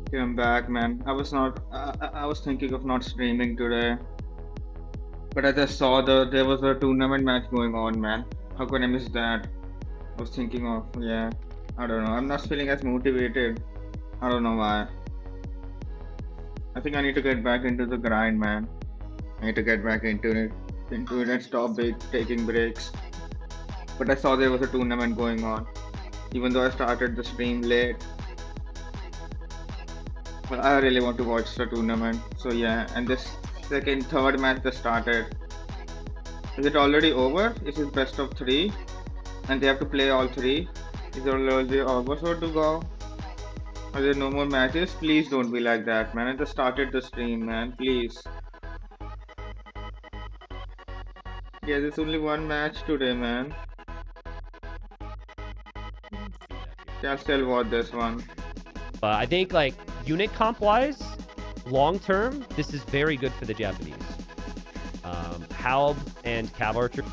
Okay, I'm back, man. I was thinking of not streaming today, but I just saw there was a tournament match going on, man. How could I miss that? I was thinking of, yeah. I don't know. I'm not feeling as motivated. I don't know why. I think I need to get back into the grind, man. I need to get back into it and stop taking breaks. But I saw there was a tournament going on, even though I started the stream late. But I really want to watch the tournament. So yeah, and this third match just started. Is it already over? Is it best of three? And they have to play all three? Is it already over so to go? Are there no more matches? Please don't be like that, man. I just started the stream, man. Please. Yeah, there's only one match today, man. Yeah, I'll still watch this one. I think, like, unit comp-wise, long-term, this is very good for the Japanese. Halb and Cav Archer.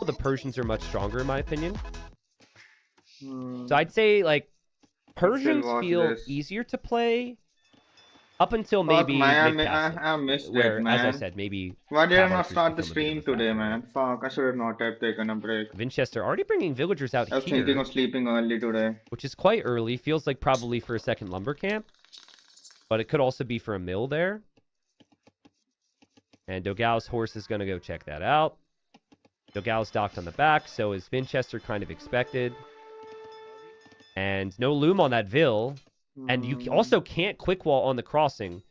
The Persians are much stronger, in my opinion. So I'd say, like, Persians feel easier to play up until maybe mid-castle, I missed where, it, man. as I said, maybe Why did I not start the stream today, man? Fuck, I should have not have taken a break. Winchester already bringing villagers out here. I was thinking of sleeping early today. Which is quite early. Feels like probably for a second lumber camp. But it could also be for a mill there. And Dogao's horse is going to go check that out. Dogao's docked on the back, so is Winchester, kind of expected. And no loom on that Vill. And you also can't quick wall on the crossing.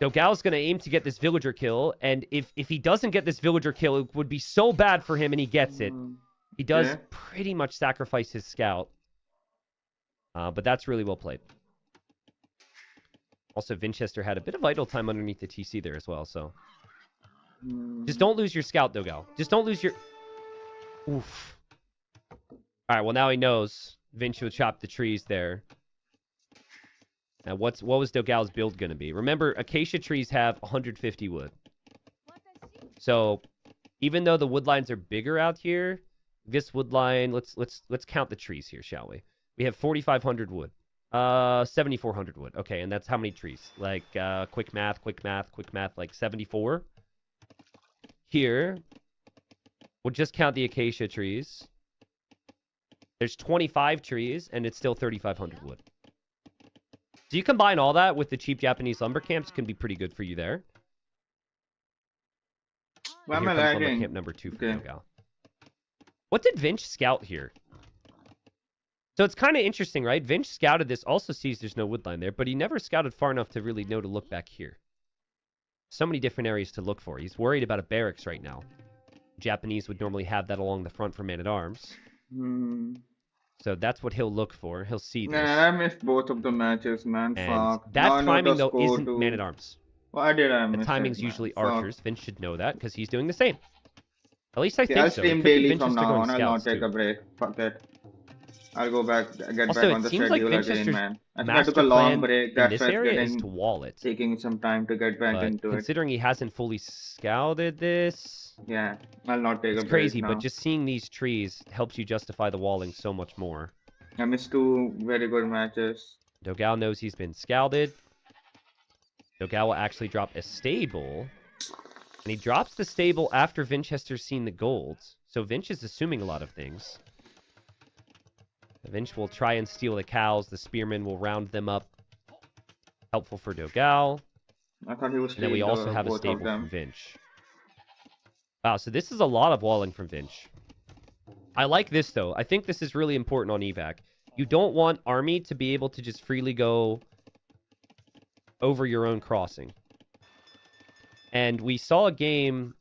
Dogao's going to aim to get this villager kill, and if he doesn't get this villager kill, it would be so bad for him, and he gets it. He does pretty much sacrifice his scout. But that's really well played. Also, Winchester had a bit of idle time underneath the TC there as well, so... Just don't lose your scout, Dogao. Just don't lose your... Oof. Alright, well now he knows. Vinci would chop the trees there. Now, what was Dogao's build going to be? Remember, acacia trees have 150 wood. So, even though the wood lines are bigger out here, this wood line, let's count the trees here, shall we? We have 4,500 wood. 7,400 wood. Okay, and that's how many trees? Like, quick math, like 74. Here, we'll just count the acacia trees. There's 25 trees, and it's still 3,500 wood. So you combine all that with the cheap Japanese lumber camps, can be pretty good for you there. Why am I lagging? Lumber camp number 2 for Dogao. What did Vinch scout here? So it's kind of interesting, right? Vinch scouted this, also sees there's no woodline there, but he never scouted far enough to really know to look back here. So many different areas to look for. He's worried about a barracks right now. Japanese would normally have that along the front for man-at-arms. So that's what he'll look for. He'll see this. Nah, I missed both of the matches, man. And fuck. That timing, though, isn't man-at-arms. Why did I miss the timing's it, usually man? archers. Vince should know that, because he's doing the same. At least I think I'll so. stream daily from now on. I'll not take a break. Fuck it. I'll go back, get back on the schedule again, man. I think I took a long break. That's why it's to wall it. Taking some time to get back into it. Considering he hasn't fully scouted this... Yeah, I'll not take a break. It's crazy, now. But just seeing these trees helps you justify the walling so much more. I missed 2 very good matches. Dogao knows he's been scouted. Dogao will actually drop a stable. And he drops the stable after Winchester's seen the gold. So Vinch is assuming a lot of things. Vinch will try and steal the cows. The spearmen will round them up. Helpful for Dogao. I thought he was. And then we also have a stable from Vinch. Wow, so this is a lot of walling from Vinch. I like this, though. I think this is really important on evac. You don't want army to be able to just freely go over your own crossing. And we saw a game...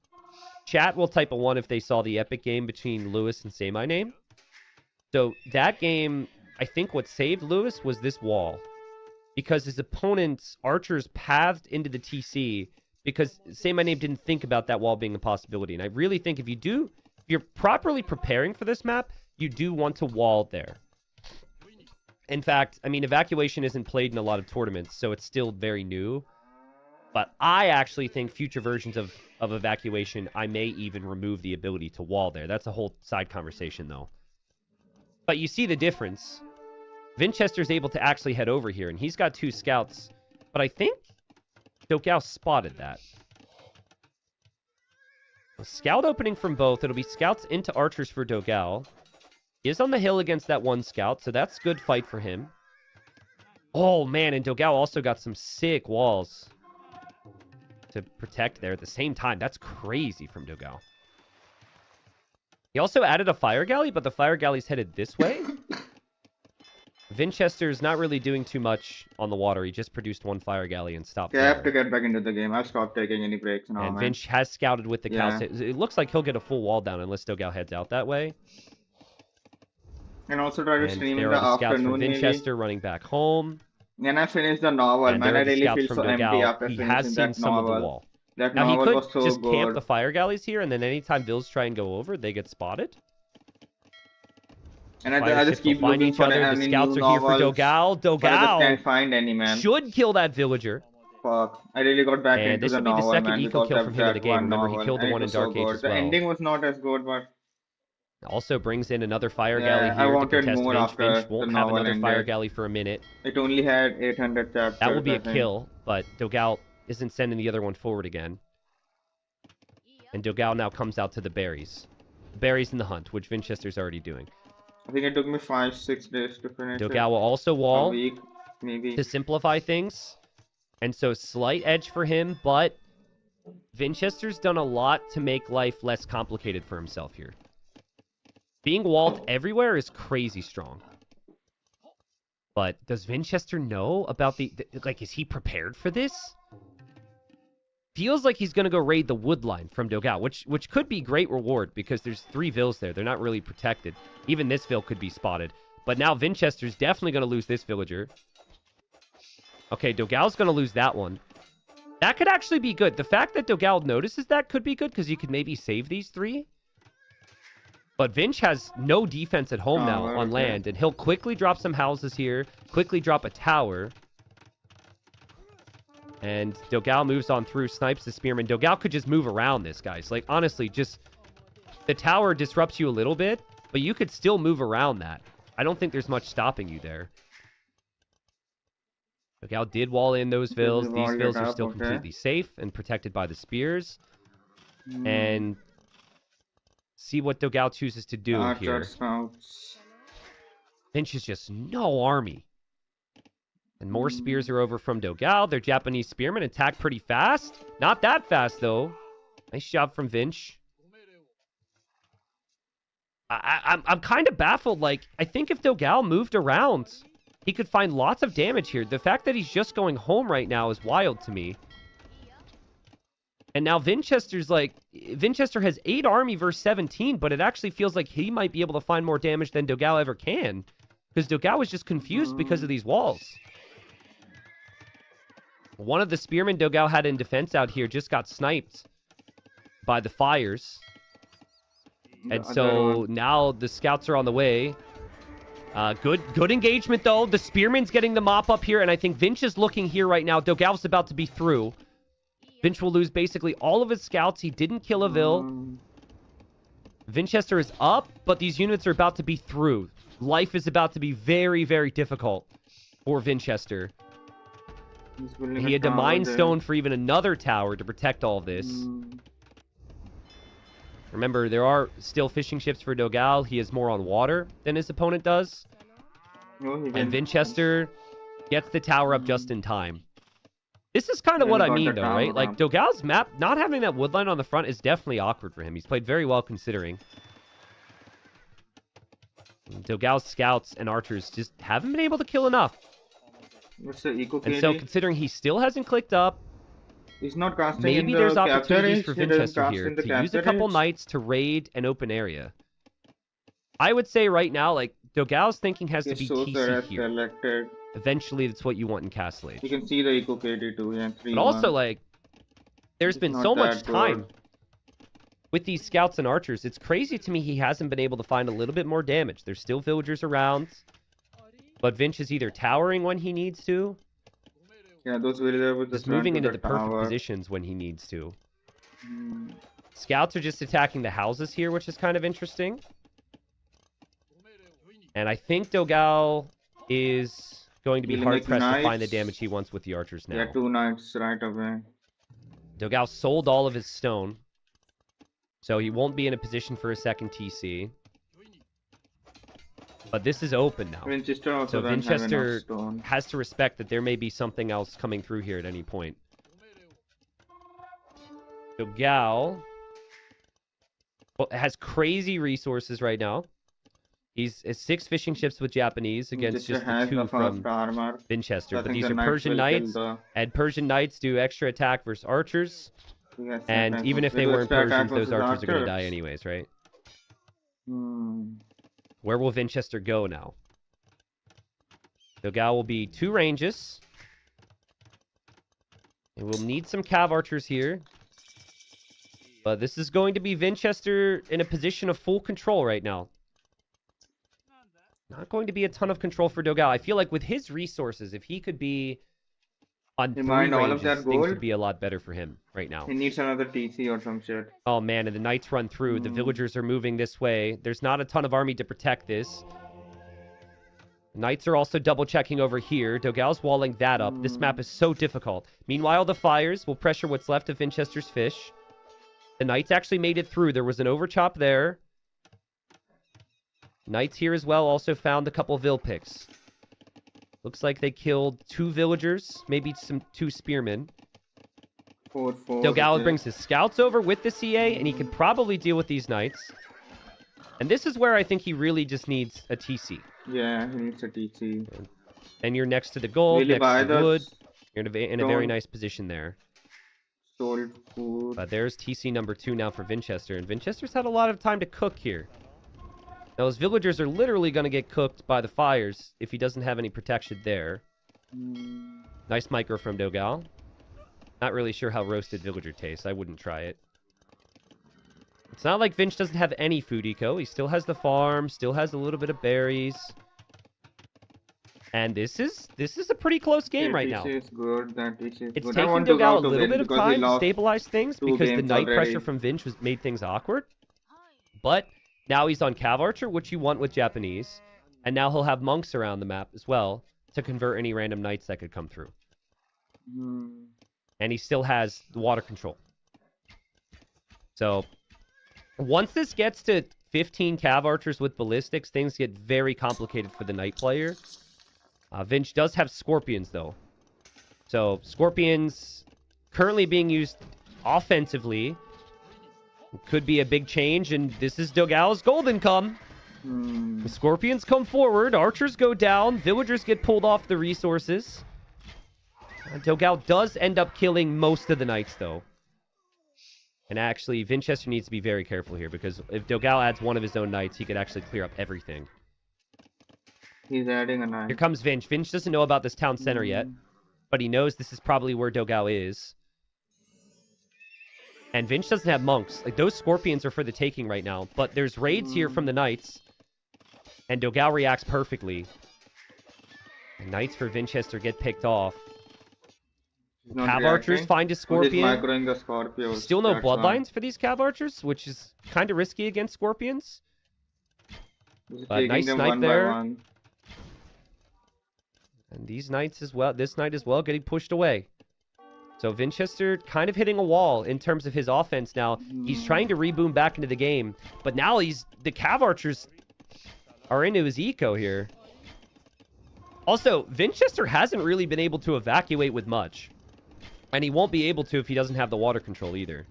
Chat will type a 1 if they saw the epic game between Lewis and Say My Name. So that game, I think what saved Lewis was this wall. Because his opponent's archers pathed into the TC because Say My Name didn't think about that wall being a possibility. And I really think if you're properly preparing for this map, you do want to wall there. In fact, I mean, evacuation isn't played in a lot of tournaments, so it's still very new. But I actually think future versions of evacuation, I may even remove the ability to wall there. That's a whole side conversation, though. But you see the difference. Vinchester's able to actually head over here, and he's got 2 scouts. But I think Dogao spotted that. A scout opening from both. It'll be scouts into archers for Dogao. He is on the hill against that 1 scout, so that's good fight for him. Oh, man, and Dogao also got some sick walls to protect there at the same time. That's crazy from Dogao. He also added a fire galley, but the fire galley's headed this way. Vinchester's not really doing too much on the water. He just produced 1 fire galley and stopped Yeah, I there. have to get back into the game. I've stopped taking any breaks now, And man. Vinch has scouted with the cow. It looks like he'll get a full wall down unless Dogao heads out that way. And also try to And stream there in the are the scouts from afternoon, maybe. Vinchester running back home. And I finished the novel, And man. there I are the really scouts feel from so empty Dogao. after He finishing has seen that some of the novel. wall. That Now, he novel could was so just camp good. the fire galleys here, and then anytime Bills try and go over, they get spotted. And I Fire just ships will keep find looking each for other. any The scouts new are here for novels, Dogao. but I just can't Dogao find any, man. should kill that villager. Fuck. I really got back And into this the will be the novel, second man, eco because kill of from him in the that game. one Remember, he novel. killed the And one it in was so Dark Age good. as The well. ending was not as good, but Also brings in another fire yeah, galley I here to wanted contest more Vinch. after Vinch the won't have novel another fire ended. galley for a minute. It only had 800 chapters. That will be I a think. kill, but Dogao isn't sending the other one forward again. And Dogao now comes out to the berries. Berries in the hunt, which Vinchester's already doing. I think it took me 5-6 days to finish it. Dogao will also A wall week, maybe. to simplify things. And so slight edge for him, but Vinchester's done a lot to make life less complicated for himself here. Being walled everywhere is crazy strong. But does Vinchester know about like, is he prepared for this? Feels like he's going to go raid the wood line from Dogao, which could be great reward because there's 3 vills there. They're not really protected. Even this vill could be spotted. But now Vinchester's definitely going to lose this villager. Okay, Dogao's going to lose that one. That could actually be good. The fact that Dogao notices that could be good because you could maybe save these 3. But Vinch has no defense at home now on land, and he'll quickly drop some houses here, quickly drop a tower. And Dogao moves on through, snipes the spearman. Dogao could just move around this, guys. Like, honestly, just... The tower disrupts you a little bit, but you could still move around that. I don't think there's much stopping you there. Dogao did wall in those vills. These vills are still completely safe and protected by the spears. And... see what Dogao chooses to do here. Finch is just no army. And more spears are over from Dogao. Their Japanese spearmen attack pretty fast. Not that fast, though. Nice job from Vinch. I'm kind of baffled. Like, I think if Dogao moved around, he could find lots of damage here. The fact that he's just going home right now is wild to me. And now Vinchester's like... Vinchester has 8 army versus 17, but it actually feels like he might be able to find more damage than Dogao ever can. Because Dogao was just confused because of these walls. One of the spearmen Dogao had in defense out here just got sniped by the fires. And so now the scouts are on the way. Good engagement, though. The spearman's getting the mop up here, and I think Vinch is looking here right now. Dogao's about to be through. Vinch will lose basically all of his scouts. He didn't kill a vill. Vinchester is up, but these units are about to be through. Life is about to be very, very difficult for Vinchester. He had to mine stone for even another tower to protect all of this. Remember, there are still fishing ships for Dogao. He is more on water than his opponent does. And Vinchester gets the tower up just in time. This is kind of what I mean, though, right? Like, Dogao's map, not having that woodline on the front is definitely awkward for him. He's played very well considering. Dogao's scouts and archers just haven't been able to kill enough. What's the eco and so, considering he still hasn't clicked up, he's not casting maybe there's opportunities for Vinchester here to use a couple knights to raid an open area. I would say right now, like, Dogao's thinking has to be TC here. Eventually, that's what you want in Castle Age. You can see the Eco KD too, yeah. But also, like, there's been so much time with these scouts and archers. It's crazy to me he hasn't been able to find a little bit more damage. There's still villagers around. But Vinch is either towering when he needs to. Yeah, those villagers were just moving into the perfect positions when he needs to. Scouts are just attacking the houses here, which is kind of interesting. And I think Dogao is going to be Healing with hard-pressed to find the knights. damage he wants with the archers now. Yeah, 2 knights right away. Dogao sold all of his stone, so he won't be in a position for a second TC. But this is open now. Winchester also So Winchester stone. has to respect that there may be something else coming through here at any point. Dogao has crazy resources right now. He's 6 fishing ships with Japanese against just the 2 from Winchester. So but these are Persian Knights, and Persian Knights do extra attack versus archers. Yes, And even if they weren't Persians, those archers are going to die anyways, right? Where will Winchester go now? Dogao will be 2 ranges. And we'll need some cav archers here. But this is going to be Winchester in a position of full control right now. Not going to be a ton of control for Dogao. I feel like with his resources, if he could be on 3 ranges, things would be a lot better for him right now. He needs another TC or some shit. Oh man, and the knights run through. The villagers are moving this way. There's not a ton of army to protect this. Knights are also double checking over here. Dogao's walling that up. This map is so difficult. Meanwhile, the fires will pressure what's left of Winchester's fish. The knights actually made it through. There was an overchop there. Knights here as well also found a couple Vil picks. Looks like they killed 2 villagers, maybe 2 spearmen. Dogao brings his scouts over with the CA, and he can probably deal with these knights. And this is where I think he really just needs a TC. Yeah, he needs a TC. And you're next to the gold, really next to the wood. You're in a very nice position there. Sold food. But there's TC number 2 now for Winchester. And Winchester's had a lot of time to cook here. Now, his villagers are literally going to get cooked by the fires if he doesn't have any protection there. Nice micro from Dogao. Not really sure how roasted villager tastes. I wouldn't try it. It's not like Vinch doesn't have any food eco. He still has the farm, still has a little bit of berries. And this is a pretty close game right now. It's taking Dogao a little bit of time to stabilize things because the night pressure from Vinch made things awkward. But now he's on Cav Archer, which you want with Japanese. And now he'll have monks around the map as well to convert any random knights that could come through. And he still has the water control. So once this gets to 15 Cav Archers with ballistics, things get very complicated for the knight player. Vinch does have Scorpions, though. So Scorpions currently being used offensively. Could be a big change, and this is Dogao's golden come. The Scorpions come forward, archers go down, villagers get pulled off the resources. Dogao does end up killing most of the knights, though. And actually, Winchester needs to be very careful here, because if Dogao adds one of his own knights, he could actually clear up everything. He's adding a knight. Here comes Vinch. Vinch doesn't know about this town center yet, but he knows this is probably where Dogao is. And Vinch doesn't have monks. Like, those Scorpions are for the taking right now, but there's raids here from the knights, and Dogao reacts perfectly. And knights for Winchester get picked off. Cav Archers find a Scorpion. Still no bloodlines for these Cav Archers, which is kind of risky against Scorpions. But nice snipe there. And these knights as well, this knight as well, getting pushed away. So Winchester kind of hitting a wall in terms of his offense now. He's trying to reboom back into the game, but now the Cav Archers are into his eco here. Also, Winchester hasn't really been able to evacuate with much. And he won't be able to if he doesn't have the water control either.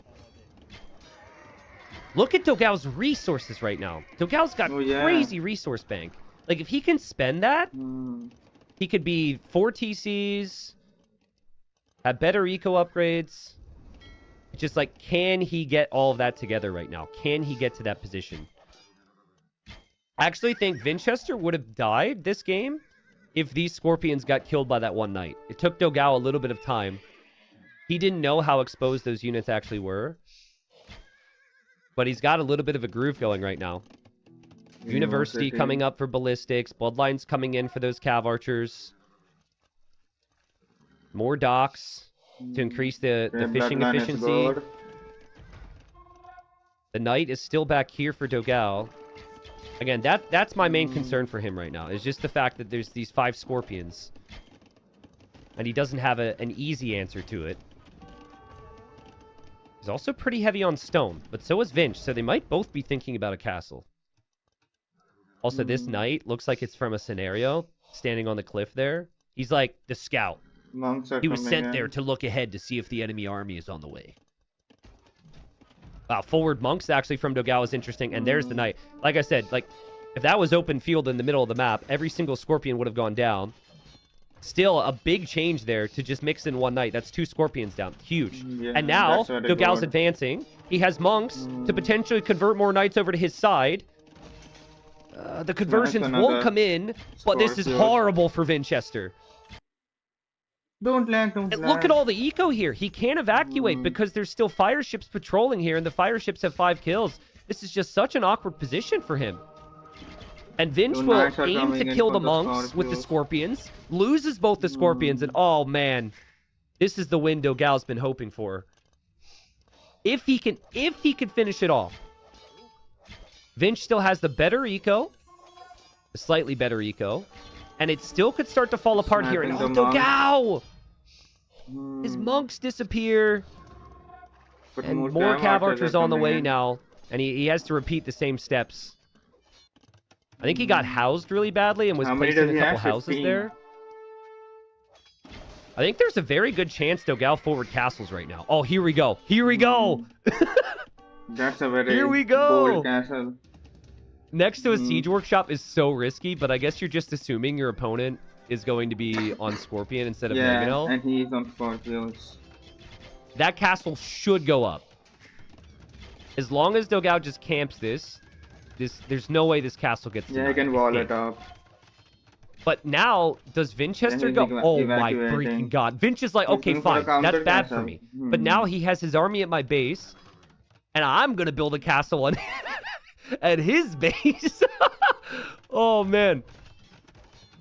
Look at Dogao's resources right now. Dogao's got crazy resource bank. Like, if he can spend that, he could be 4 TCs, have better eco upgrades. It's just like, can he get all of that together right now? Can he get to that position? I actually think Winchester would have died this game if these Scorpions got killed by that one knight. It took Dogao a little bit of time. He didn't know how exposed those units actually were. But he's got a little bit of a groove going right now. University coming up for ballistics. Bloodlines coming in for those Cav Archers. More docks to increase the fishing efficiency. The knight is still back here for Dogao. Again, that's my main concern for him right now, is just the fact that there's these 5 scorpions. And he doesn't have an easy answer to it. He's also pretty heavy on stone, but so is Vinch, so they might both be thinking about a castle. Also, this knight looks like it's from a scenario, standing on the cliff there. He's like the scout. He was sent there to look ahead to see if the enemy army is on the way. Wow, forward monks actually from Dogao is interesting, and there's the knight. Like I said, like, if that was open field in the middle of the map, every single scorpion would have gone down. Still, a big change there to just mix in one knight. That's 2 scorpions down. Huge. Yeah, and now, Dogao's advancing. He has monks to potentially convert more knights over to his side. The conversions won't come in, but this is horrible for Vinchester. Don't lag. Look at all the eco here. He can't evacuate because there's still fire ships patrolling here, and the fire ships have 5 kills. This is just such an awkward position for him. And Vinch will aim to kill the monks with the scorpions, loses both the scorpions, and oh man, this is the win Dogao's been hoping for. If he can finish it off. Vinch still has the better eco, a slightly better eco, and it still could start to fall apart here. And Dogao! His monks disappear. And more cav archers on the way now. And he has to repeat the same steps. I think he got housed really badly and was placing a couple houses there. I think there's a very good chance Dogao forward castles right now. Oh, here we go. Here we go. That's a very here we go. bold castle. Next to a siege workshop is so risky, but I guess you're just assuming your opponent is going to be on Scorpion instead of Mangonel. Yeah, and he's on Scorpions. That castle should go up. As long as Dogao just camps this, there's no way this castle gets denied. Yeah, I can wall it up. But now, does Vinchester go? Oh my freaking god. Vinch is like, okay, fine, that's bad for me. But now he has his army at my base, and I'm going to build a castle on at his base. Oh man.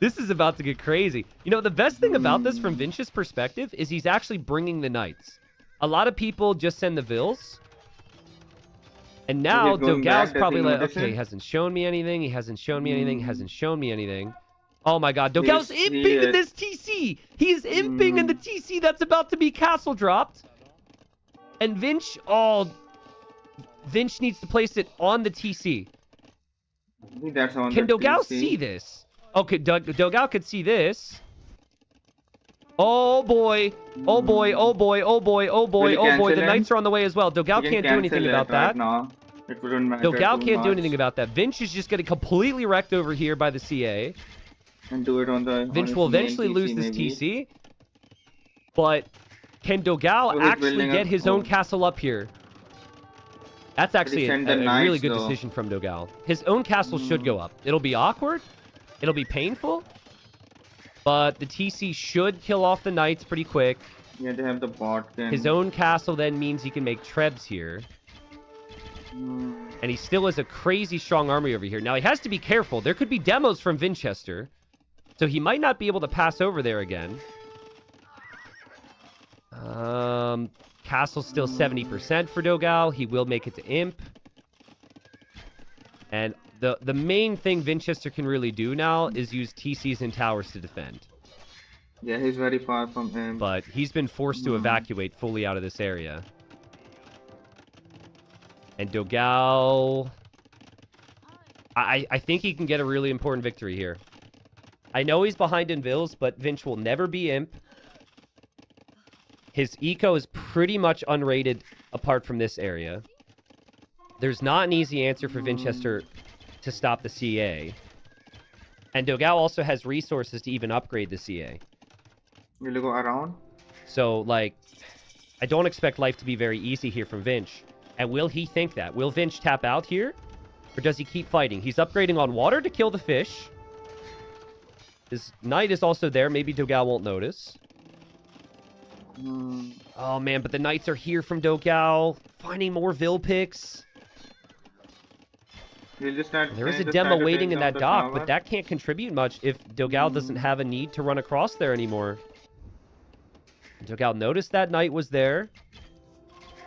This is about to get crazy. You know, the best thing about this from Vinch's perspective is he's actually bringing the knights. A lot of people just send the vills. And now Dogao's probably like, okay, he hasn't shown me anything. He hasn't shown me anything. He hasn't shown me anything. Oh my god, Dogao's imping in this TC. He is imping in the TC that's about to be castle dropped. And Vinch, Vinch needs to place it on the TC. Can Dogao see this? Okay, Dogao could see this. Oh boy. Oh boy, oh boy, oh boy, oh boy, oh boy. The knights are on the way as well. Dogao can't do anything about that. It wouldn't matter. Dogao can't do anything about that. Vinch is just getting completely wrecked over here by the CA. And do it on the... Vinch will eventually lose this TC. But can Dogao actually get his own castle up here? That's actually a really good decision from Dogao. His own castle should go up. It'll be awkward. It'll be painful. But the TC should kill off the knights pretty quick. Yeah, they have the bot. His own castle then means he can make trebs here. And he still has a crazy strong army over here. Now, he has to be careful. There could be demos from Vinchester. So he might not be able to pass over there again. Castle's still 70% for Dogao. He will make it to Imp. And the main thing Vinchester can really do now is use TCs and towers to defend. Yeah, he's very far from him. But he's been forced to evacuate fully out of this area. And Dogao... I think he can get a really important victory here. I know he's behind in Vills, but Vinch will never be Imp. His eco is pretty much unrated apart from this area. There's not an easy answer for Vinchester to stop the CA. And Dogao also has resources to even upgrade the CA. Will you go around? So, like, I don't expect life to be very easy here from Vinch. And will he think that? Will Vinch tap out here? Or does he keep fighting? He's upgrading on water to kill the fish. His knight is also there. Maybe Dogao won't notice. Oh, man, but the knights are here from Dogao. Finding more Vil picks. There is a demo waiting in that dock, but that can't contribute much if Dogao doesn't have a need to run across there anymore. Dogao noticed that knight was there.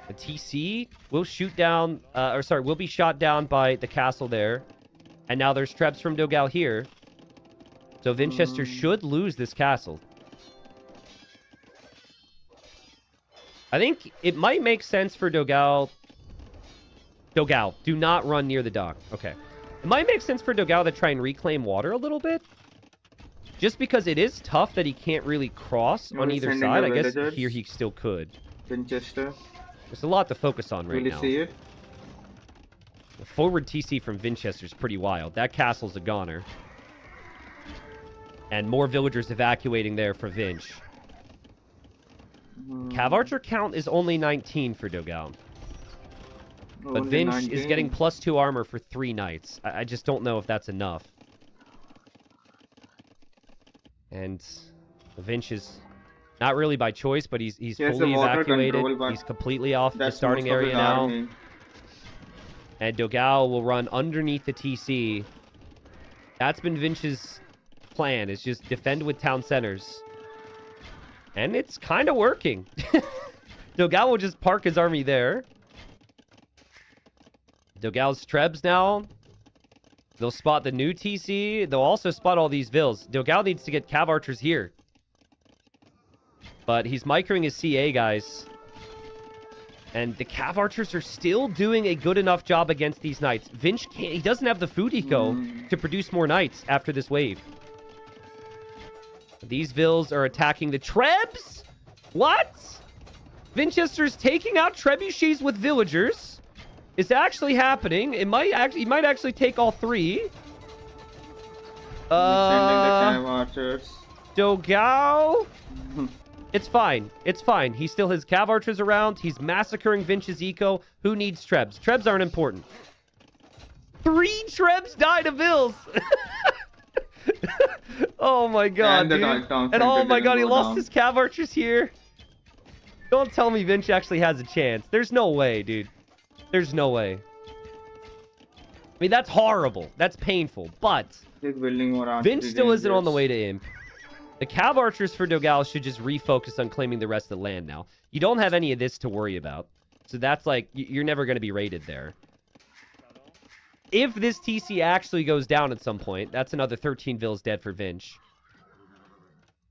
The TC will shoot down, will be shot down by the castle there. And now there's Trebs from Dogal here. So Vinchester should lose this castle. I think it might make sense for Dogal. Dogal, do not run near the dock. Okay. It might make sense for Dogal to try and reclaim water a little bit. Just because it is tough that he can't really cross on either side. I guess here he still could. Winchester. There's a lot to focus on right now. See it? The forward TC from Vinchester is pretty wild. That castle's a goner. And more villagers evacuating there for Vinch. Cav Archer count is only 19 for Dogal. But Vinch is getting +2 armor for 3 knights. I just don't know if that's enough. And Vinch is not really by choice, but he's fully evacuated. He's completely off the starting area now. And Dogal will run underneath the TC. That's been Vinch's plan, is just defend with town centers. And it's kind of working. Dogal will just park his army there. Dogal's Trebs now. They'll spot the new TC. They'll also spot all these vills. Dogal needs to get Cav Archers here. But he's microing his CA, guys. And the Cav Archers are still doing a good enough job against these knights. Vinch can't... He doesn't have the food eco to produce more knights after this wave. These vills are attacking the Trebs? What? Vinchester's taking out trebuchets with villagers. It's actually happening. He might actually take all 3. Dogal? It's fine. It's fine. He still has Cav Archers around. He's massacring Vinch's eco. Who needs Trebs? Trebs aren't important. 3 Trebs died of Vills. Oh my god, dude. And oh my god, he lost his Cav Archers here. Don't tell me Vinch actually has a chance. There's no way, dude. There's no way. I mean, that's horrible. That's painful. But Vinch still isn't on the way to Imp. The Cav Archers for Dogal should just refocus on claiming the rest of the land now. You don't have any of this to worry about. So that's like, you're never going to be raided there. If this TC actually goes down at some point, that's another 13 vills dead for Vinch.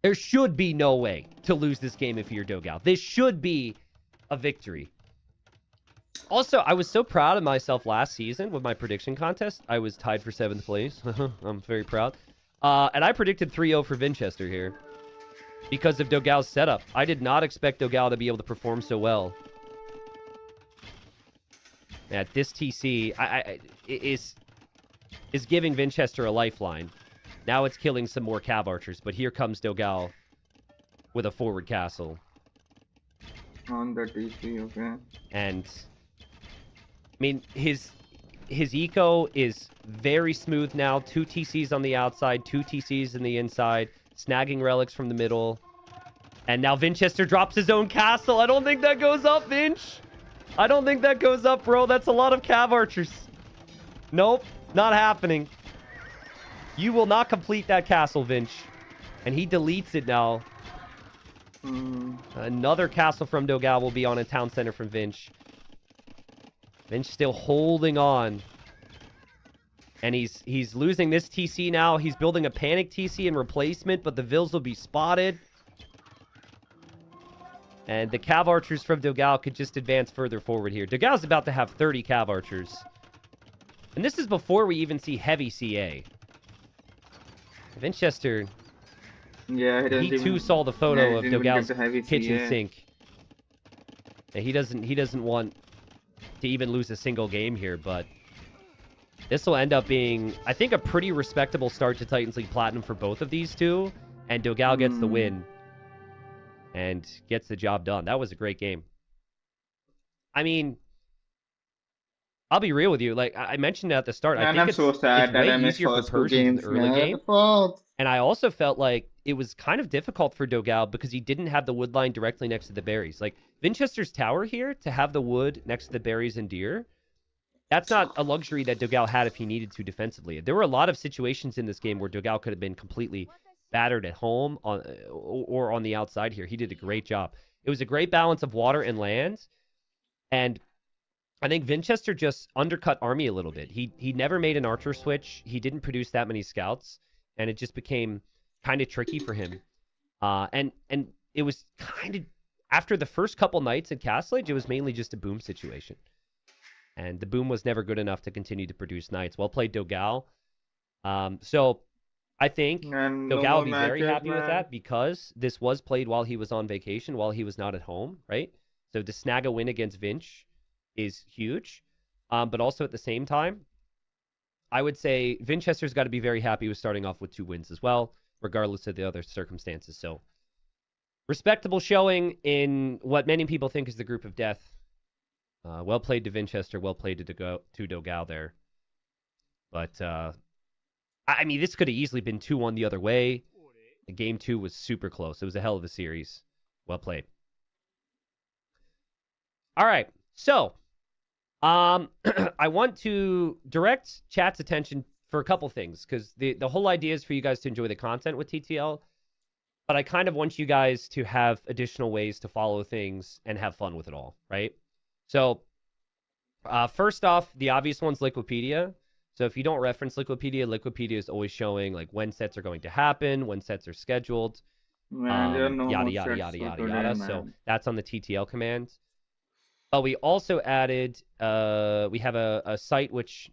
There should be no way to lose this game if you're Dogal. This should be a victory. Also, I was so proud of myself last season with my prediction contest. I was tied for 7th place. I'm very proud. And I predicted 3-0 for Vinchester here because of Dogal's setup. I did not expect Dogal to be able to perform so well. At this TC is giving Vinchester a lifeline. Now it's killing some more Cav Archers, but here comes Dogal with a forward castle. On the TC, okay. And I mean, his eco is very smooth now. 2 TCs on the outside, 2 TCs in the inside, snagging relics from the middle. And now Vinchester drops his own castle. I don't think that goes up, Vinch. I don't think that goes up, bro. That's a lot of Cav Archers. Nope, not happening. You will not complete that castle, Vinch. And he deletes it now. Another castle from Dogal will be on a town center from Vinch. Vinch still holding on. And he's losing this TC now. He's building a panic TC in replacement, but the vills will be spotted. And the Cav Archers from Dogal could just advance further forward here. Dogal's about to have 30 Cav Archers. And this is before we even see heavy CA. Vinchester... Yeah, he too saw the photo of Dogal's kitchen sink. And he doesn't want to even lose a single game here, but this will end up being, I think, a pretty respectable start to Titans League Platinum for both of these two. And Dogal gets the win and gets the job done. That was a great game. I mean, I'll be real with you. Like I mentioned at the start, I think it's way easier for Persians in the early game. And I also felt like it was kind of difficult for Dogal because he didn't have the wood line directly next to the berries. Like, Vinchester's tower here, to have the wood next to the berries and deer, that's not a luxury that Dogal had if he needed to defensively. There were a lot of situations in this game where Dogal could have been completely battered at home or on the outside here. He did a great job. It was a great balance of water and land. And I think Vinchester just undercut Army a little bit. He never made an archer switch. He didn't produce that many scouts, and it just became kind of tricky for him. And it was kind of after the first couple nights at Castle Age, it was mainly just a boom situation, and the boom was never good enough to continue to produce knights. Well played, Dogal. So I think And no Dogal more will be very matches, happy with man. that because this was played while he was on vacation, while he was not at home, right? So to snag a win against Vinch is huge. But also at the same time, I would say Vinchester's got to be very happy with starting off with 2 wins as well, regardless of the other circumstances. So respectable showing in what many people think is the group of death. Well played to Vinchester, well played to Dogal there. But I mean, this could have easily been 2-1 the other way. The game 2 was super close. It was a hell of a series. Well played. All right, so I want to direct chat's attention for a couple things because the whole idea is for you guys to enjoy the content with TTL, but I kind of want you guys to have additional ways to follow things and have fun with it all, right? So first off, the obvious one's Liquipedia. So if you don't reference Liquipedia, Liquipedia is always showing like when sets are going to happen, when sets are scheduled, Man, there are no yada, more yada, sets yada, for yada, today, yada. man. So that's on the TTL command. But we also added, we have a site which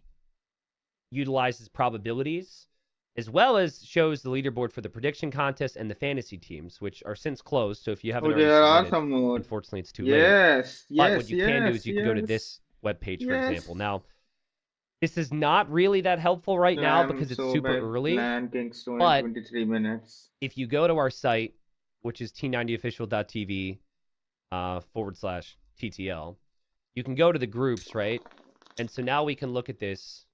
utilizes probabilities, as well as shows the leaderboard for the prediction contest and the fantasy teams, which are since closed. So if you haven't Oh, already there are submitted, some more. unfortunately, it's too late. Yes, But what yes, you can do yes, is you can go to yes, this webpage, for yes. example. Now, this is not really that helpful right now because it's super early. Land Kingston But in 23 minutes. if you go to our site, which is T90official.tv /TTL, you can go to the groups, right? And so now we can look at this.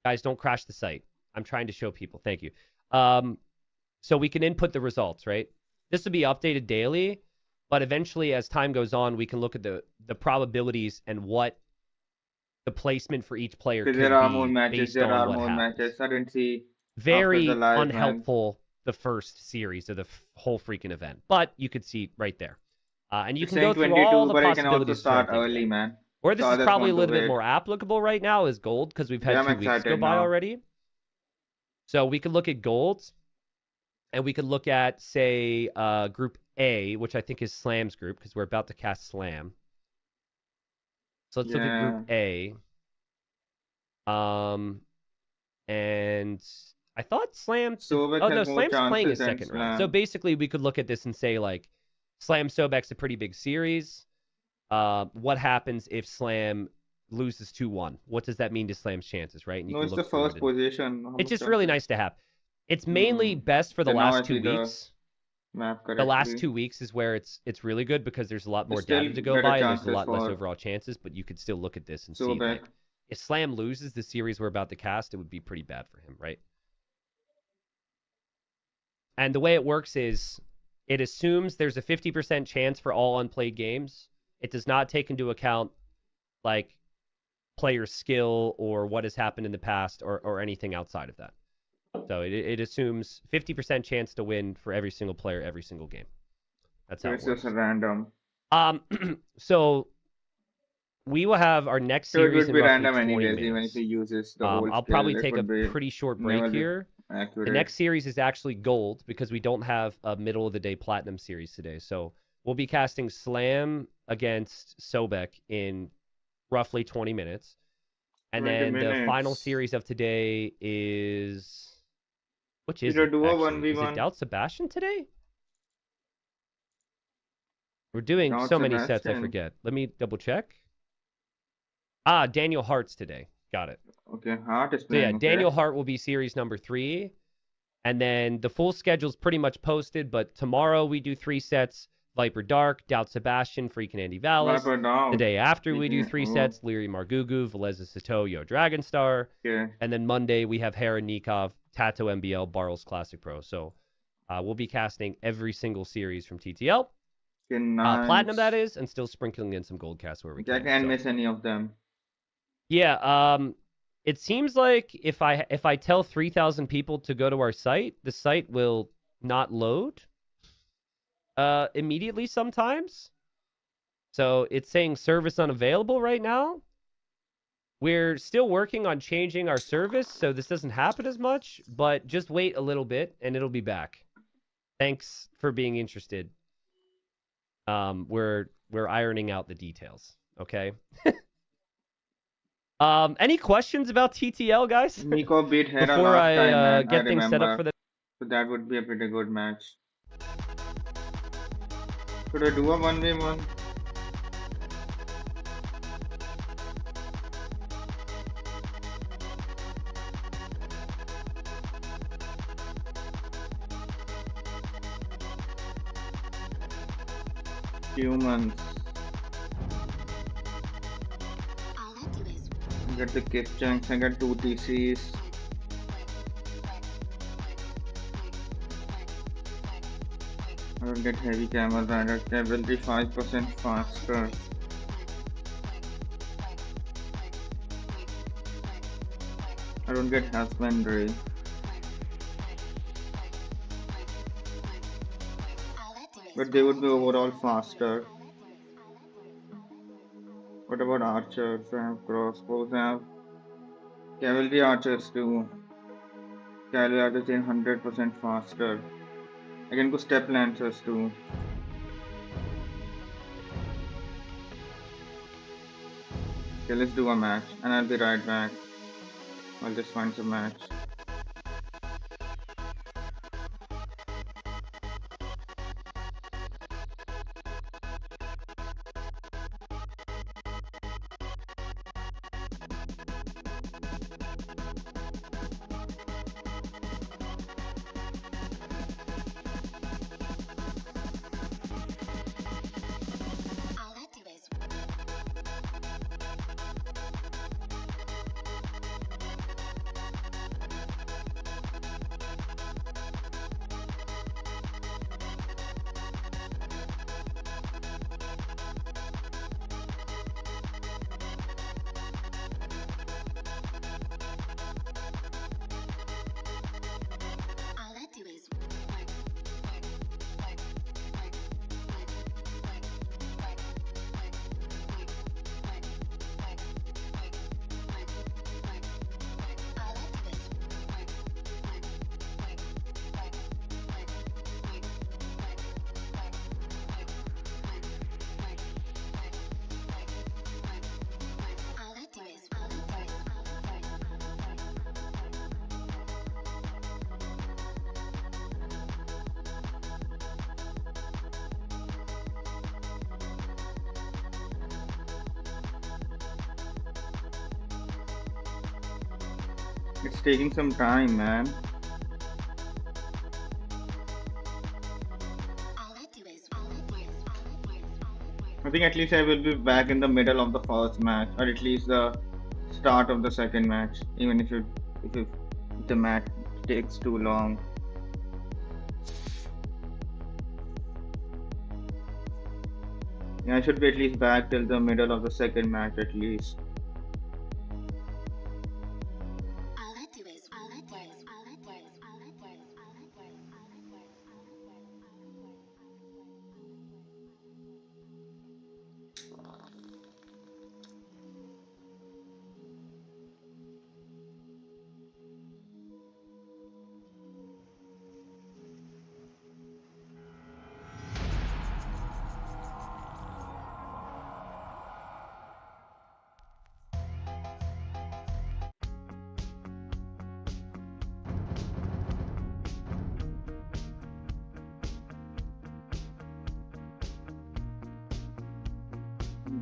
Guys, don't crash the site. I'm trying to show people. Thank you. So we can input the results, right? This will be updated daily, but eventually as time goes on, we can look at the probabilities and what the placement for each player could There are more be matches. based There on are what more happens. matches. I didn't see after the Very live, man. unhelpful, the first series of the whole freaking event. But you could see right there. And you It's can saying go through 22, all the but it can also possibilities to try start and think early, about. man. Where this So is others probably a want to little bit wait. more applicable right now is gold, because we've had Yeah, I'm 2 weeks go excited by now. already. So we could look at gold, and we could look at, say, Group A, which I think is Slam's group, because we're about to cast Slam. So let's look at Group A. And I thought Slam... Sobek Oh, no, has more Slam's playing his chances than second round. So Slam. basically, we could look at this and say, like, Slam Sobek's a pretty big series. What happens if Slam loses 2-1? What does that mean to Slam's chances, right? And you No, can it's look the through first it and- position. How It's much just really chances? nice to have. It's mainly best for the So now I last 2 see the weeks. map The correctly. last 2 weeks is where it's really good because there's a lot more There's still data to go better by and there's a chances lot less for overall chances, but you could still look at this and see, Sobek. like, if Slam loses the series we're about to cast, it would be pretty bad for him, right? And the way it works is it assumes there's a 50% chance for all unplayed games. It does not take into account, like, player skill or what has happened in the past or anything outside of that. So it assumes 50% chance to win for every single player, every single game. That's how it It's works. just random. So we will have our next So it series would in be roughly random 20 anyways, even minutes. if he uses the old I'll skill, probably it take a would be pretty short never break be here. accurate. The next series is actually gold because we don't have a middle of the day platinum series today. So we'll be casting Slam against Sobek in roughly 20 minutes. And 20 then the final minutes. series of today is... Which is Either it, do a actually? Is it 1v1. Doubt Sebastian today? We're doing Doubt so many sets, I Sebastian. forget. Let me double check. Daniel Hart's today. Got it. Okay, Hart is So playing. yeah, Okay. Daniel Hart will be series number 3. And then the full schedule's pretty much posted, but tomorrow we do 3 sets. Viper Dark, Doubt Sebastian, Freaking Andy Vallis. Viper down. The day after we do 3 Oh. sets, Leary Margugu, Veleza Sato, Yo Dragonstar. Okay. And then Monday we have Hera Nikov, Tato MBL, Barrels Classic Pro. So we'll be casting every single series from TTL. Okay, nice. Platinum, that is, and still sprinkling in some gold casts where we Okay, I can. can't So, miss any of them. yeah, it seems like if I tell 3,000 people to go to our site, the site will not load immediately sometimes. So it's saying service unavailable right now. We're still working on changing our service so this doesn't happen as much, but just wait a little bit and it'll be back. Thanks for being interested. We're ironing out the details, okay? Any questions about TTL, guys? Nico beat Hera Before last time, man. I get things set up remember. for the... So that would be a pretty good match. Should I do a 1v1? Humans. I get the kick chunks, I get 2 TCs. I don't get heavy camera rider, cavalry 5% faster. I don't get husbandry. But they would be overall faster. What about archers? I have crossbows, I have cavalry archers too. Cavalry archers 100% faster. I can go step lancers too. Okay, let's do a match and I'll be right back. I'll just find some match. It's taking some time, man. I think at least I will be back in the middle of the first match, or at least the start of the second match, even if the match takes too long. Yeah, I should be at least back till the middle of the second match at least.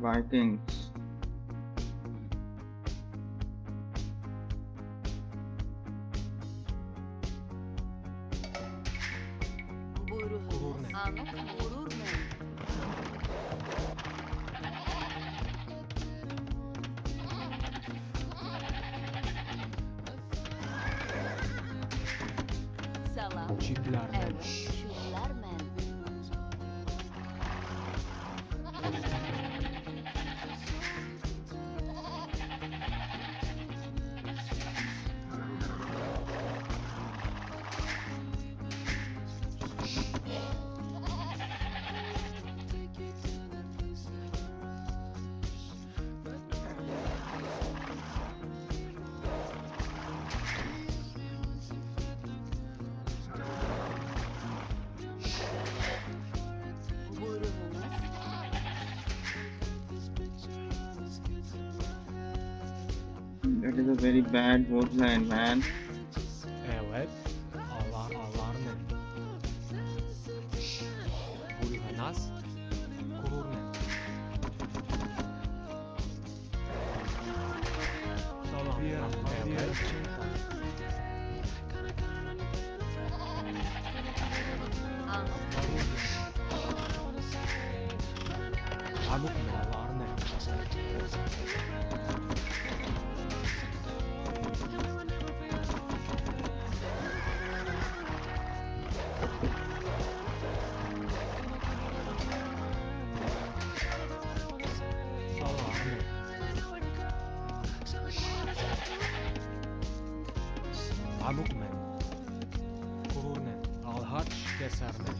Vikings. It is a very bad borderline, man. Evet. Alarne. Buyurunuz. Kururne. Tamam. Evet. Abuk ne? Alarne. Amukmen, Kururne, Alhaç Keserme.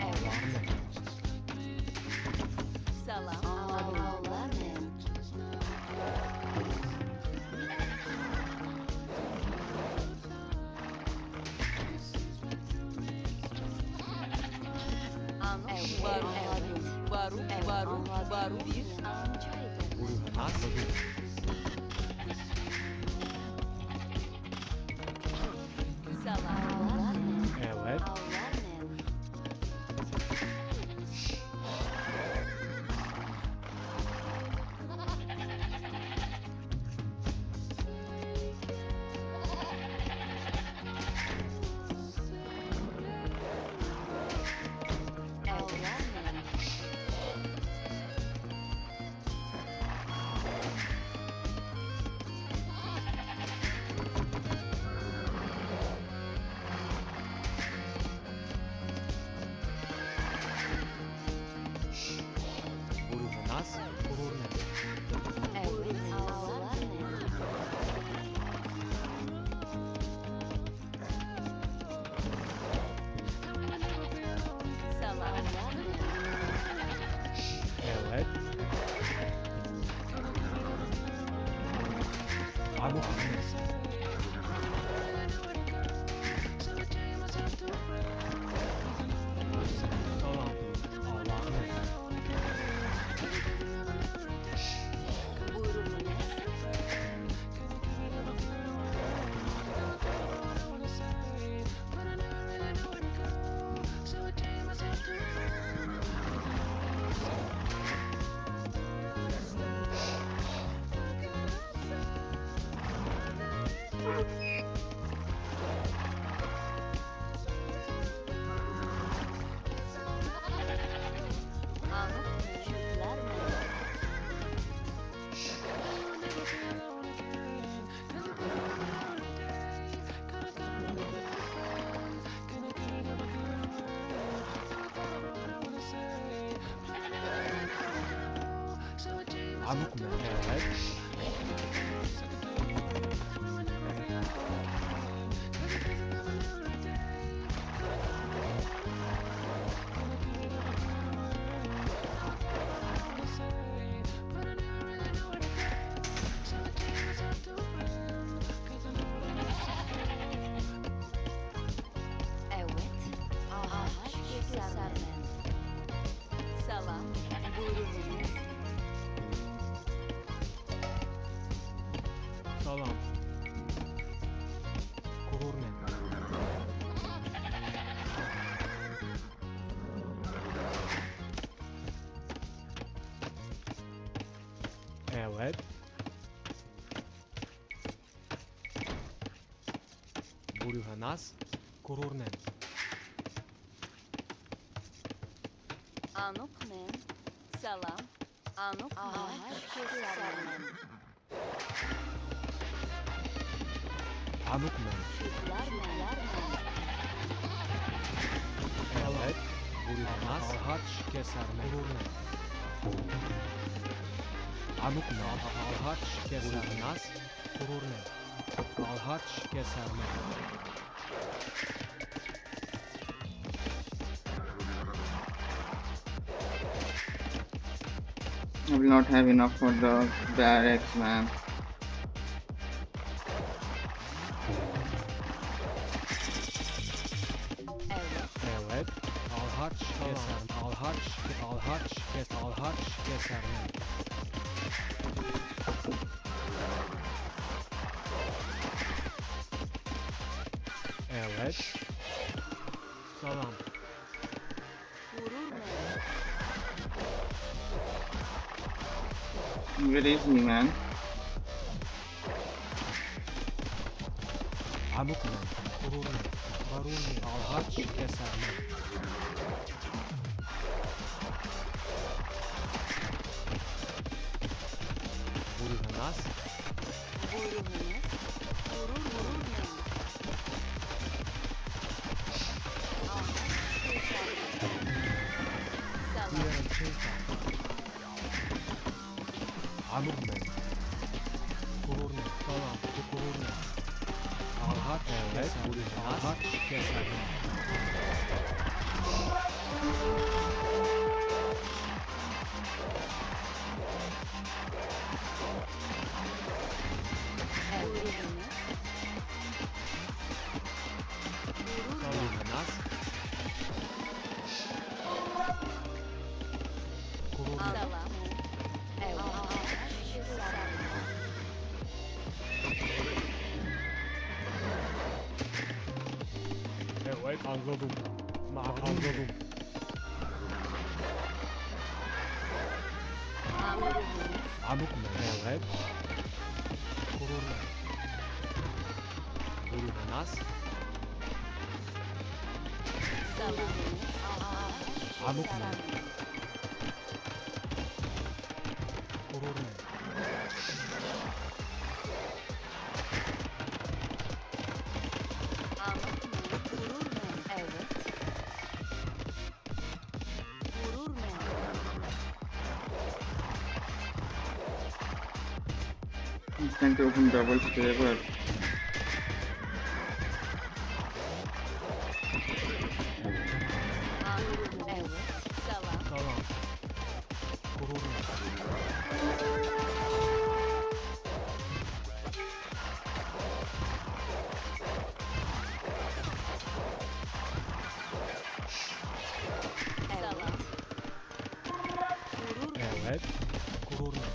Alarme. Salam. Alarme. Baru bir amcaydı. Buyurunuz. Salam. Evet. Buyurunuz. Kururne. Evet. Amukmen. Tamam. Alarme. Amukmen. Evet. Salam. Buyurunuz. Salam. Kururne. Evet. Buyurunuz. Kururne. Anukmen. Salam. Anukmen. Amukmen. Evet. Buyurunuz. Alhaç Keserme. Kururne. Amukmen. Alhaç Keserme. Kururne. Alhaç Keserme. I will not have enough for the barracks, man. Alhaç keser. Alhaç kesermen. Evet. Salam. Vurur men. Where is he, man? Amuk men. Gurur men. Varur men. Alhaç kesermen. Vurulmaz. Vurur men. Vurur men. Alhaç keser men. Salam. Diğer çeyta. Amuk men. Gurur men. Salam. Gurur men. Alhaç kesermen. Alhaç kesermen. Vurur men. Vurur men. Vurulmaz. Gurur men. Salam. Evet. Alhaç keser men. Evet anladım. Anladım. Vurur men. Amuk men. Evet. Gurur men. Vurulmaz. Salam. Alhaç Amuk keser men. men. Gurur men. Amuk men. Vurur men. Evet. Vurur men. He's trying to open double favor. Amuk men. Evet. Salam. Salam. Gurur men. Salam. Vurur men. Evet. Gurur men.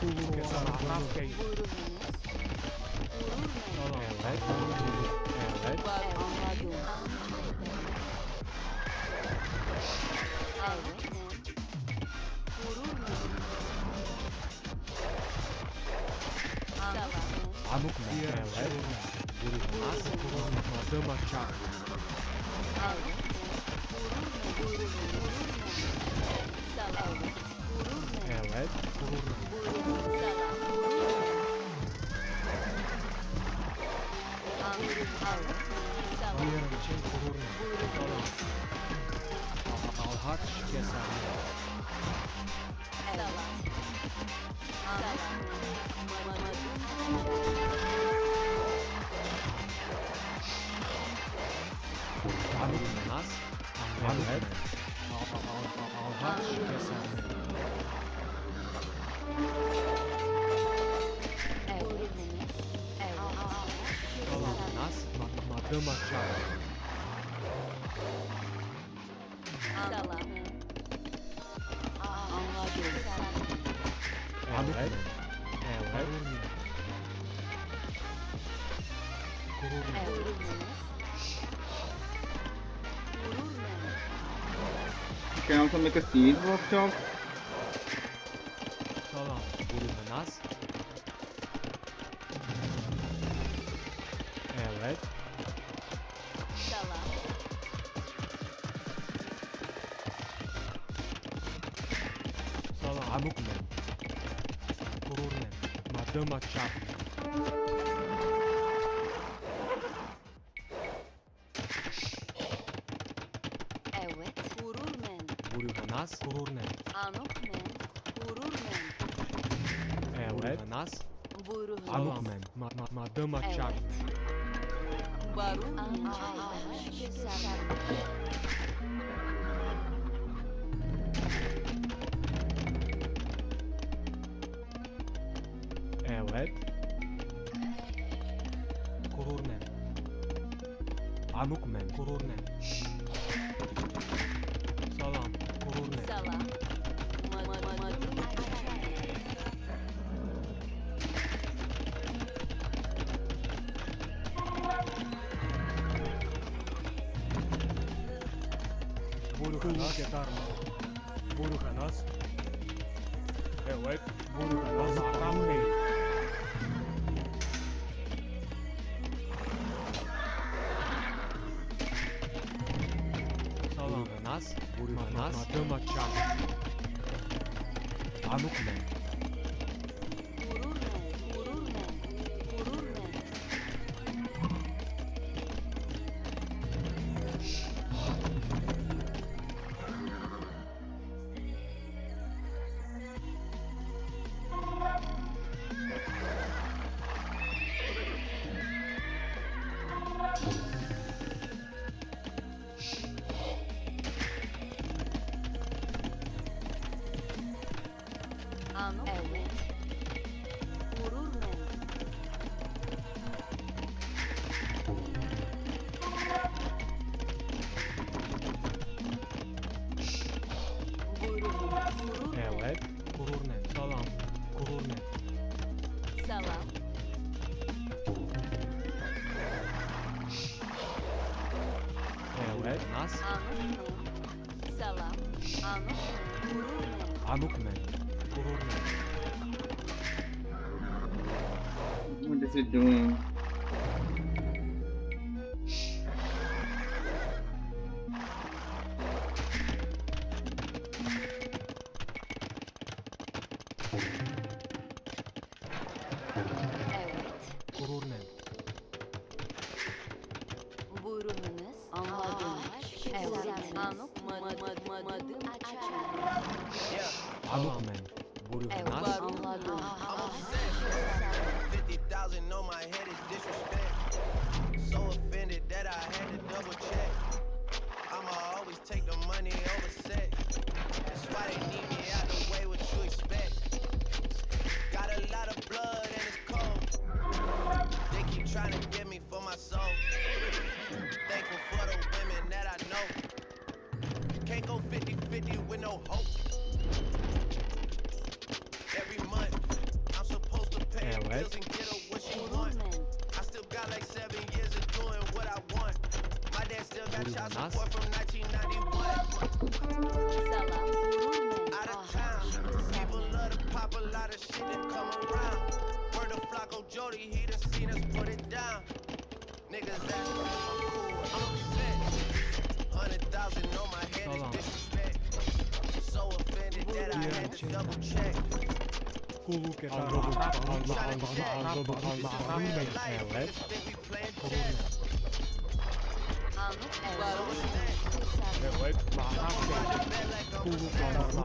Gurur men. Anladım. Vurur men. Vurur men. Salam. Evet. Evet. Var anladım. Evet. Vurur men. Salam. Amuk men. Evet. Vurulmaz. Gurur men. Adım açar. Evet. Vurur men. Vurur men. Vurur men. Salam. Vurur men. Evet. Gurur men. Vurur men. Salam. Vurur men. Evet. Salam. Diğer şey gurur men. Vurur men. Alhaç keser men. Salam. Salam. Amuk men. Amuk men. Alhaç keser men. Vurur men. Evet. Salam. Adım açar. Salam. Anladım. Evet. Evet. Gurur men. Vurur men. Vurur men. You can also make a seed workshop. Salam. Vurulmaz. Evet. Salam. Salam. Amuk men. Gurur men. Adım açar. Evet. Vurur men. Vurulmaz. Gurur men. Anok men. Vurur men. Evet. Vurulmaz. Vurur men. Amuk men. Adım açar. Barur men. Keser. Evet. Gurur men. Amuk men. Gurur men. Kulu getarma. Buru kanas. Evet. Buru kanas. Ramey. Salam kanas. Buru kanas. Madımak çal. Amukmen. Evet. Gururmen. Evet. Gururnen. Salam. Gururnen. Salam. Evet. Nas. Anukmen. Salam. Anukmen. Gururmen. Amukmen. Gururnen. What is it doing? Evet. Gururnen. Buyurunuz. Anladım. Evet. Anlamadım. Amukmen. Buru Evet. kanas. Anladım. 50,000 on my head is disrespect. So offended that I had to double check. I'ma always take the money over sex. That's why they need me out the way, what you expect. Got a lot of blood and it's cold. They keep trying to get me for my soul. Thankful for the women that I know. Can't go 50-50 with no hope. Every month, I'm supposed to pay her Evet. bills and get her what she want. Gururmen. I still got like 7 years of doing what I want. My dad still got child Nas. support from 1991. Salam. Gururmen. Out of town, people love to pop a lot of shit that come around. Word to Flocko Jody, he done seen us put it down. Niggas ask me if I'm cool, I'm upset. 100,000 on my head is Salam. disrespect. So offended that I had to double check. Kulu getarma. Anladım. Evet. Gururnen. Anuk. Evet. Kulu getarma.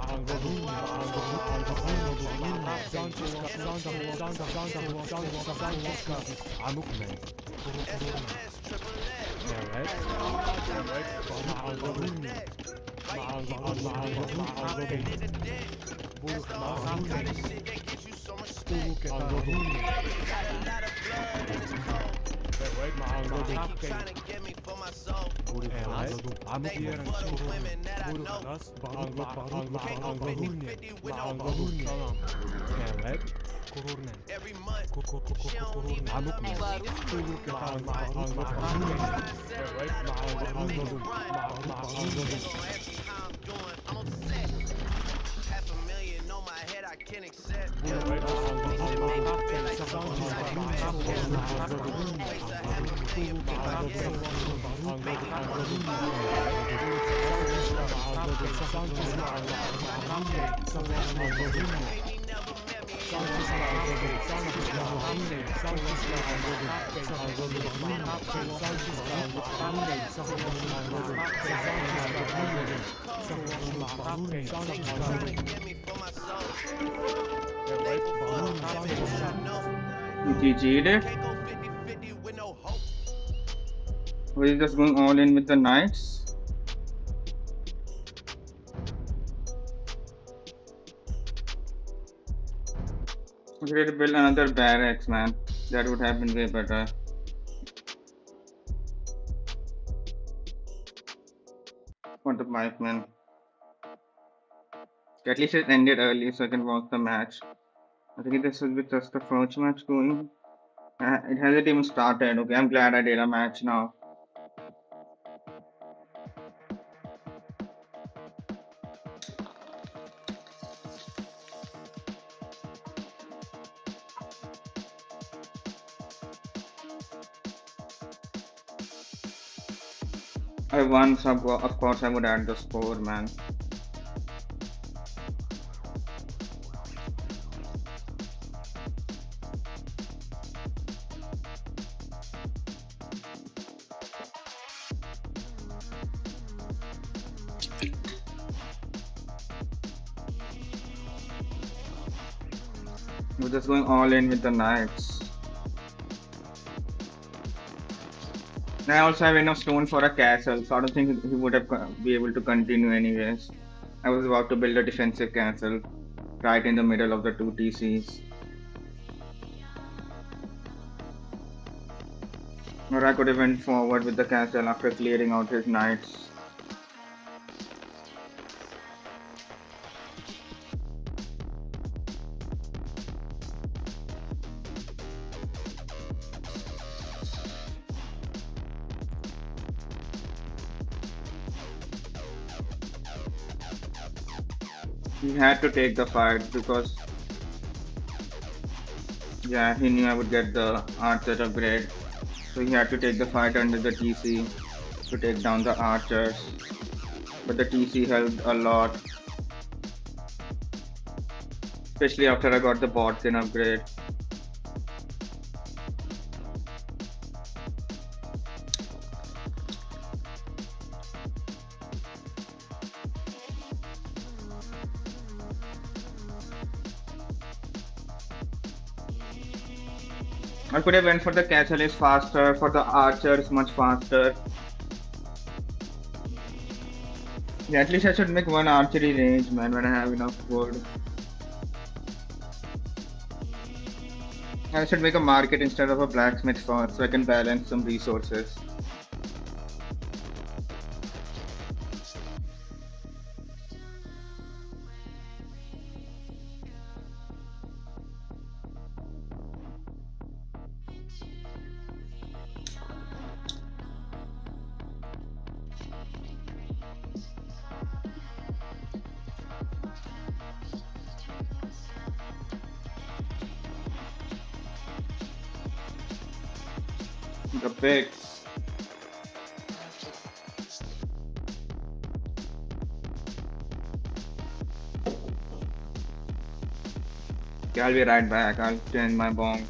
Amukmen. SMS, triple X. Evet. That's the only kind of shit that gets you so much respect. Kulu getarma. Got a lot of blood and it's cold. They keep trying to get me for my soul. Evet. Thankful for the women that I know. Can't go 50-50 with no hope. Evet. Gururnen. Every month, she don't even love me. She just put me on. Try and settle Evet. out of court and make it run. They gon' ask me how I'm doing. I'm upset. $500,000 on my head, I can't accept. Evet. They make me feel like someone I didn't Waste $500,000 in my head. Make me wanna He GG'd it. Can't go 50-50 with no hope. We're just going all in with the knights. We should build another barracks, man. That would have been way better. For the pikemen. At least it ended early so I can watch the match. I think this will be just the first match going. It hasn't even started. Okay, I'm glad I did a match now. I won, so of course I would add the score, man. We're just going all in with the knights. And I also have enough stone for a castle, so I don't think he would have be able to continue anyways. I was about to build a defensive castle right in the middle of the two TCs. Or I could have went forward with the castle after clearing out his knights. He had to take the fight because, yeah, he knew I would get the archer upgrade. So he had to take the fight under the TC to take down the archers. But the TC helped a lot, especially after I got the bot in upgrade. I could have went for the castle is faster, for the archers much faster. Yeah, at least I should make one archery range, man, when I have enough wood. I should make a market instead of a blacksmith first so I can balance some resources. The pigs. Okay, I'll be right back. I'll change my bong.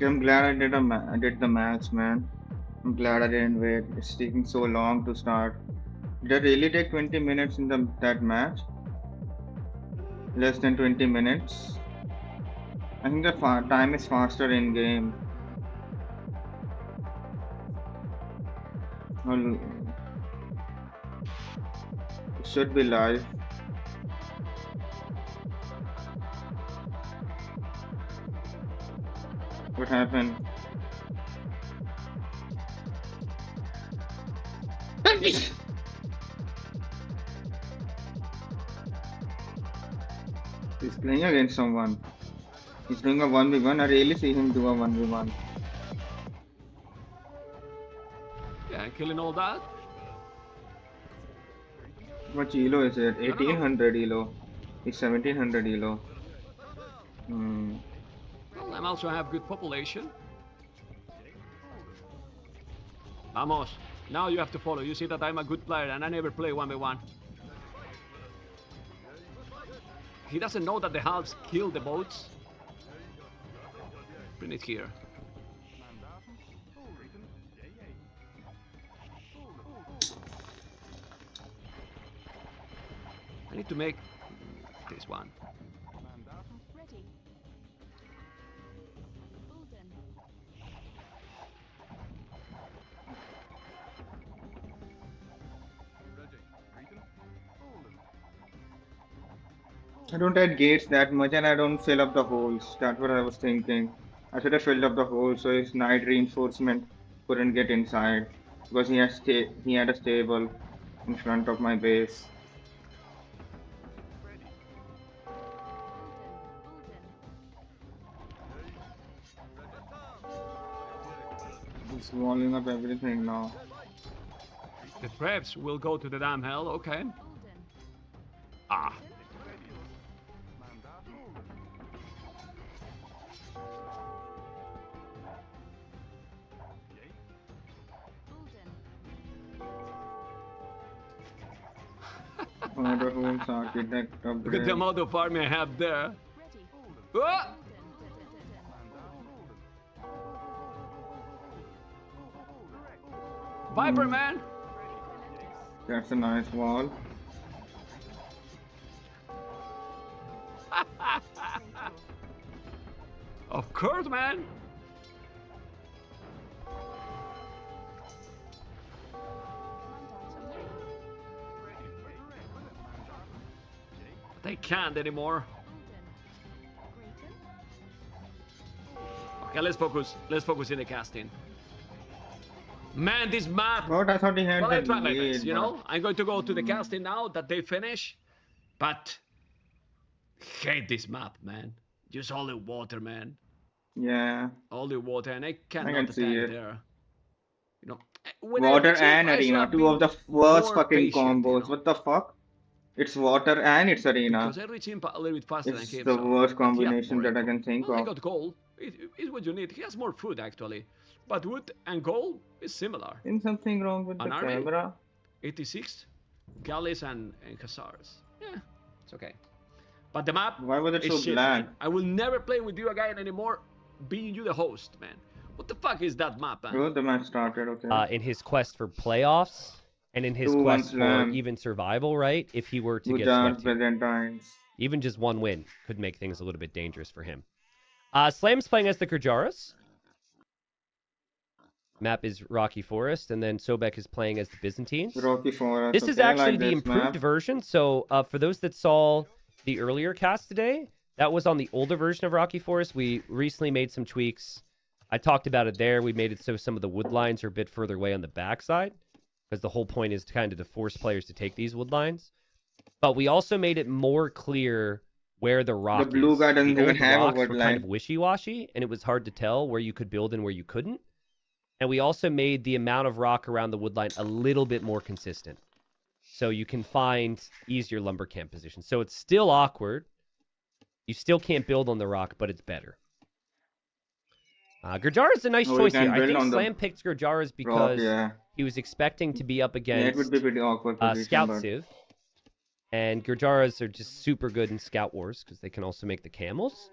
Okay, I'm glad I did the match, man. I'm glad I didn't wait. It's taking so long to start. Did I really take 20 minutes in that match? Less than 20 minutes. I think the time is faster in game. Well, it should be live. What happened? He's playing against someone. He's doing a 1v1. I really see him do a 1v1. Yeah, killing all that. What elo is it? 1800 elo. It's 1700 elo. Well, I also have good population. Vamos. Now you have to follow. You see that I'm a good player and I never play 1v1. He doesn't know that the halves kill the boats. Bring it here. I need to make this one. Ready. Ulden. I don't add gates that much and I don't fill up the holes. That's what I was thinking. I should have filled up the holes so his night reinforcement couldn't get inside. Because he had a stable in front of my base. Just walling up everything now. The preps will go to the damn hell, okay. Ah. Order holes, architect, Look at upgrade. the amount of army I have there. Ah! Viper man! That's a nice wall. Of course, man! They can't anymore. Okay, let's focus. Let's focus in the casting. Man, this map. But I thought he had Well, I the try my lead, best, you but- know? I'm going to go to the casting now that they finish. But hate this map, man. Just all the water, man. Yeah. All the water, and I cannot can see attack it. there. You know, when I Water reach it, and I should arena, have two of the been worst more fucking patient, you combos. know? What the fuck? It's water and it's arena. Because I reach him a little bit faster than It's him. the so worst he had combination more that I info. can think Well, I of. got gold. It's what you need. He has more food, actually. But wood and gold is similar. Is something wrong with the An army? camera? 86, galleys and hussars. Yeah, it's okay. But the map Why was it is so shit, black? man. I will never play with you again anymore, being you the host, man. What the fuck is that map, man? Oh, the match started, okay. In his quest for playoffs and in his 2-1 quest for slam. even survival, right? If he were to get Gujarat, swept here, Byzantines. even just one win could make things a little bit dangerous for him. Slam's playing as the Gurjaras. Map is Rocky Forest, and then Sobek is playing as the Byzantines. Rocky Forest. This is okay, I actually like the this improved map. version. So for those that saw the earlier cast today, that was on the older version of Rocky Forest. We recently made some tweaks. I talked about it there. We made it so some of the wood lines are a bit further away on the backside, because the whole point is kind of to force players to take these wood lines. But we also made it more clear where the rock The blue is. guy doesn't The even old have a rocks wood were line. kind of wishy-washy, and it was hard to tell where you could build and where you couldn't. And we also made the amount of rock around the wood line a little bit more consistent. So you can find easier lumber camp positions. So it's still awkward. You still can't build on the rock, but it's better. Gurjara's a nice Oh, you choice can here. I build think on the Slam picked Gurjara's Rock, because yeah. he was expecting to be up Yeah, it against would be pretty awkward position, Scout but Civ. And Gurjaras are just super good in Scout Wars because they can also make the camels.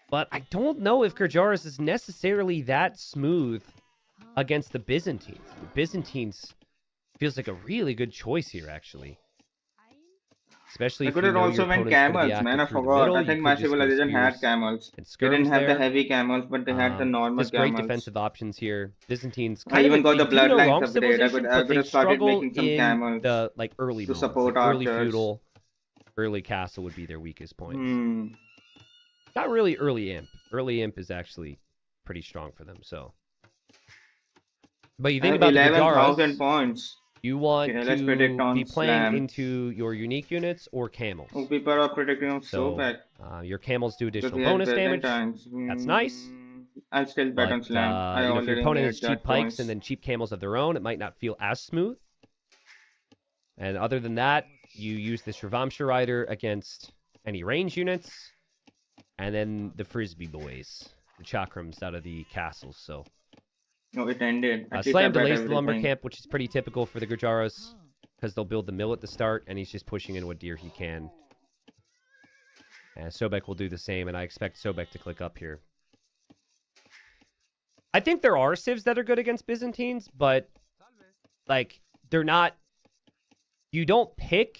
But I don't know if Gerjaras is necessarily that smooth against the Byzantines. The Byzantines feels like a really good choice here, actually. Especially I if could you have know your also went opponent's going to be camels, man. active I through the forgot. middle. I You think my could just go civilization had spears camels. and They didn't skirms have the there. heavy camels, but they had the normal Just great camels. defensive options here. Byzantines I kind of even got they the do no bloodlines wrong upgrade. civilization, I but could they have started struggle making some in camels the like early to moments. support Like early archers. feudal, early castle would be their weakest points. Hmm. Not really early imp. Early imp is actually pretty strong for them. So, but you I think have about the 11,000 Gujaras, points. you want Okay, let's predict to on be playing Slam. into your unique units or camels. Oh, people are predicting on So Sobek your camels do because additional he has bonus damage. Byzantines. That's nice. I'll still bet on But Slam. I you know, if your already opponent made has cheap that pikes points. and then cheap camels of their own, it might not feel as smooth. And other than that, you use the Shravamsha Rider against any range units, and then the Frisbee boys, the Chakrams out of the castles. So No, it ended. At least I Slam bet delays the lumber everything. camp, which is pretty typical for the Gujaras, because they'll build the mill at the start, and he's just pushing in what deer he can. And Sobek will do the same, and I expect Sobek to click up here. I think there are civs that are good against Byzantines, but like they're not. You don't pick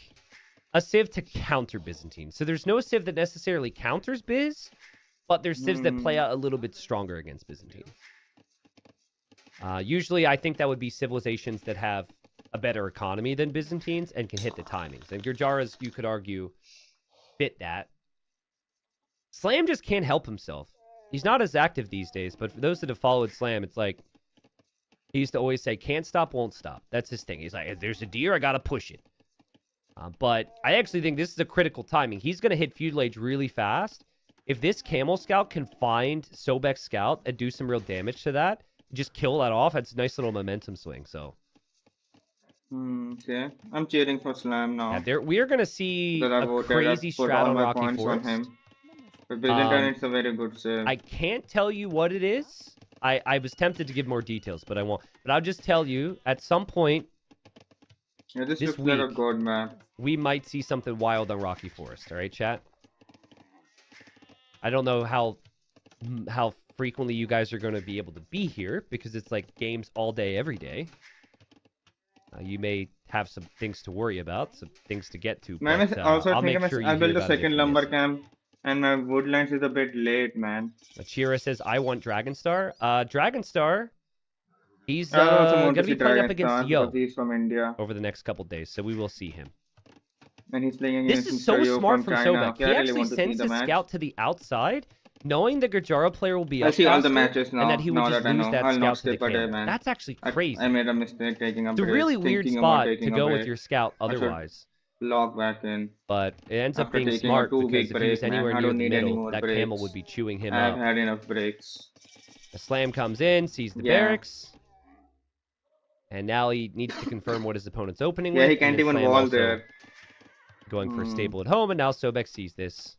a civ to counter Byzantine. So there's no civ that necessarily counters Biz, but there's civs that play out a little bit stronger against Byzantine. Usually, I think that would be civilizations that have a better economy than Byzantines and can hit the timings. And Gurjaras, you could argue, fit that. Slam just can't help himself. He's not as active these days, but for those that have followed Slam, it's like he used to always say, can't stop, won't stop. That's his thing. He's like, if there's a deer, I got to push it. But I actually think this is a critical timing. He's going to hit feudal age really fast. If this camel scout can find Sobek's scout and do some real damage to that, just kill that off, it's a nice little momentum swing. So, Okay, I'm cheering for Slam now. yeah, we are going to see That I a voted. crazy I put strat all on my Rocky points on Forest. him. But Byzantine is a very good save. I can't tell you what it is. I was tempted to give more details, but I won't. But I'll just tell you, at some point, Yeah, this this looks like a week- good map. we might see something wild on Rocky Forest. All right, chat? I don't know how frequently you guys are going to be able to be here, because it's like games all day, every day. You may have some things to worry about, some things to get to. Man, but, I also I'll think make sure you I'll hear build a about it if second you lumber miss it. camp, and my woodlands is a bit late, man. Chira says, I want Dragonstar. Dragonstar, he's I also going want to to be see playing up Dragon against Star Yo because he's from India, over the next couple days, so we will see him. and he's playing This against is so Mr. Yo smart from China. Sobek. Okay, He I really actually want to see sends the his match. scout to the outside, knowing the Gurjara player will be I'll up see all the faster, matches now. and that he would now just that I lose know, that I'll not scout to the skip a day, camel. man. That's actually crazy. I made a mistake taking a It's a break. really weird thinking about spot taking to a go break. with your scout I should otherwise. log back in. But it ends up After being taking a smart 2-week because if he was break, man, anywhere I near don't the need any middle, more that breaks. camel would be chewing him I've up. had enough breaks. The slam comes in, sees the Yeah. barracks, and now he needs to confirm what his opponent's opening Yeah, with. he can't and then even Slam wall also there. going for a stable at home, and now Sobek sees this.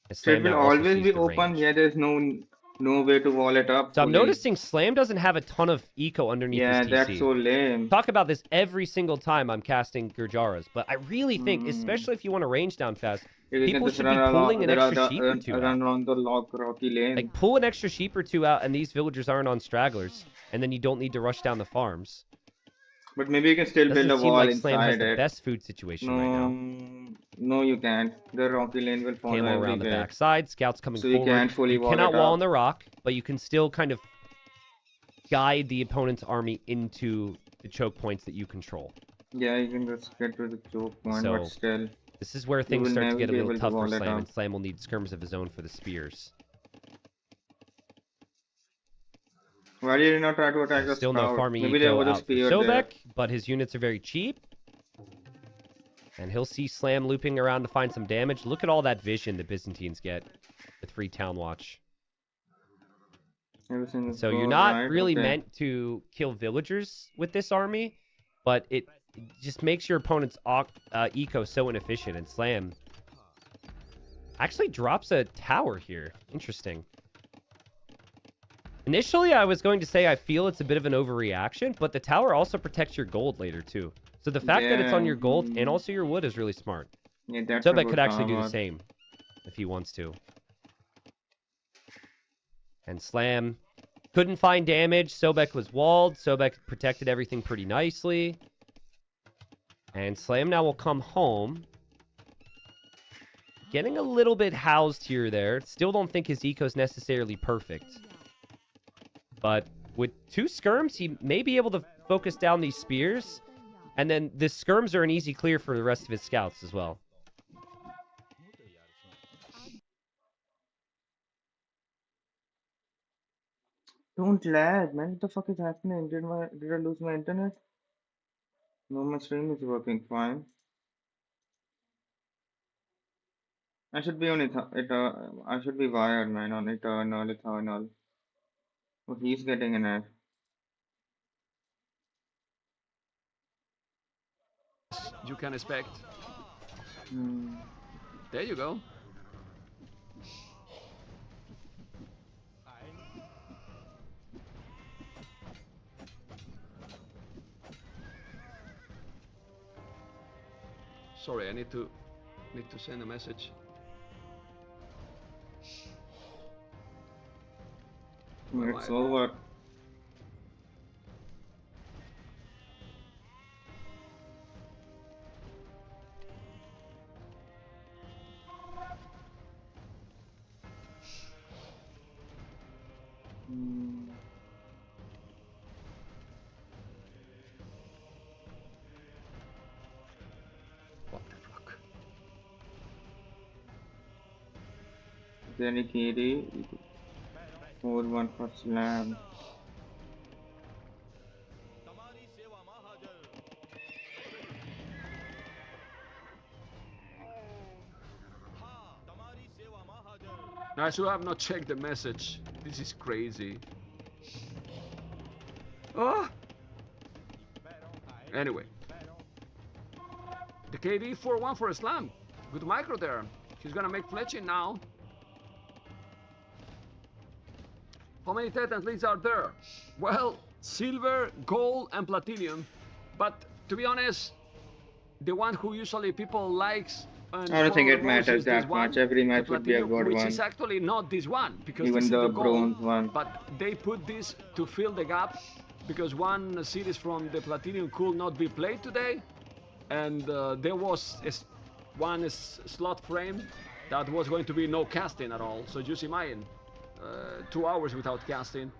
And So it Slam will now also always sees be the open. range. Yeah, there's no way to wall it up. So I'm fully. noticing Slam doesn't have a ton of eco underneath Yeah, his TC. that's so lame. Talk about this every single time I'm casting Gurjaras, but I really think, especially if you want to range down fast, If you can people just should be pulling an extra sheep or two out. run around the rocky lane. Like, pull an extra sheep or two out, and these villagers aren't on stragglers, and then you don't need to rush down the farms. But maybe you can still Doesn't build a seem wall like Slam has inside the it. best food situation right now. No, you can't. The rocky lane will follow Camel around the everywhere. backside, scouts coming So you forward. can't fully wall cannot it wall up. on the rock, but you can still kind of guide the opponent's army into the choke points that you control. Yeah, you can just get to the choke point, So, but still. This is where You things will start to never get a be little able to tough for wall it Slam, up. and Slam will need skirms of his own for the spears. Why did you not try to attack the Still no scout? farming Maybe there eco was a out for spear there. Sobek, but his units are very cheap. And he'll see Slam looping around to find some damage. Look at all that vision the Byzantines get with free Town Watch. Everything is So you're good, not right? really Okay. meant to kill villagers with this army, but it just makes your opponent's eco so inefficient. And Slam actually drops a tower here. Interesting. Initially, I was going to say I feel it's a bit of an overreaction, but the tower also protects your gold later, too. So the fact that it's on your gold and also your wood is really smart. Yeah, that's a Sobek good could actually do the tower. same if he wants to. And Slam couldn't find damage. Sobek was walled. Sobek protected everything pretty nicely. And Slam now will come home. Getting a little bit housed here or there. Still don't think his eco's necessarily perfect. But with 2 skirms, he may be able to focus down these spears. And then the skirms are an easy clear for the rest of his scouts as well. Don't lag, man. What the fuck is happening? Did I lose my internet? No, my stream is working fine. I should be on I should be wired, man, on Eternal. Oh, he's getting an ad. You can expect. Hmm. There you go. Sorry, I need to send a message. It's over. What the fuck? Jenny Kiri, 4-1 for Slam. I should have not checked the message. This is crazy. Oh! Anyway. The KD 4-1 for Islam. Good micro there. He's gonna make fletching now. How many Titans leads are there? Well, silver, gold, and platinum. But to be honest, the one who usually people likes. I don't think it matters that much. Every match would be a good which one. is actually not this one, because Even this the is the bronze gold, one. but they put this to fill the gap, because one series from the platinum could not be played today, and there was one slot frame that was going to be no casting at all. So just imagine 2 hours without casting,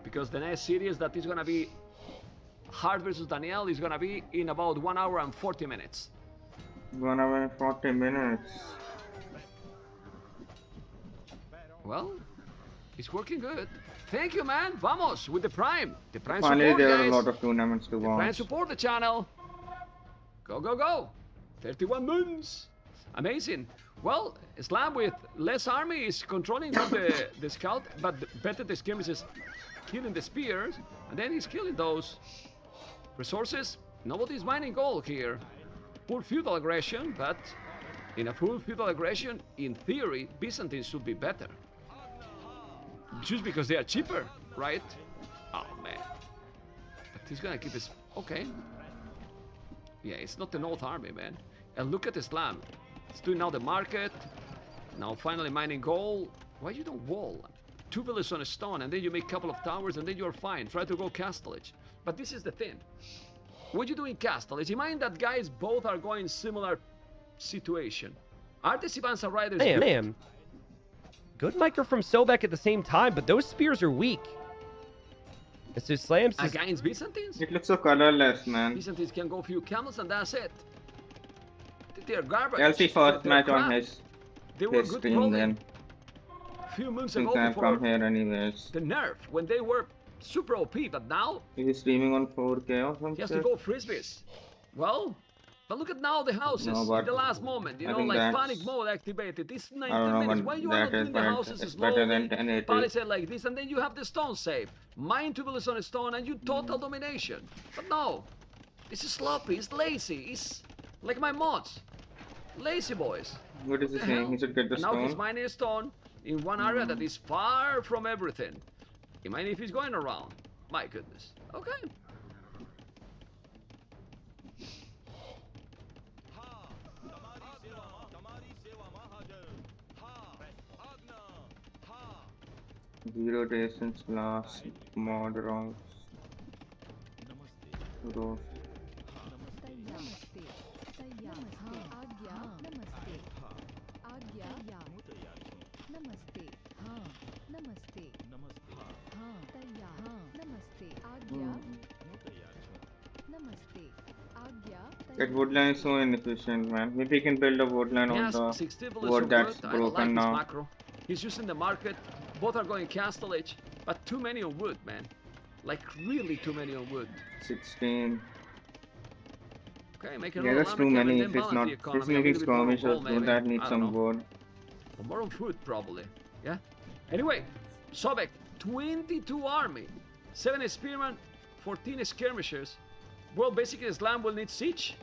because the next series that is gonna be Hart versus Daniel is gonna be in about 1 hour and 40 minutes. 1 hour and 40 minutes. Well, it's working good. Thank you, man. Vamos with the Prime. The Prime Finally, support, there are guys. a lot of tournaments to Prime watch. support the channel. Go, go, go. 31 months. Amazing. Well, Islam with less army is controlling the scout, but better the skirmish is killing the spears, and then he's killing those resources. Nobody's mining gold here. Full feudal aggression, but in a full feudal aggression, in theory, Byzantines should be better. Just because they are cheaper, right? Oh man. But he's gonna keep his... Okay. Yeah, it's not the North Army, man. And look at Islam. It's doing now the market. Now finally mining gold. Why you don't wall? 2 villages on a stone, and then you make a couple of towers, and then you're fine. Try to go Castlage. But this is the thing. What you do in Castlage? Imagine that guys both are going similar situation. Are the Sivansa Riders Damn. Good micro from Sobek at the same time, but those spears are weak. So Slams is... against Byzantines? It looks so colorless, man. Byzantines can go a few camels and that's it. They're garbage. LC first They're match crap. on his They were good stream probably then. a few months Since ago I've before come here anyways. the nerf, when they were super OP, but now Is he streaming on 4K or something? he has to go frisbees. Well, but look at now the houses No, in but the last moment, you I know, think like that's... panic mode activated. It's I don't 19 know minutes. when Why you are not that is, doing the but houses it's slowly? better than 1080. Palisade like this, and then you have the stone save. Mine 2 villages on a stone, and you total domination. But no, this is sloppy. It's lazy. It's like my mods. Lazy boys. What is he The saying? hell? He should get the And now he's stone. mining a stone in one area that is far from everything. Imagine if he's going around. My goodness. Okay. 0 days since last mod rounds. Bro. That woodline is so inefficient, man. Maybe you can build a woodline on Yes, the 60 is so wood good. that's I like broken his now. macro. He's using the market. Both are going castle edge, but too many on wood, man. Like really too many on wood. 16. Okay, make Yeah, another that's lumber too camp many. and If then it's balance not, the if it's economy. A making little bit more on skirmishes, gold, though, maybe. that needs I don't some know. wood. Or more on food, probably. Yeah. Anyway, Sobek, 22 army, 7 spearmen, 14 skirmishers. Well, basically, Islam will need siege.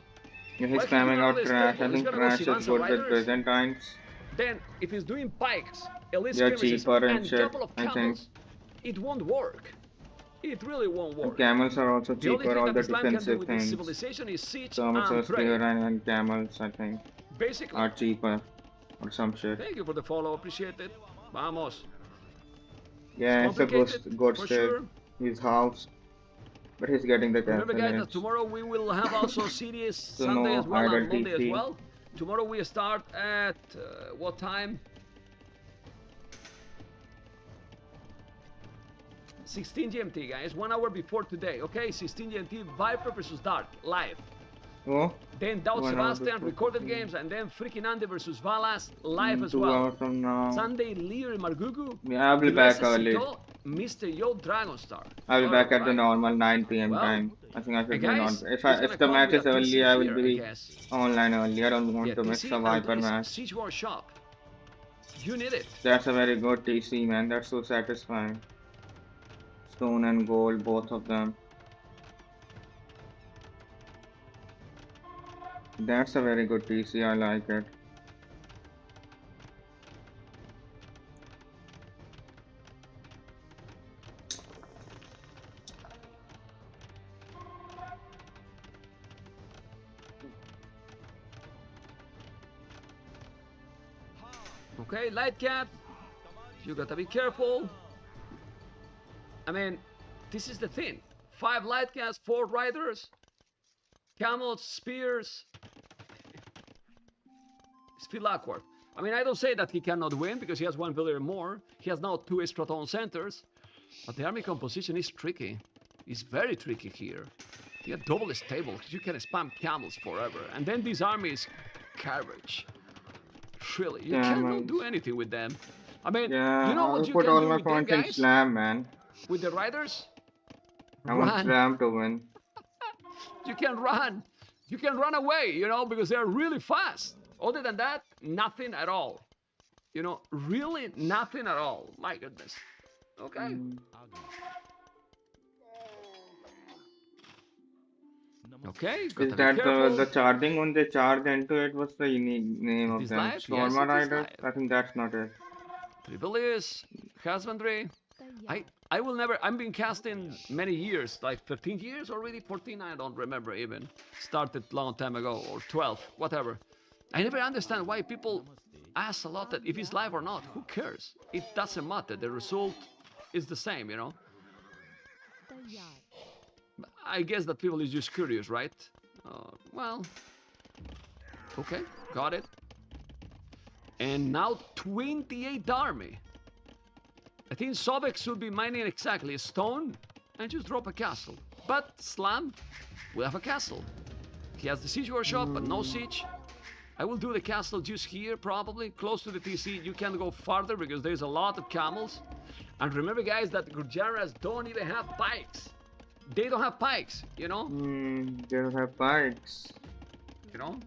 Yeah, he's Why can't you spamming run out all this trash. stable? I He's think gonna go trash is Sivans and good with Riders. Byzantines. Then, if he's doing pikes, elite They're skirmishes, cheaper and and shit, couple of I think. camels, it won't work. It really won't And work. camels are also The only cheaper, thing all that the Islam can do defensive with this things. civilization is siege Skirmishers, and spear, trade. and camels, I think, Basically. are cheaper. Or some shit. Thank you for the follow, appreciate it. Vamos. Yeah, it's a Complicated, good for save. sure. He's house. But he's getting the Remember, guys, that patronage. tomorrow we will have also series So Sunday no as well idle and Monday as TT. well. Tomorrow we start at what time? 16 GMT, guys. 1 hour before today. Okay, 16 GMT. Viper versus Dark live. Oh, Then Doubt 1 hour Sebastian before recorded today. games, and then Freaking Andy versus Valas live as 2 well. hours from now. Sunday Lear Margugu. Yeah, I'll be back early. Mr. Yo Dragonstar. I'll be back at the Alright. normal 9 p.m. Well, time. I think I should be guys, on. it's If gonna the come match with is a early, TC I will here, I be guess. online early. I don't want Yeah, to miss TC the and Viper this match. Siege War Shop. You need it. That's a very good TC, man. That's so satisfying. Stone and gold, both of them. That's a very good TC. I like it. Okay, light cap. You gotta be careful. I mean, this is the thing. 5 light caps, 4 riders, camels, spears. It's feel awkward. I mean, I don't say that he cannot win because he has 1 villager more. He has now 2 Straton centers. But the army composition is tricky. It's very tricky here. You have double stable. You can spam camels forever. And then this army is garbage. Really, you cannot do anything with them. I mean, Yeah, you know I'll what you put can all do my with them, points in guys? Slam, man. With the riders? I want Run. Slam to win. You can run. You can run away, you know, because they're really fast. Other than that, nothing at all. You know, really nothing at all. My goodness. Okay. Okay, Is gotta be that careful. the charging when they charge into it? What's the unique name It of is them? live? Yes, Stormer it is Riders? live. I think that's not it. Tribulis, husbandry. I will never. I've been casting many years, like 15 years already, 14. I don't remember even. Started long time ago or 12, whatever. I never understand why people ask a lot that if it's live or not. Who cares? It doesn't matter. The result is the same, you know. I guess that people is just curious, right? Well, okay, got it. And now 28 army. I think Sobek should be mining exactly a stone and just drop a castle. But Slam will have a castle. He has the siege workshop, but no siege. I will do the castle just here, probably, close to the TC. You can't go farther because there's a lot of camels. And remember, guys, that Gurjaras don't even have pikes. They don't have pikes, you know? They don't have pikes. You know?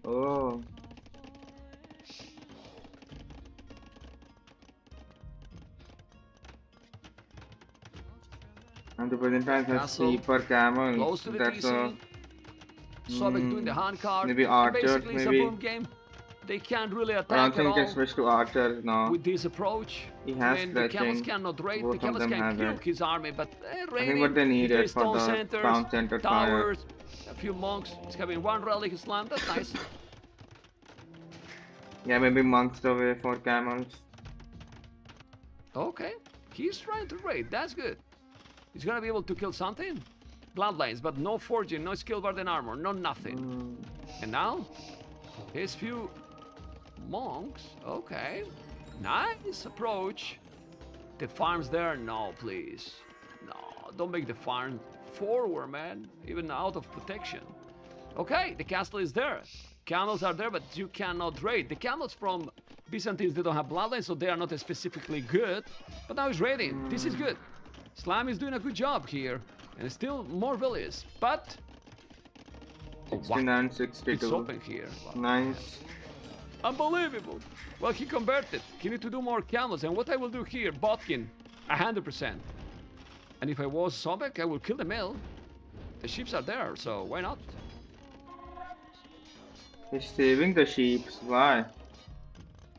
Oh. And the Byzantines have Castle, cheaper camels. close to the That's TC. Sobek doing the hand card. maybe And archers, basically, it's a maybe. boom game. They can't really I don't attack at think they all switch to archers now. with this approach. He has When the camels stretching. cannot raid, Both the of camels them can have kill it. his army, but I raiding, think what they need there is for stone the centers, ground center fire. towers, a few monks. It's having 1 relic Islam, that's nice. Yeah, maybe months away for camels. Okay, He's trying to raid. That's good. He's gonna be able to kill something. Bloodlines, but no forging, no skill bar and armor, no nothing. And now, his few monks. Okay, nice approach. The farm's there. No, please. No, don't make the farm forward, man. Even out of protection. Okay, the castle is there. Camels are there, but you cannot raid. The camels from Byzantines, they don't have bloodlines, so they are not specifically good. But now he's raiding. This is good. Slime is doing a good job here. And still more villages. But... 69, 62. It's open here. Wow. Nice. Unbelievable. Well, he converted. He need to do more camels. And what I will do here, Botkin, 100%. And if I was Sobek, I will kill the mill. The sheeps are there, so why not? He's saving the sheep. Why?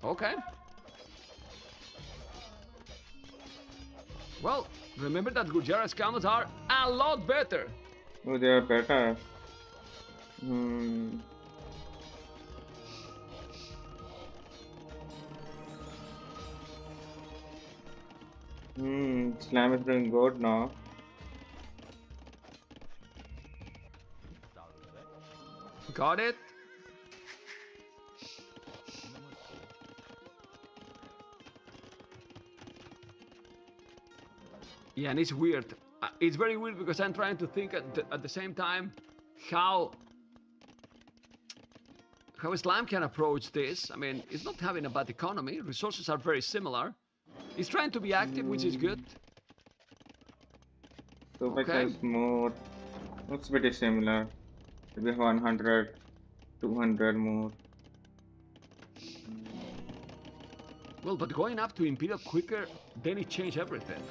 Okay. Well, remember that Gurjara's camels are a lot better. Oh, they are better. Slam is doing good now. Got it? Yeah, and it's weird. It's very weird because I'm trying to think at the same time how Islam can approach this. I mean, it's not having a bad economy. Resources are very similar. He's trying to be active, which is good. So Okay. has more. Looks pretty similar. Maybe 100, 200 more. Well, but going up to Imperial quicker, then it changed everything.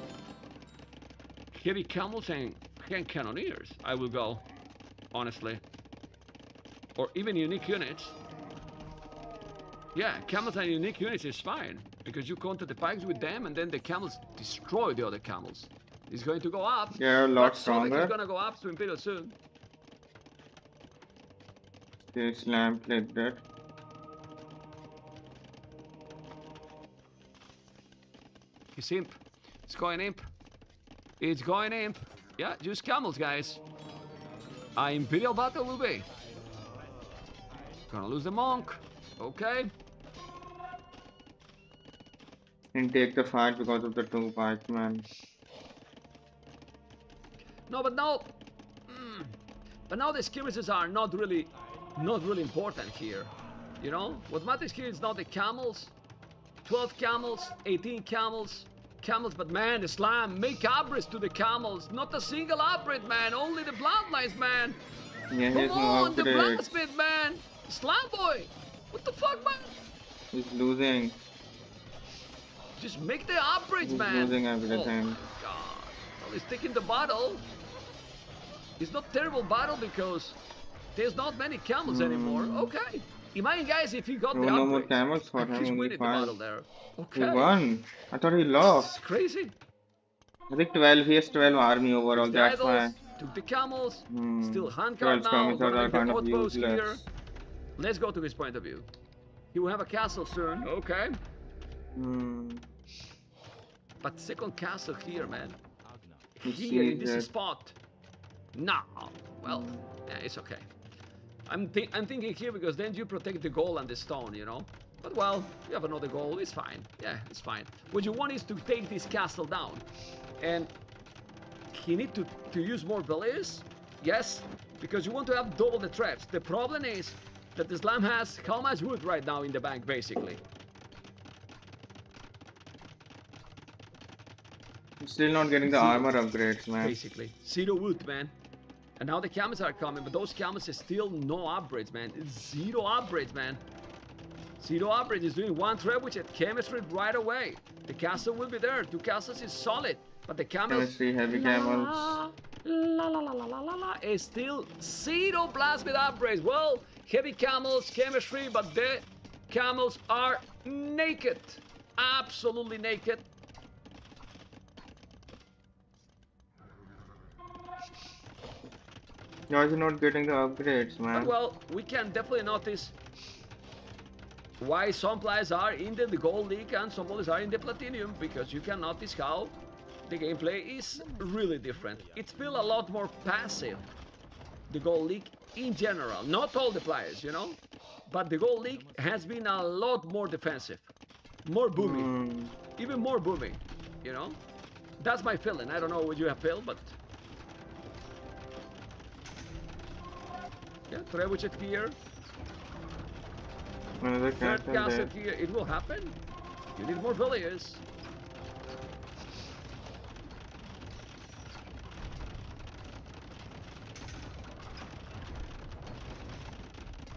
Heavy camels and hand cannoneers, I will go, honestly. Or even unique units. Yeah, camels and unique units is fine, because you counter the pikes with them and then the camels destroy the other camels. It's going to go up. Yeah, a lot but Sobek stronger. is gonna go up to Imperial soon. Okay, Slam played that. He's imp. It's going imp. It's going imp. Yeah, use camels, guys. Imperial battle will be. Gonna lose the monk. Okay. Didn't take the fight because of the two fights, man. No, but now, but now the skirmishes are not really important here. You know, what matters here is not the camels, 12 camels, 18 camels, but man, Islam, make upgrades to the camels, not a single upgrade, man, only the bloodlines, man. Yeah, he Come has no on, the upgrades. blacksmith, man, Islam boy, what the fuck, man? He's losing. Just make the upgrades, He's man. losing Oh everything. my god. Well, he's taking the battle. It's not terrible battle because there's not many camels anymore. Okay. Imagine, guys, if he got the No more upgrades. camels for And him, he's only winning the 5. battle there. He Okay. won. I thought he It's lost. crazy. I think 12. He has 12 army overall. The That's why. idols took the camels. Still 12 handcart now. skirmishers Gonna are make the kind of outpost here. useless. Let's go to his point of view. He will have a castle soon. Okay. But second castle here, man. Let's Here see in this that. spot. No. Well, yeah, it's okay. I'm thinking here because then you protect the gold and the stone, you know. But well, you have another goal. It's fine. Yeah, it's fine. What you want is to take this castle down, and you need to use more villages. Yes, because you want to have double the traps. The problem is that Islam has how much wood right now in the bank, basically. He's still not getting the Zero. armor upgrades, man. Basically, 0 wood, man. And now the camels are coming, but those camels is still no upgrades, man. It's 0 upgrades, man. 0 upgrades is doing 1 trap, which at chemistry right away. The castle will be there. 2 castles is solid, but the camels. Chemistry, heavy camels. Is still 0 plasmid upgrades. Well, heavy camels, chemistry, but the camels are naked. Absolutely naked. Why is he not getting the upgrades, But man? well, we can definitely notice why some players are in the gold league and some players are in the platinum, because you can notice how the gameplay is really different. It's still a lot more passive, the gold league in general. Not all the players, you know, but the gold league has been a lot more defensive, more booming, even more booming, you know. That's my feeling. I don't know what you have felt, but yeah, trebuchet here. Another Third castle castle there. here. It will happen. You need more villagers.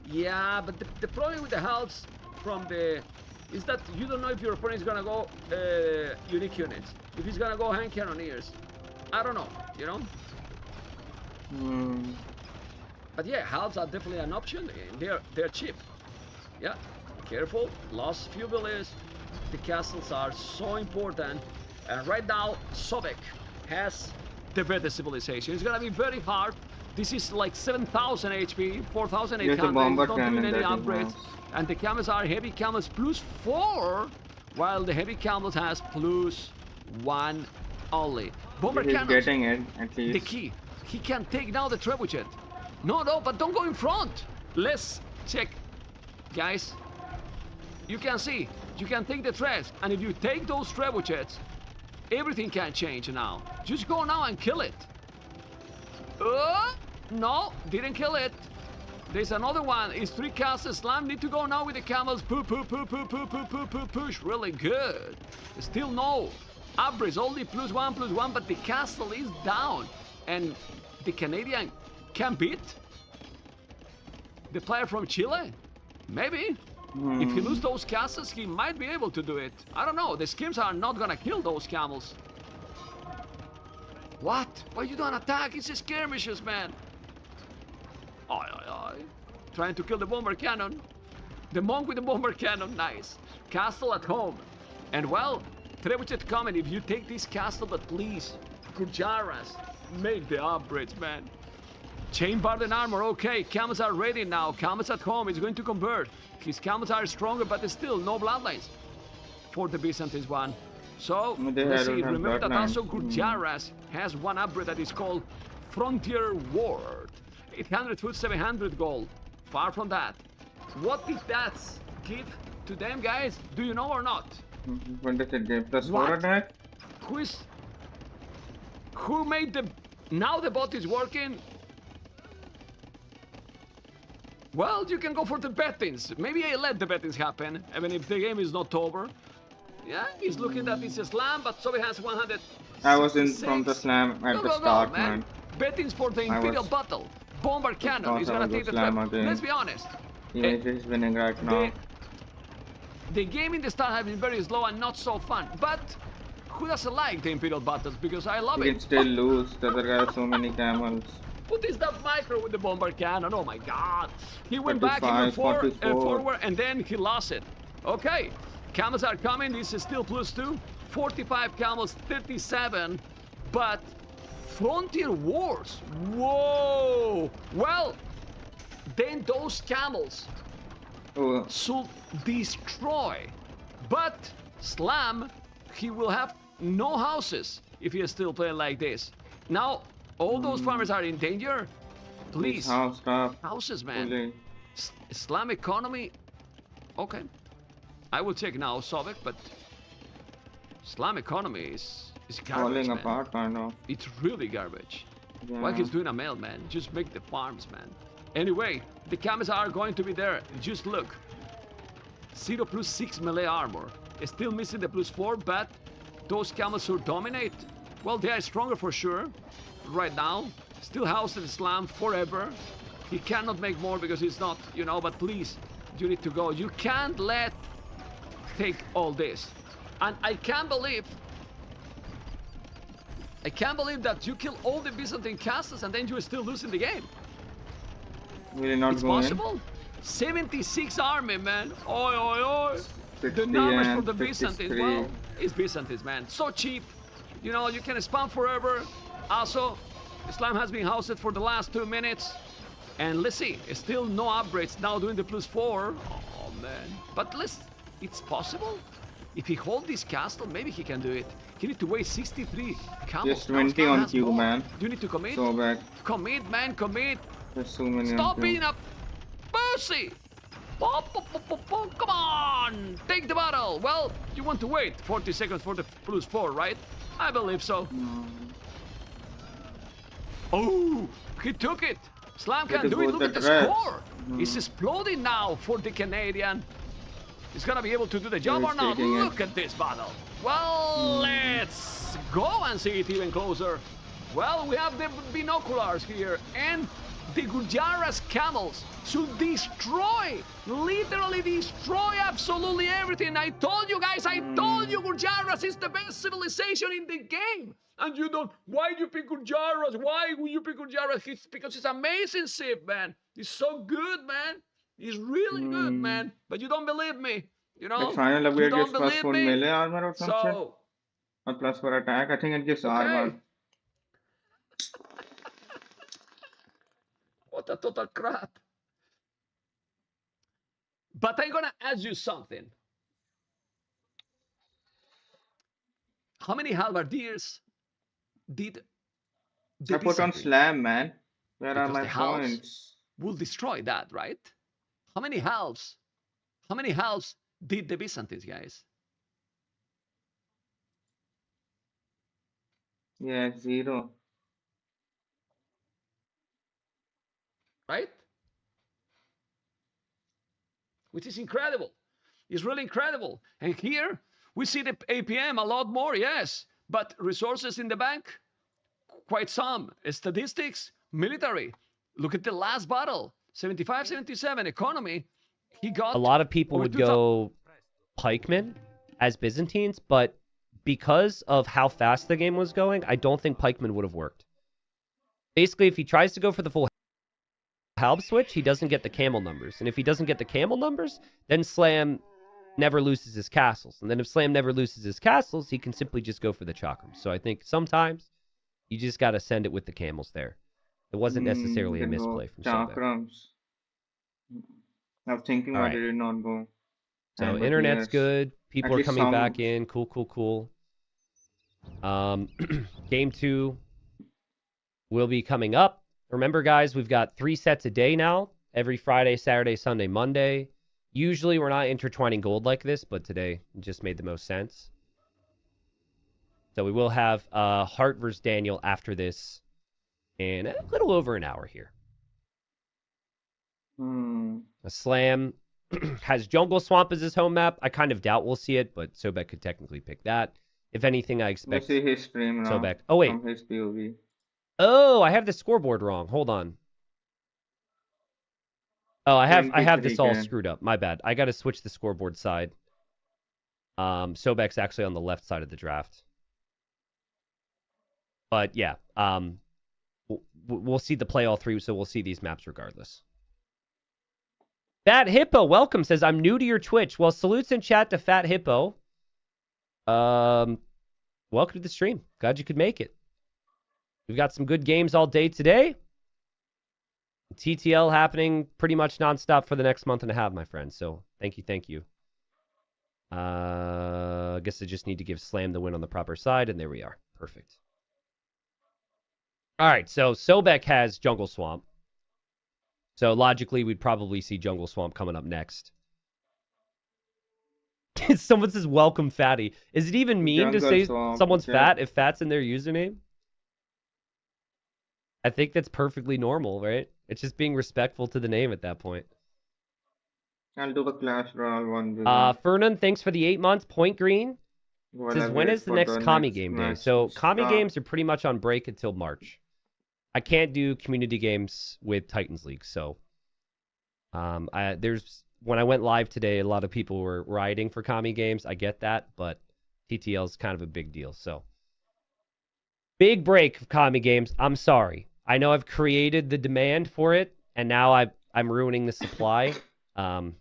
Yeah, but the problem with the health from the is that you don't know if your opponent is gonna go unique units, if he's gonna go hand cannoneers. I don't know, you know. But yeah, halves are definitely an option. They're cheap. Yeah, careful. Lost few villagers. The castles are so important. And right now, Sobek has the better civilization. It's gonna be very hard. This is like 7,000 HP, 4,800. bomber Not doing cannon any that he upgrades. has. And the camels are heavy camels +4, while the heavy camels has +1 only. Bomber He's cannons. getting it at The least. key. He can take down the trebuchet. No, but don't go in front. Let's check, guys. You can see, you can take the threads, and if you take those trebuchets, everything can change now. Just go now and kill it. No, didn't kill it. There's another one. It's 3 castles. Slam need to go now with the camels. Push. Really good. Still no upgrades. Only +1, but the castle is down. And the Canadian can beat the player from Chile? Maybe. If he loses those castles, he might be able to do it. I don't know. The skims are not gonna kill those camels. What? Why you don't attack? It's just skirmishes, man. Trying to kill the bomber cannon. The monk with the bomber cannon. Nice. Castle at home. And well, trebuchet coming if you take this castle, but please, Gujaras, make the upgrades, man. Chain Barden armor, okay. Camels are ready now. Camels at home. It's going to convert. His camels are stronger, but still no bloodlines for the Byzantines one. So, let's see. Remember that also Gujaras has one upgrade that is called Frontier Ward. 800 foot, 700 gold. Far from that. What did that give to them, guys? Do you know or not? When does it give? +4 What? attack? Who made the... Now the bot is working. Well, you can go for the bettings. Maybe I let the bettings happen, even if the game is not over. Yeah, he's looking at this slam, but Sobe has 100. I was in from the slam at the start, man. Bettings for the Imperial Battle. Bomber cannon is gonna take the trap. Let's be honest. Even if he's winning right now. The game in the start has been very slow and not so fun. But who doesn't like the Imperial Battles? Because I love He it. can still lose. The other guy has so many camels. What is that micro with the bomber cannon? Oh my god. He went back, he 45, went 44. forward, and then he lost it. Okay, camels are coming. This is still +2. 45 camels, 37. But Frontier Wars. Whoa. Well, then those camels should destroy. But Slam, he will have no houses if he is still playing like this. Now, all those farmers are in danger. Please. House stuff. Houses, man. Fully. Slam economy. Okay. I will check now, Sobek, but Slam economy is garbage, Falling man. apart, kind of. It's really garbage. Yeah. Why he's doing a mail, man? Just make the farms, man. Anyway, the camels are going to be there. Just look. 0 +6 melee armor. Still missing the +4, but those camels should dominate. Well, they are stronger for sure. Right now. Still housed in Slam forever. He cannot make more because he's not, you know, but please, you need to go. You can't let take all this. And I can't believe that you kill all the Byzantine castles and then you're still losing the game. Will he not It's go possible? 76 army, man. Oi, oi, oi. 60 The numbers for and the Byzantines, 53. well, it's Byzantines, man. So cheap. You know, you can spam forever. Also, Islam has been housed for the last 2 minutes. And let's see, still no upgrades now doing the +4. Oh, man. But it's possible. If he hold this castle, maybe he can do it. He need to weigh 63 camels. Just 20 on has Q, more. man. Do you need to commit? So back. Commit, man, commit. There's so many on Stop Q. being a pussy. Come on, take the battle. Well, you want to wait 40 seconds for the +4, right? I believe so. Oh, he took it. Slam can do it. Look at the score. It's exploding now for the Canadian. He's gonna be able to do the job or not. Look at this battle. Well, let's go and see it even closer. Well, we have the binoculars here, and the Gujaras camels should destroy, literally destroy absolutely everything. I told you guys, I told you Gujaras is the best civilization in the game. And you don't, why you pick Gujaras? Why would you pick Gujaras? Because it's amazing ship, man. It's so good, man. It's really good, man. But you don't believe me, you know? The final upgrade you gives don't plus believe 4 me? melee armor or some shit? So, Or plus 4 attack? I think it gives armor. what a total crap. But I'm gonna ask you something. How many halberdiers did the I put on Byzantines? slam, man. Where are Because my the halves points? will destroy that, right? How many halves did the Byzantines, guys? Yeah, 0. Right? Which is incredible. It's really incredible. And here we see the APM a lot more, yes. But resources in the bank, quite some. Statistics, military. Look at the last battle. 75, 77 economy. He got A lot of people over would 2,000. go pikemen as Byzantines, but because of how fast the game was going, I don't think pikemen would have worked. Basically, if he tries to go for the full halb switch, he doesn't get the camel numbers. And if he doesn't get the camel numbers, then Slam never loses his castles. And then if Slam never loses his castles, he can simply just go for the chakrams. So I think sometimes you just got to send it with the camels there. It wasn't necessarily a misplay from Sobek. Chakrams. I was thinking why did it not go. So But internet's yes. good. People At are least coming some- back in. Cool. Game 2 will be coming up. Remember, guys, we've got 3 sets a day now. Every Friday, Saturday, Sunday, Monday. Usually we're not intertwining gold like this, but today it just made the most sense. So we will have Hart versus Daniel after this in a little over an hour here. A Slam has Jungle Swamp as his home map. I kind of doubt we'll see it, but Sobek could technically pick that. If anything, I Let's expect see his stream now. Sobek. Oh, wait. From his POV. Oh, I have the scoreboard wrong. Hold on. Oh, I have this all 23K. screwed up. My bad. I got to switch the scoreboard side. Sobek's actually on the left side of the draft. But yeah, we'll see the play all 3, so we'll see these maps regardless. Fat Hippo, welcome, says, I'm new to your Twitch. Well, salutes in chat to Fat Hippo. Welcome to the stream. Glad you could make it. We've got some good games all day today. TTL happening pretty much nonstop for the next month and a half, my friend. So thank you. I guess I just need to give Slam the win on the proper side, and there we are. Perfect. All right, so Sobek has Jungle Swamp. So logically, we'd probably see Jungle Swamp coming up next. Someone says, welcome, fatty. Is it even mean to Jungle say Swamp, someone's okay. fat if fat's in their username? I think that's perfectly normal, right? It's just being respectful to the name at that point. I'll do the Clash Royale 1v1. Fernan, thanks for the 8 months. Point Green While says, I when wait is the for next Kami next game day? match So to Kami start. games are pretty much on break until March. I can't do community games with Titans League, so when I went live today, a lot of people were rioting for Kami games. I get that, but TTL is kind of a big deal, so big break of Kami games. I'm sorry. I know I've created the demand for it, and now I'm ruining the supply. So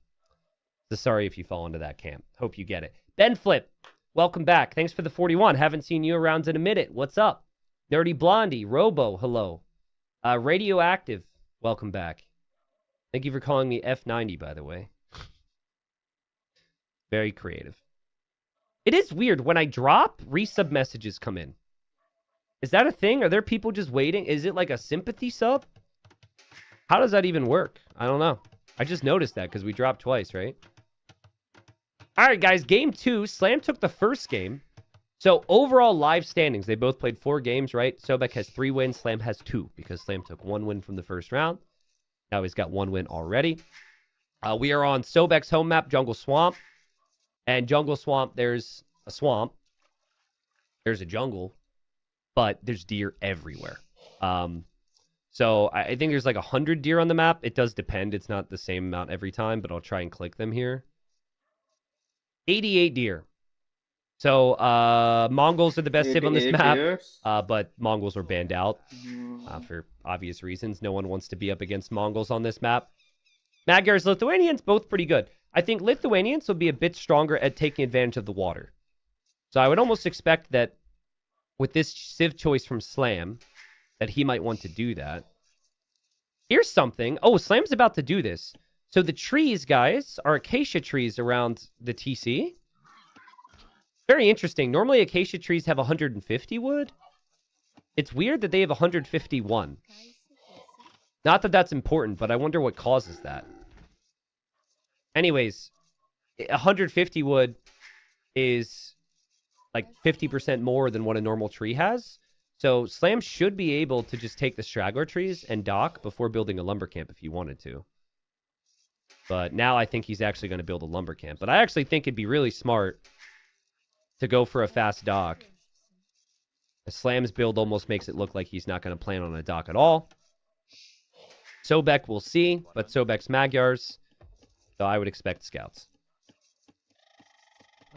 sorry if you fall into that camp. Hope you get it. Ben Flip, welcome back. Thanks for the 41. Haven't seen you around in a minute. What's up? Nerdy Blondie, Robo, hello. Radioactive, welcome back. Thank you for calling me F90, by the way. Very creative. It is weird. When I drop, resub messages come in. Is that a thing? Are there people just waiting? Is it like a sympathy sub? How does that even work? I don't know. I just noticed that because we dropped twice, right? All right, guys. Game 2. Slam took the first game. So overall live standings, they both played 4 games, right? Sobek has 3 wins. Slam has 2 because Slam took 1 win from the first round. Now he's got 1 win already. We are on Sobek's home map, Jungle Swamp. And Jungle Swamp, there's a swamp. There's a jungle. But there's deer everywhere. So I think there's like 100 deer on the map. It does depend. It's not the same amount every time, but I'll try and click them here. 88 deer. So Mongols are the best civ on this map. But Mongols were banned out for obvious reasons. No one wants to be up against Mongols on this map. Magyars, Lithuanians, both pretty good. I think Lithuanians will be a bit stronger at taking advantage of the water. So I would almost expect that with this civ choice from Slam, that he might want to do that. Here's something. Oh, Slam's about to do this. So the trees, guys, are acacia trees around the TC. Very interesting. Normally acacia trees have 150 wood. It's weird that they have 151. Not that that's important, but I wonder what causes that. Anyways, 150 wood is like 50% more than what a normal tree has. So Slam should be able to just take the straggler trees and dock before building a lumber camp if he wanted to. But now I think he's actually going to build a lumber camp. But I actually think it'd be really smart to go for a fast dock. Slam's build almost makes it look like he's not going to plan on a dock at all. Sobek we'll see, but Sobek's Magyars. So I would expect scouts.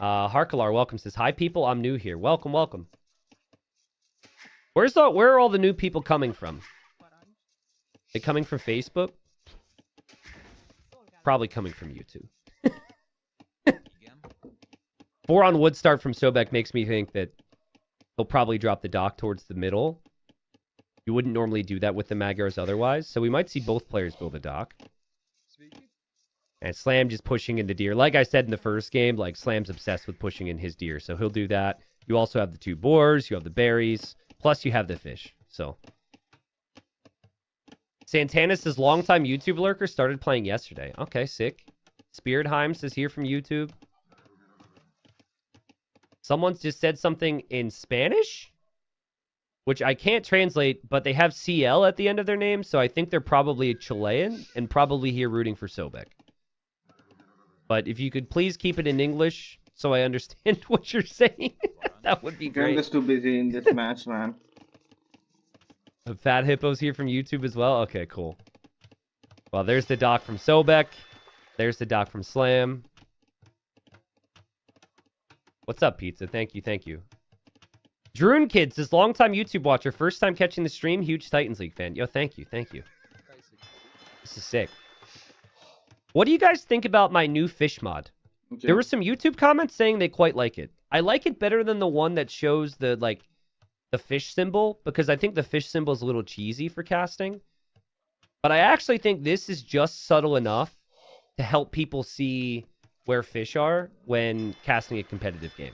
Harkalar welcome, says, hi people, I'm new here. Welcome, welcome. Where are all the new people coming from? They coming from Facebook? Probably coming from YouTube. 4 on wood start from Sobek makes me think that he'll probably drop the dock towards the middle. You wouldn't normally do that with the Magyars otherwise, so we might see both players build a dock. And Slam just pushing into deer. Like I said in the first game, like Slam's obsessed with pushing in his deer, so he'll do that. You also have the 2 boars, you have the berries, plus you have the fish. So Santana says, longtime YouTube lurker, started playing yesterday. Okay, sick. Spiritheim says, here from YouTube. Someone's just said something in Spanish, which I can't translate, but they have CL at the end of their name, so I think they're probably Chilean and probably here rooting for Sobek. But if you could please keep it in English so I understand what you're saying, that would be great. I'm just too busy in this match, man. Fat Hippo's here from YouTube as well? Okay, cool. Well, there's the doc from Sobek. There's the doc from Slam. What's up, Pizza? Thank you, thank you. Droon Kids says, long-time YouTube watcher, first time catching the stream, huge Titans League fan. Yo, thank you, thank you. This is sick. What do you guys think about my new fish mod? Okay. There were some YouTube comments saying they quite like it. I like it better than the one that shows the, like, the fish symbol, because I think the fish symbol is a little cheesy for casting. But I actually think this is just subtle enough to help people see where fish are when casting a competitive game.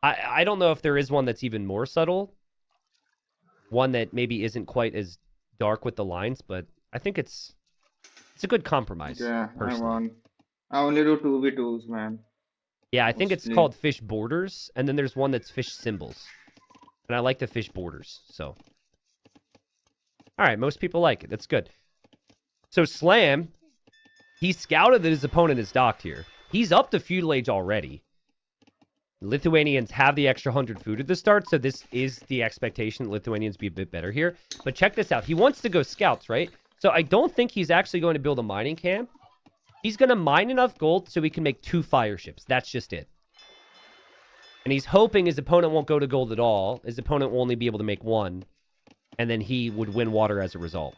I don't know if there is one that's even more subtle. One that maybe isn't quite as dark with the lines, but I think it's a good compromise. Yeah, I only do 2v2s, man. Yeah, I think it's called fish borders, and then there's one that's fish symbols. And I like the fish borders, so. Alright, most people like it. That's good. So Slam, he scouted that his opponent is docked here. He's up to feudal age already. Lithuanians have the extra 100 food at the start, so this is the expectation that Lithuanians be a bit better here. But check this out. He wants to go scouts, right? So I don't think he's actually going to build a mining camp. He's going to mine enough gold so he can make 2 fire ships. That's just it. And he's hoping his opponent won't go to gold at all. His opponent will only be able to make 1. And then he would win water as a result.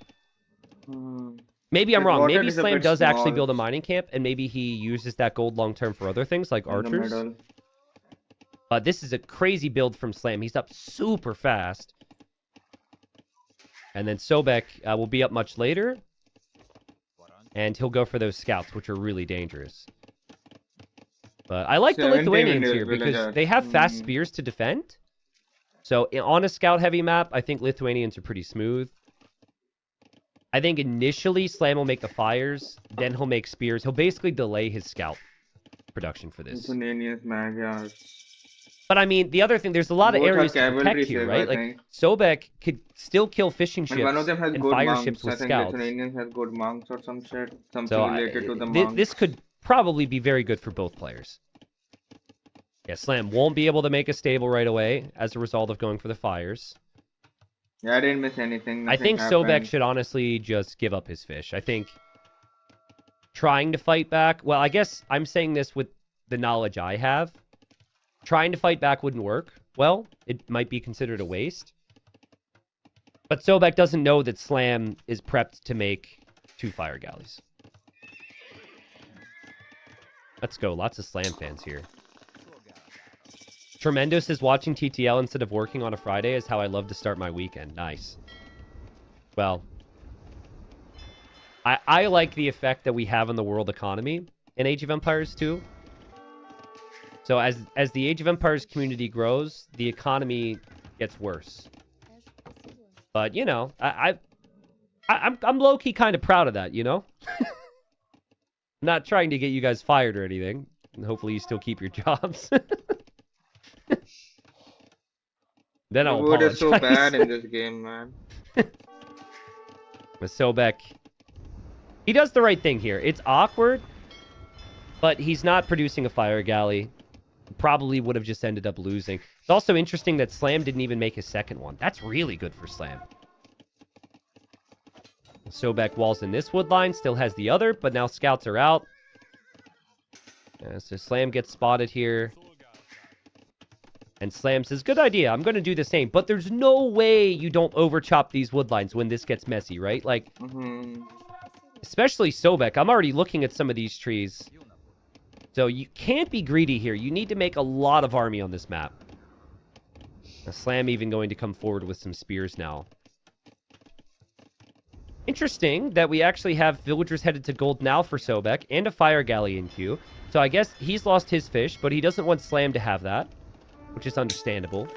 Maybe I'm wrong. Maybe Slam does actually build a mining camp, and maybe he uses that gold long-term for other things, like archers. This is a crazy build from Slam. He's up super fast. And then Sobek will be up much later. And he'll go for those scouts, which are really dangerous. But I like the 17 Lithuanians here villagers. because they have fast spears to defend. So on a scout-heavy map, I think Lithuanians are pretty smooth. I think initially Slam will make the fires, then he'll make spears. He'll basically delay his scout production for this. Lithuanians, Magyars. But I mean, the other thing, there's a lot of Both are areas to cavalry protect here, save, right? I Like, think. Sobek could still kill fishing ships And one of them has and good fire monks. ships I with think scouts. Lithuanians has good monks or some shit. Something So related to the monks. this could probably be very good for both players. Yeah, Slam won't be able to make a stable right away as a result of going for the fires. Yeah, I didn't miss anything. I Nothing think Sobek happened. should honestly just give up his fish. I think trying to fight back... Well, I guess I'm saying this with the knowledge I have. Trying to fight back wouldn't work. Well, it might be considered a waste. But Sobek doesn't know that Slam is prepped to make 2 fire galleys. Let's go. Lots of Slam fans here. Tremendo says watching TTL instead of working on a Friday is how I love to start my weekend. Nice. Well, I like the effect that we have on the world economy in Age of Empires 2. So as the Age of Empires community grows, the economy gets worse. But you know, I'm low key kind of proud of that. You know, not trying to get you guys fired or anything. And hopefully you still keep your jobs. Then I'll The wood apologize. is so bad in this game, man. With Sobek, he does the right thing here. It's awkward, but he's not producing a fire galley. Probably would have just ended up losing. It's also interesting that Slam didn't even make his second one. That's really good for Slam. Sobek walls in this wood line, still has the other, but now scouts are out. So Slam gets spotted here. And Slam says, good idea, I'm going to do the same. But there's no way you don't overchop these wood lines when this gets messy, right? Like, especially Sobek. I'm already looking at some of these trees. So you can't be greedy here. You need to make a lot of army on this map. Now, Slam even going to come forward with some spears now. Interesting that we actually have villagers headed to gold now for Sobek and a fire galley in queue. So I guess he's lost his fish, but he doesn't want Slam to have that, which is understandable.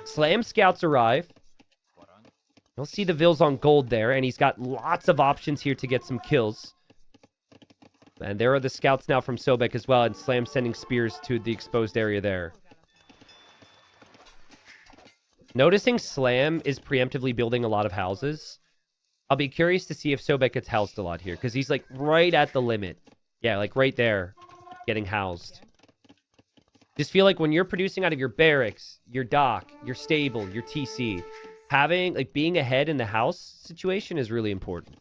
Slam scouts arrive. You'll see the Vills on gold there, and he's got lots of options here to get some kills. And there are the scouts now from Sobek as well, and Slam sending spears to the exposed area there. Noticing Slam is preemptively building a lot of houses. I'll be curious to see if Sobek gets housed a lot here, because he's like right at the limit. Yeah, like right there, getting housed. Just feel like when you're producing out of your barracks, your dock, your stable, your TC, having, like, being ahead in the house situation is really important.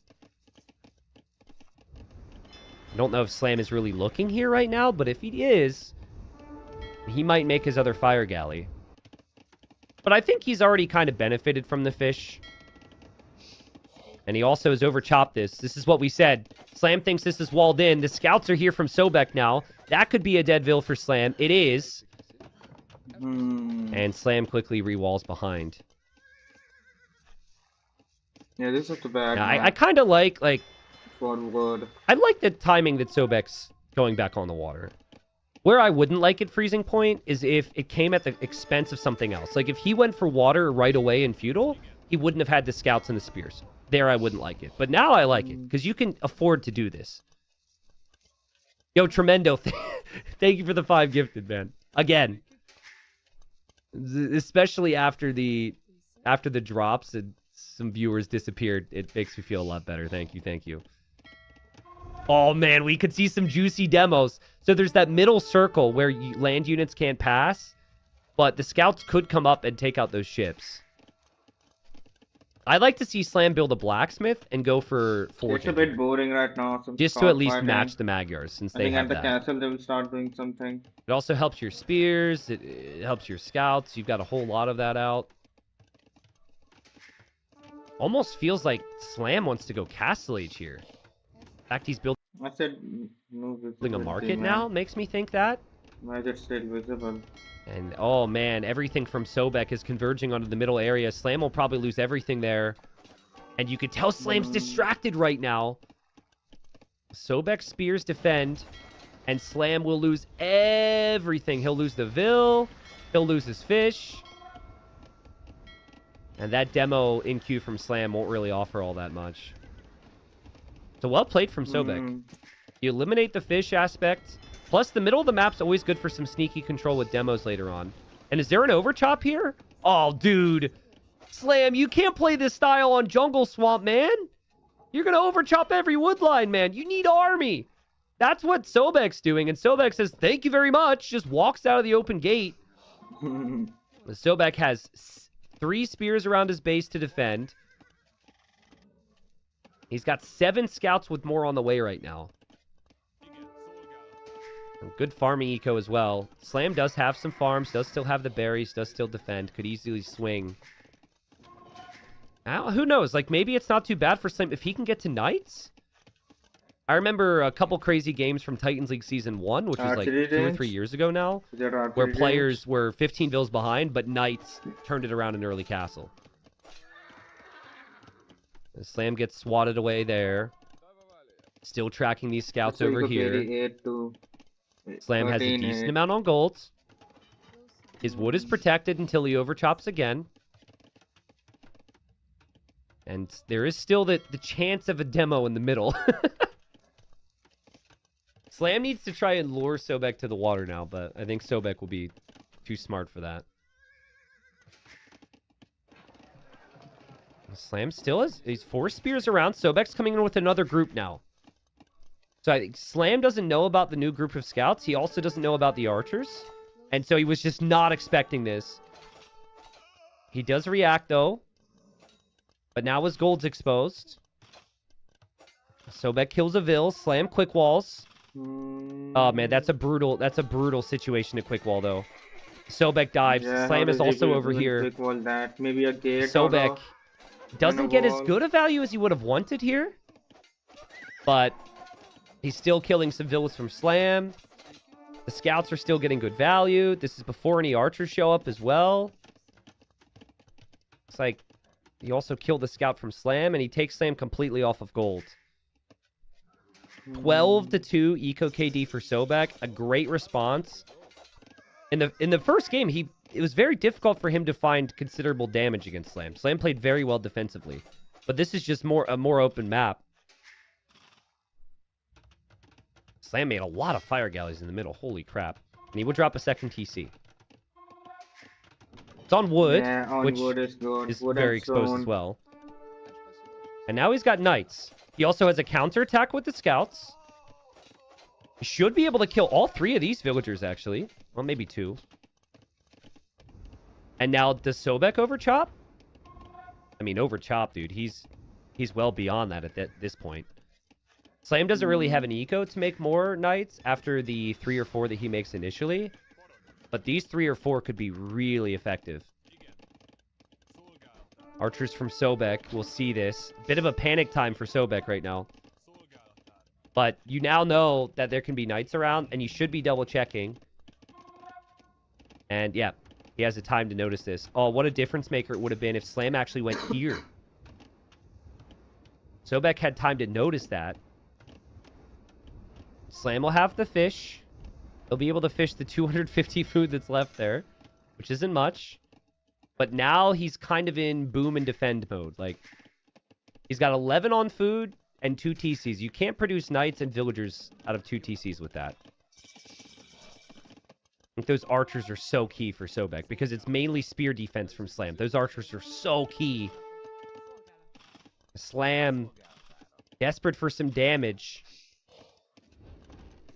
I don't know if Slam is really looking here right now, but if he is, he might make his other fire galley. But I think he's already kind of benefited from the fish. And he also has overchopped this. This is what we said. Slam thinks this is walled in. The scouts are here from Sobek now. That could be a dead Vil for Slam. It is. And Slam quickly rewalls behind. Yeah, this is too bad. Now, I kind of like Forward. I like the timing that Sobek's going back on the water. Where I wouldn't like it freezing point is if it came at the expense of something else. Like if he went for water right away in feudal, he wouldn't have had the scouts and the spears. There I wouldn't like it. But now I like it because you can afford to do this. Yo, Tremendo, thank you for the 5 gifted, man. Again. Especially after the drops and some viewers disappeared, it makes me feel a lot better. Thank you, thank you. Oh, man, we could see some juicy demos. So there's that middle circle where land units can't pass, but the scouts could come up and take out those ships. I'd like to see Slam build a blacksmith and go for forging. It's a bit boring right now. Just to at least match the Magyars, since they have at the that. castle they will start doing something. It also helps your spears. It helps your scouts. You've got a whole lot of that out. Almost feels like Slam wants to go Castle Age here. In fact, he's building I said no a market now. Makes me think that. Why is it still visible? And, oh man, everything from Sobek is converging onto the middle area. Slam will probably lose everything there. And you can tell Slam's distracted right now. Sobek spears defend. And Slam will lose everything. He'll lose the Vil. He'll lose his fish. And that demo in queue from Slam won't really offer all that much. So well played from Sobek. You eliminate the fish aspect. Plus, the middle of the map's always good for some sneaky control with demos later on. And is there an overchop here? Oh, dude. Slam, you can't play this style on Jungle Swamp, man. You're going to overchop every woodline, man. You need army. That's what Sobek's doing. And Sobek says, thank you very much. Just walks out of the open gate. Sobek has 3 spears around his base to defend. He's got 7 scouts with more on the way right now. Good farming eco as well. Slam does have some farms, does still have the berries, does still defend, could easily swing. Now, who knows? Like, maybe it's not too bad for Slam if he can get to Knights. I remember a couple crazy games from Titans League Season 1, which was like 2 or 3 years ago now, where players were 15 Vils behind, but Knights turned it around in early castle. Slam gets swatted away there. Still tracking these scouts over here. Slam has a decent amount on golds. His wood is protected until he overchops again. And there is still the chance of a demo in the middle. Slam needs to try and lure Sobek to the water now, but I think Sobek will be too smart for that. Slam still has he's 4 spears around. Sobek's coming in with another group now. So I think Slam doesn't know about the new group of scouts. He also doesn't know about the archers. And so he was just not expecting this. He does react, though. But now his gold's exposed. Sobek kills a Vil. Slam quick walls. Oh, man, that's a brutal situation to quick wall, though. Sobek dives. Yeah, Slam is also over here. Quick wall that? Maybe a gate. Sobek doesn't get as good a value as he would have wanted here. But he's still killing some villas from Slam. The scouts are still getting good value. This is before any archers show up as well. It's like he also killed the scout from Slam, and he takes Slam completely off of gold. 12-2 eco KD for Sobek. A great response. In the first game, it was very difficult for him to find considerable damage against Slam. Slam played very well defensively. But this is just a more open map. Slam made a lot of fire galleys in the middle. Holy crap. And he would drop a second TC. It's on wood, which wood is very exposed as well. And now he's got knights. He also has a counterattack with the scouts. He should be able to kill all 3 of these villagers, actually. Well, maybe 2. And now, does Sobek overchop? I mean, overchop, dude. He's well beyond that at this point. Slam doesn't really have an eco to make more knights after the 3 or 4 that he makes initially. But these 3 or 4 could be really effective. Archers from Sobek will see this. Bit of a panic time for Sobek right now. But you now know that there can be knights around, and you should be double checking. And yeah, he has the time to notice this. Oh, what a difference maker it would have been if Slam actually went here. Sobek had time to notice that. Slam will have the fish. He'll be able to fish the 250 food that's left there, which isn't much. But now he's kind of in boom and defend mode. Like, he's got 11 on food and 2 TCs. You can't produce knights and villagers out of 2 TCs with that. I think those archers are so key for Sobek because it's mainly spear defense from Slam. Those archers are so key. Slam, desperate for some damage.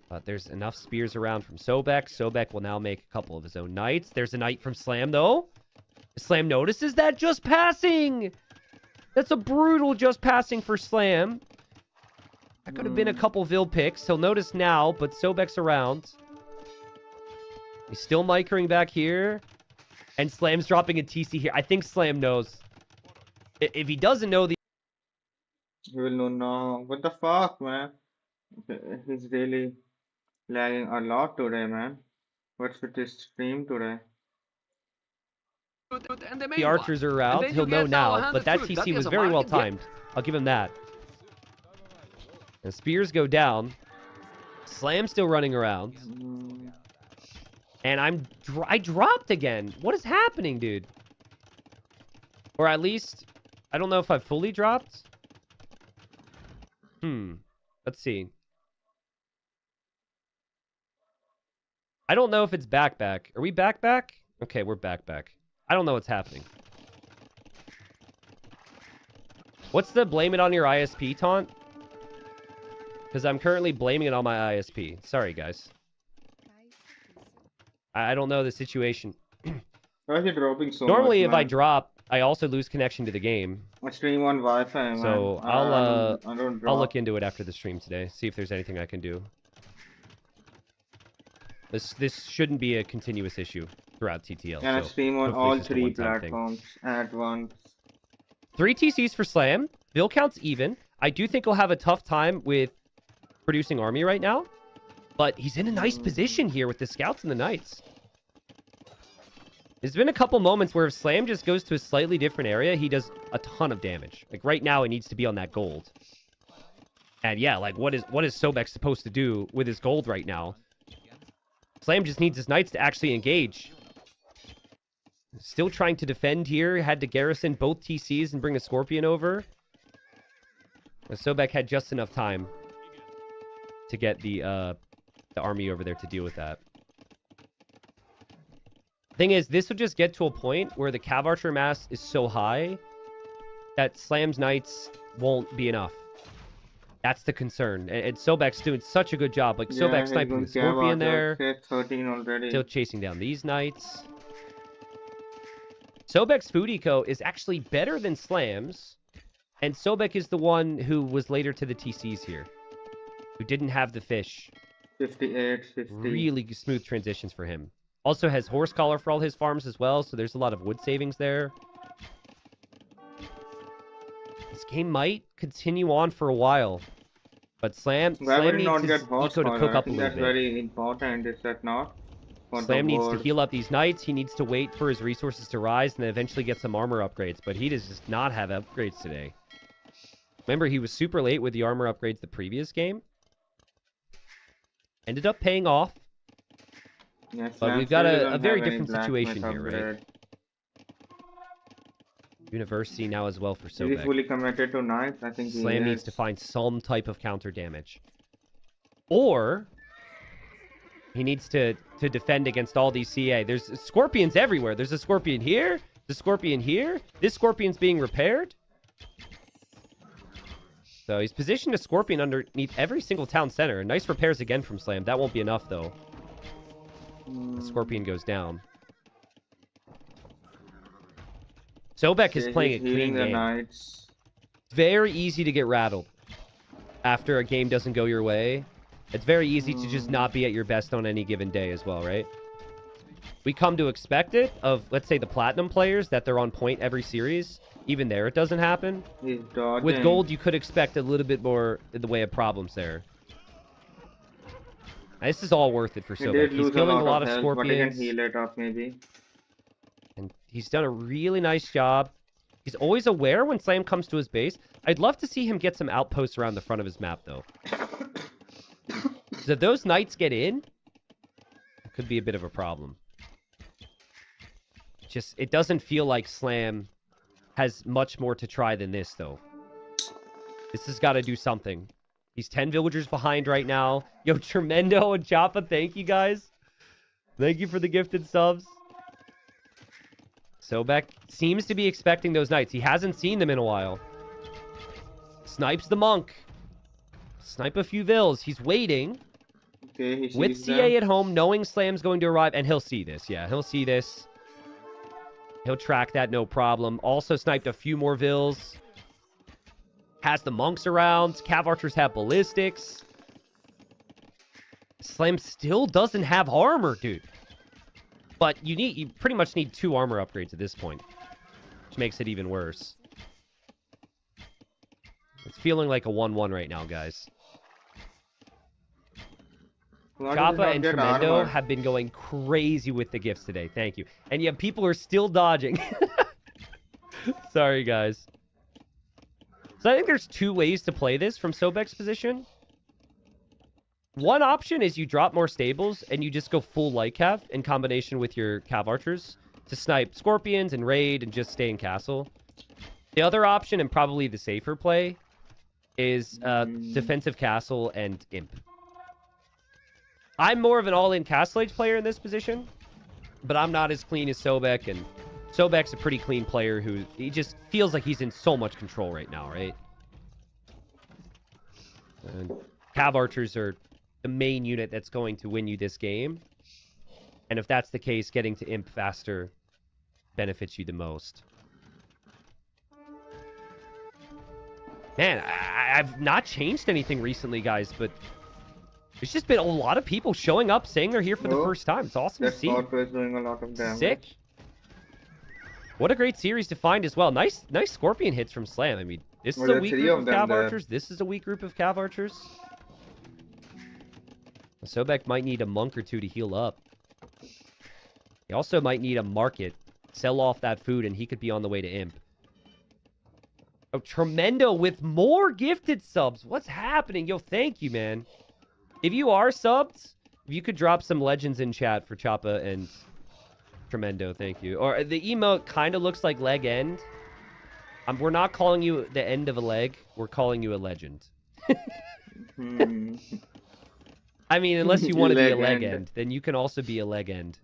But there's enough spears around from Sobek. Sobek will now make a couple of his own knights. There's a knight from Slam, though. Slam notices that just passing. That's a brutal just passing for Slam. That could have been a couple Vil picks. He'll notice now, but Sobek's around. He's still microing back here. And Slam's dropping a TC here. I think Slam knows. If he doesn't know the... He will know now. What the fuck, man? He's really lagging a lot today, man. What's with this stream today? The archers are around. He'll know now, but that TC was very well timed. I'll give him that. The spears go down. Slam's still running around. And I dropped again. What is happening, dude? Or at least, I don't know if I've fully dropped. Let's see. I don't know if it's back. Are we back? Okay, we're back. I don't know what's happening. What's the blame it on your ISP taunt? Because I'm currently blaming it on my ISP. Sorry, guys. I don't know the situation. Why is it dropping so Normally, much, if I man? drop, I also lose connection to the game. I stream on Wi-Fi, man. So I don't I'll drop. look into it after the stream today. See if there's anything I can do. This shouldn't be a continuous issue throughout TTL. And I so stream on hopefully all it's just a 3 one-time thing. platforms at once. 3 TCs for Slam. Bill count's even. I do think he'll have a tough time with producing army right now. But he's in a nice position here with the scouts and the knights. There's been a couple moments where if Slam just goes to a slightly different area, he does a ton of damage. Like right now, he needs to be on that gold. And yeah, like what is Sobek supposed to do with his gold right now? Slam just needs his knights to actually engage. Still trying to defend here. Had to garrison both TCs and bring a Scorpion over. But Sobek had just enough time to get the army over there to deal with that. Thing is, this will just get to a point where the Cav Archer mass is so high that Slam's knights won't be enough. That's the concern. And Sobek's doing such a good job. Like, Sobek sniping the Scorpion there. 13 already. Still chasing down these knights. Sobek's food eco is actually better than Slam's. And Sobek is the one who was later to the TCs here. Who didn't have the fish. 58, 50. Really smooth transitions for him. Also has Horse Collar for all his farms as well, so there's a lot of wood savings there. This game might continue on for a while. But Slam needs his eco to cook up a little that's bit. very important, is that not? For Slam the needs to board. heal up these knights. He needs to wait for his resources to rise and then eventually get some armor upgrades. But he does just not have upgrades today. Remember, he was super late with the armor upgrades the previous game. Ended up paying off. Yes, But we've got a very different situation here, right? University now as well for Is he Sobek. fully committed to knights? I think Slam needs to find some type of counter damage. Or he needs to defend against all these CA. There's scorpions everywhere. There's a scorpion here. The scorpion here. This scorpion's being repaired. So he's positioned a scorpion underneath every single town center. Nice repairs again from Slam. That won't be enough, though. The scorpion goes down. Sobek is playing a clean game. Knights. Very easy to get rattled after a game doesn't go your way. It's very easy to just not be at your best on any given day as well, right? We come to expect it of, let's say, the Platinum players, that they're on point every series. Even there, it doesn't happen. He's dodging. With Gold, you could expect a little bit more in the way of problems there. And this is all worth it for He Sobek. did He's lose killing a lot of health, but he can scorpions. heal it up maybe. And he's done a really nice job. He's always aware when Slam comes to his base. I'd love to see him get some outposts around the front of his map, though. So if those knights get in, it could be a bit of a problem. Just, it doesn't feel like Slam has much more to try than this, though. This has got to do something. He's 10 villagers behind right now. Yo, Tremendo and Joppa, thank you, guys. Thank you for the gifted subs. Sobek seems to be expecting those knights. He hasn't seen them in a while. Snipes the monk. Snipe a few vills. He's waiting. Okay, he sees With CA them. at home, knowing Slam's going to arrive, and he'll see this. Yeah, he'll see this. He'll track that, no problem. Also sniped a few more vills. Has the monks around. Cav archers have ballistics. Slam still doesn't have armor, dude. But you pretty much need 2 armor upgrades at this point, which makes it even worse. It's feeling like a 1-1 right now, guys. Why does he Joppa not and get Tremendo armor? have been going crazy with the gifts today. Thank you. And yet people are still dodging. Sorry, guys. So I think there's 2 ways to play this from Sobek's position. One option is you drop more stables and you just go full light cav in combination with your cav archers to snipe scorpions and raid and just stay in castle. The other option, and probably the safer play, is defensive castle and imp. I'm more of an all-in castle age player in this position, but I'm not as clean as Sobek, and Sobek's a pretty clean player who he just feels like he's in so much control right now, right? And cav archers are the main unit that's going to win you this game. And if that's the case, getting to imp faster benefits you the most. Man, I've not changed anything recently, guys, but there's just been a lot of people showing up saying they're here for the first time. It's awesome to see. Is doing a lot of damage. Sick. What a great series to find as well. Nice Scorpion hits from Slam. I mean, this is a weak group of cav archers. This is a weak group of cav archers. Sobek might need a monk or two to heal up. He also might need a market. Sell off that food, and he could be on the way to imp. Oh, Tremendo with more gifted subs. What's happening? Yo, thank you, man. If you are subbed, if you could drop some legends in chat for Choppa and Tremendo, thank you. Or the emote kind of looks like leg end. We're not calling you the end of a leg. We're calling you a legend. I mean, unless you want to be a leg end, then you can also be a leg end.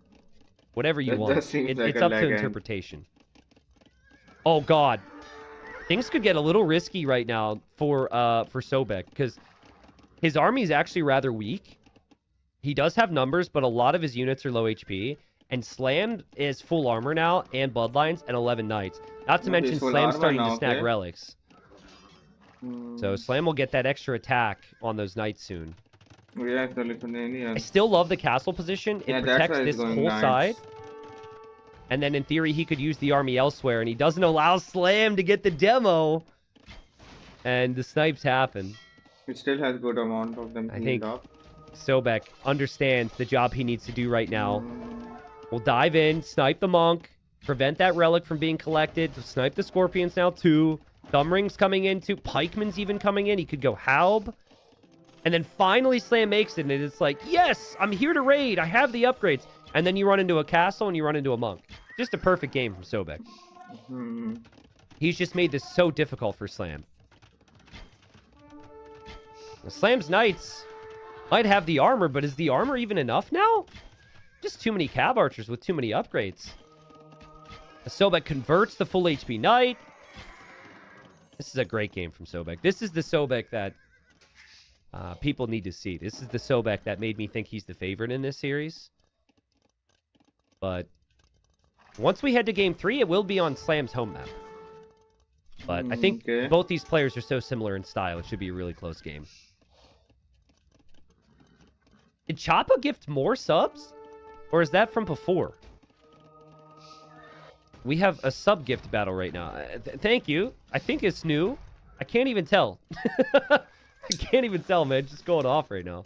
Whatever you want. It's up to interpretation. Oh, God. Things could get a little risky right now for Sobek, because his army is actually rather weak. He does have numbers, but a lot of his units are low HP. And Slam is full armor now, and Bloodlines, and 11 Knights. Not to mention Slam starting to snag relics. So Slam will get that extra attack on those Knights soon. Yeah, I still love the castle position. It protects this whole side. And then in theory, he could use the army elsewhere, and he doesn't allow Slam to get the demo. And the snipes happen. It still has good amount of them. I think Sobek understands the job he needs to do right now. We'll dive in, snipe the monk, prevent that relic from being collected, snipe the scorpions now too. Thumbring's coming in too. Pikeman's even coming in. He could go Haub. And then finally Slam makes it, and it's like, yes, I'm here to raid. I have the upgrades. And then you run into a castle and you run into a monk. Just a perfect game from Sobek. He's just made this so difficult for Slam. Slam's Knights might have the armor, but is the armor even enough now? Just too many cav archers with too many upgrades. Sobek converts the full HP Knight. This is a great game from Sobek. This is the Sobek that people need to see. This is the Sobek that made me think he's the favorite in this series. But once we head to Game 3, it will be on Slam's home map. But I think both these players are so similar in style, it should be a really close game. Did Choppa gift more subs? Or is that from before? We have a sub gift battle right now. Thank you. I think it's new. I can't even tell. I can't even tell, man. Just going off right now.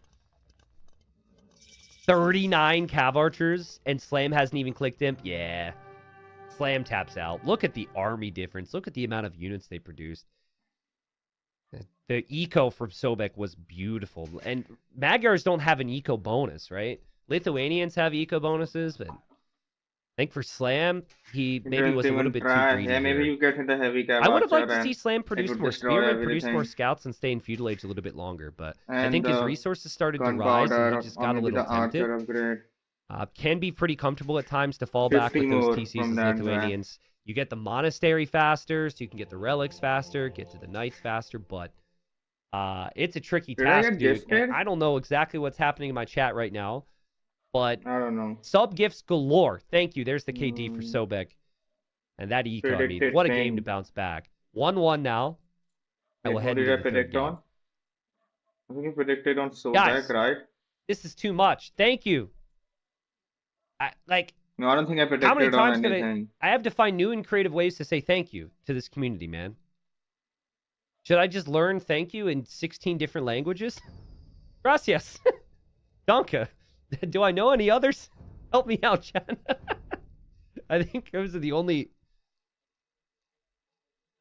39 cav archers, and Slam hasn't even clicked imp. Yeah. Slam taps out. Look at the army difference. Look at the amount of units they produced. The eco from Sobek was beautiful. And Magyars don't have an eco bonus, right? Lithuanians have eco bonuses, but I think for Slam, he maybe was a little bit too greedy. Yeah, maybe you get into heavy cav. I would have liked to see Slam produce more spearmen, produce more scouts, and stay in feudal age a little bit longer, but I think his resources started to rise, and he just got a little tempted. Can be pretty comfortable at times to fall back with those TCs as Lithuanians. You get the monastery faster, so you can get the relics faster, get to the knights faster, but it's a tricky task, dude. I don't know exactly what's happening in my chat right now, but I don't know. Sub gifts galore. Thank you. There's the KD for Sobek. And that eco, I mean, what a game to bounce back. 1-1 now. I will head into the third game. I think you predicted on Sobek, Guys, right? This is too much. Thank you. No, I don't think I predicted how many times on anything. I have to find new and creative ways to say thank you to this community, man. Should I just learn thank you in 16 different languages? Gracias. Danke. Do I know any others? Help me out, Chan. I think those are the only...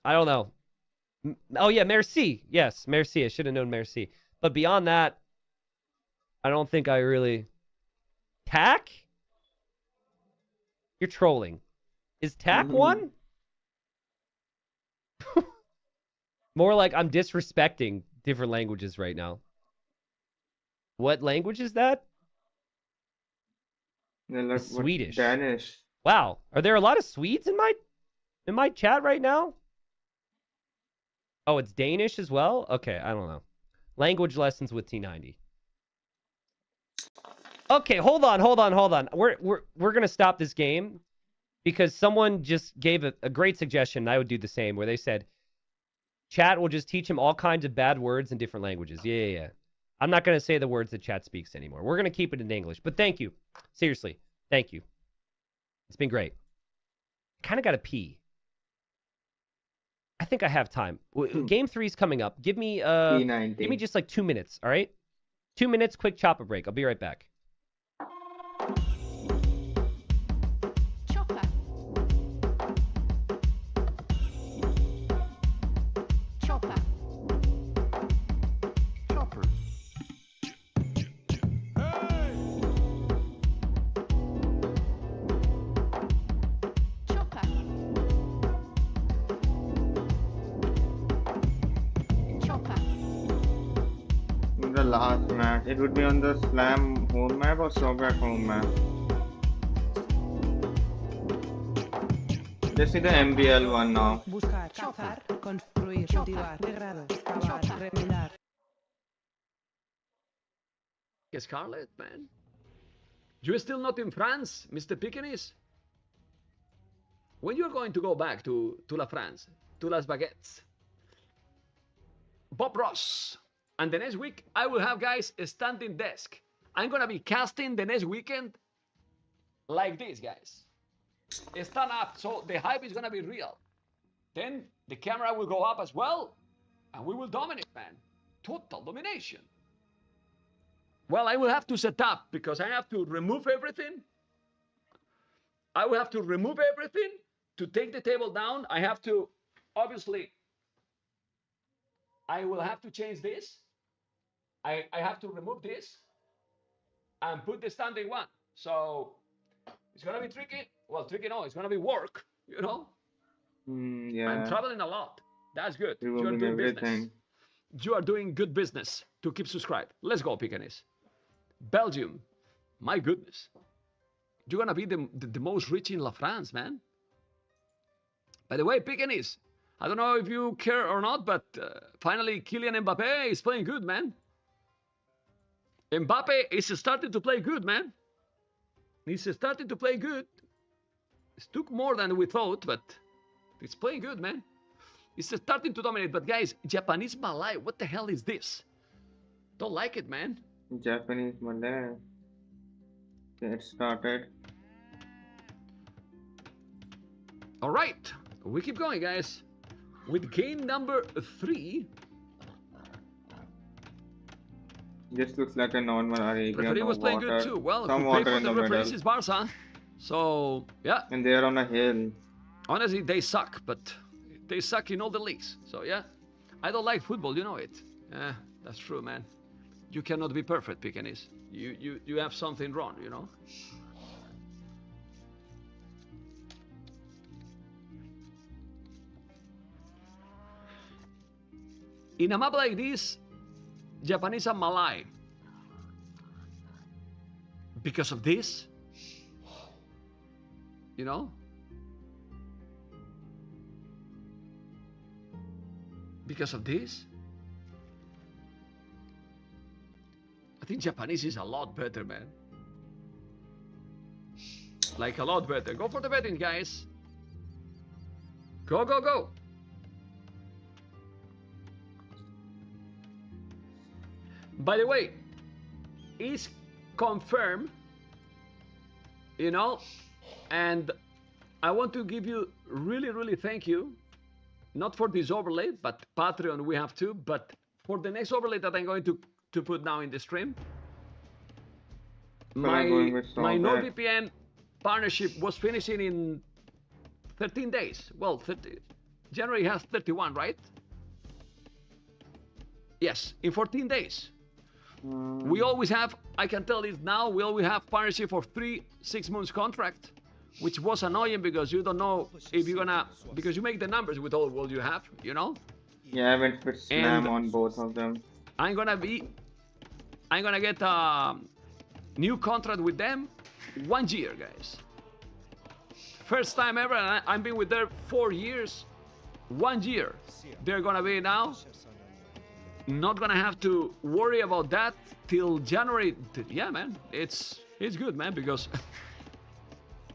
I don't know. Oh, yeah, merci. Yes, merci. I should have known merci. But beyond that, I don't think I really... Tack? You're trolling. Is Tack one? More like I'm disrespecting different languages right now. What language is that? Like, Swedish. Danish. Wow. Are there a lot of Swedes in my chat right now? Oh, it's Danish as well? Okay, I don't know. Language lessons with T90. Okay, hold on. We're gonna stop this game because someone just gave a great suggestion. I would do the same, where they said chat will just teach him all kinds of bad words in different languages. Yeah. I'm not gonna say the words that chat speaks anymore. We're gonna keep it in English. But thank you. Seriously, thank you. It's been great. Kind of gotta pee. I think I have time. Game 3's coming up. Give me T90. give me just like 2 minutes, all right? 2 minutes, quick chopper break. I'll be right back. Chopper. Chopper. Chopper. Chopper. Chopper. The last match. It would be on the Slam home map or Sobrak home map. Let's see the MBL one now. Buscar, cazar, construir, cultivar, degradar, excavar, refinar. Scarlet, man. You're still not in France, Mr. Pekingese? When you're going to go back to La France, to Las Baguettes? Bob Ross. And the next week, I will have, guys, a standing desk. I'm going to be casting the next weekend like this, guys. Stand up, so the hype is going to be real. Then the camera will go up as well, and we will dominate, man. Total domination. Well, I will have to set up because I have to remove everything. I will have to remove everything to take the table down. I have to, obviously, I will have to change this. I have to remove this and put the standing one. So it's going to be tricky. Well, tricky no, it's going to be work, you know. Yeah. I'm traveling a lot. That's good. You are Removing doing business. everything. You are doing good business to keep subscribed. Let's go, Pekingese. Belgium. My goodness. You're going to be the most rich in La France, man. By the way, Pekingese, I don't know if you care or not, but finally Kylian Mbappe is playing good, man. Mbappe is starting to play good, man. He's starting to play good. It took more than we thought, but it's playing good, man. It's starting to dominate. But guys, Japanese Malay, what the hell is this? Don't like it, man. Japanese Malay. Get started. All right, we keep going, guys. With game number 3. This looks like a normal Arabian. Referee was playing water. good too. Well, Some who paid water for in the the referees middle. is Barca. So, yeah. And they're on a hill. Honestly, they suck, but they suck in all the leagues. So, yeah. I don't like football, you know it. Yeah, that's true, man. You cannot be perfect, Pekingese. You have something wrong, you know. In a map like this, Japanese and Malay. Because of this, you know? Because of this, I think Japanese is a lot better, man. Like a lot better. Go for the betting, guys. Go, go, go. By the way, is confirmed, you know, and I want to give you really thank you, not for this overlay, but Patreon we have to, but for the next overlay that I'm going to put now in the stream. My NordVPN partnership was finishing in 13 days. Well, January has 31, right? Yes, in 14 days. We always have, I can tell it now, we always have partnership for 3-6 months contract, which was annoying because you don't know if you're gonna, because you make the numbers with all what you have, you know? Yeah, I went with Slam on both of them. I'm gonna get a new contract with them 1 year, guys. First time ever, and I've been with them 4 years. 1 year. They're gonna be now. Not gonna have to worry about that till January. Yeah, man, it's good, man, because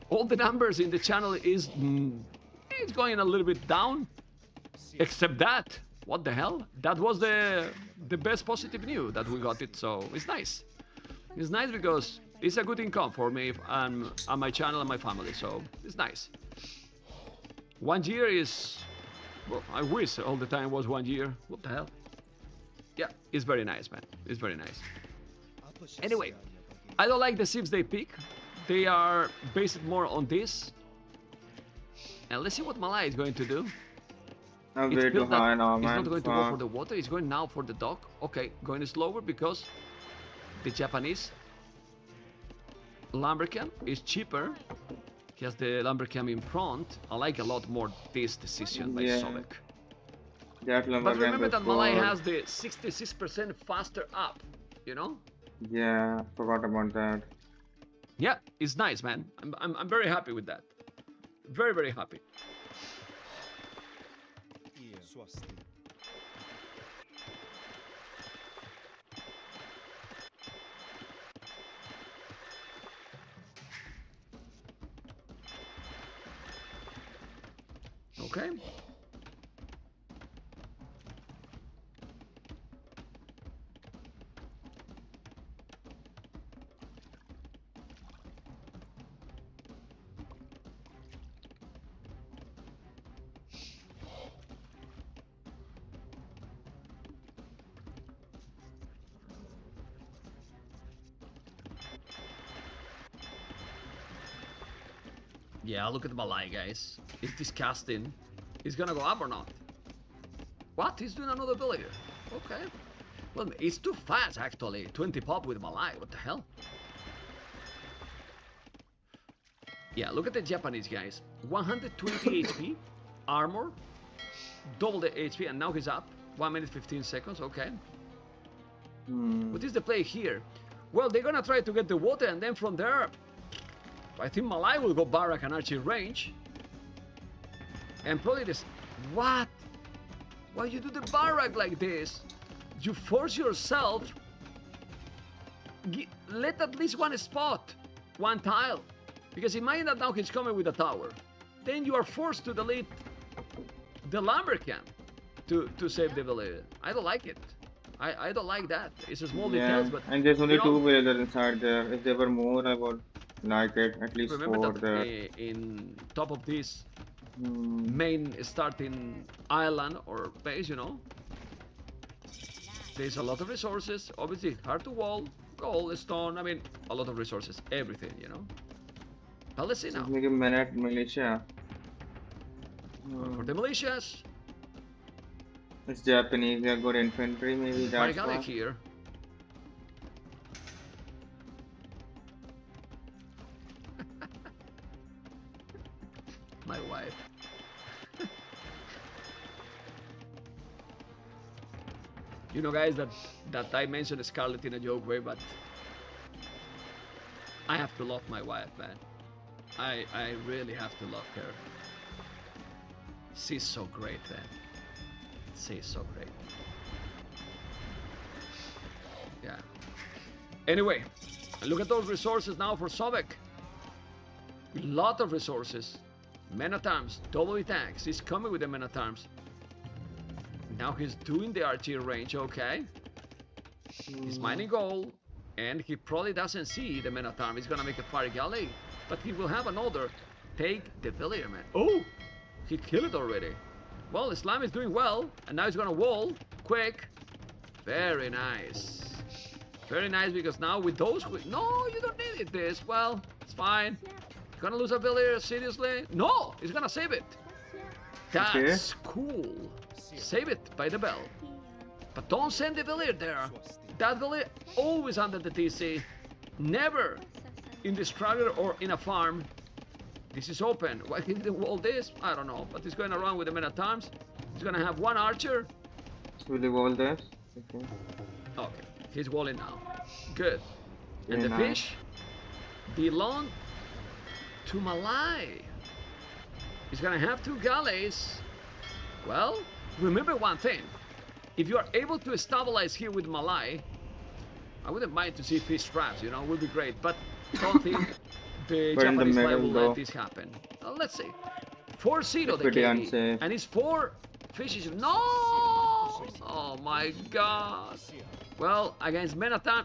all the numbers in the channel is it's going a little bit down. Except that, what the hell? That was the best positive news that we got it. So it's nice. It's nice because it's a good income for me and my channel and my family. So it's nice. 1 year is, well, I wish all the time was 1 year. What the hell? Yeah, it's very nice, man. It's very nice. Anyway, I don't like the sips they pick. They are based more on this. And let's see what Malai is going to do. I'm way too high now, man. It's not going to go for the water. It's going now for the dock. Okay, going slower because the Japanese Lumbercam is cheaper. He has the Lumbercam in front. I like a lot more this decision by Sobek. That But remember that Malai has the 66% faster up, you know? Yeah, forgot about that. Yeah, it's nice, man. I'm very happy with that. Very, very happy. Okay. Yeah, look at Malai, guys. It's disgusting. He's gonna go up or not? What? He's doing another ability. Okay. Well, it's too fast, actually. 20 pop with Malai. What the hell? Yeah, look at the Japanese guys. 120 HP, armor, double the HP, and now he's up. 1 minute 15 seconds. Okay. What is the play here? Well, they're gonna try to get the water, and then from there, I think Malai will go Barak and Archie range. And probably this... What? Why you do the Barak like this? You force yourself... Let at least one spot. One tile. Because imagine that now he's coming with a tower. Then you are forced to delete the Lumbercam to save the village. I don't like it. I don't like that. It's a small details, but... And there's only 2 villagers inside there. If there were more, I would... like it, at least remember 4 that there. In top of this main starting island or base, you know, there's a lot of resources. Obviously, hard to wall, gold, stone. I mean, a lot of resources, everything, you know. But let's see now. Make a minute militia. For the militias. It's Japanese. They're good infantry, maybe. That's why. Here. My wife. You know, guys, that I mentioned Scarlett in a joke way, but I have to love my wife, man. I really have to love her. She's so great, man. She's so great. Yeah. Anyway, look at those resources now for Sobek. Lot of resources. Men at arms, double attacks. He's coming with the men at arms. Now he's doing the archer range, okay. He's mining gold, and he probably doesn't see the men at arms. He's gonna make a fire galley, but he will have another. Take the villager, man. Oh, he killed it already. Well, Islam is doing well, and now he's gonna wall quick. Very nice. Very nice, because now with those, no, you don't need it. This, well, it's fine. Gonna lose a villager, seriously? No, he's gonna save it. That's cool. Save it by the bell. But don't send the villager there. That village always under the TC. Never in the straggler or in a farm. This is open. Why did the wall this? I don't know. But he's going around with the men at arms. He's gonna have one archer. Will he wall this? Okay. Okay, he's walling now. Good. And Very the nice. fish belong to Malay. He's gonna have 2 galleys. Well, remember one thing. If you are able to stabilize here with Malay, I wouldn't mind to see fish traps, you know, would be great. But don't think the But in the Japanese guy middle, will though. let this happen. Well, let's see. 4-0 the pretty KD. unsafe. And it's 4 fishes. No! Oh my god. Well, against Menatan.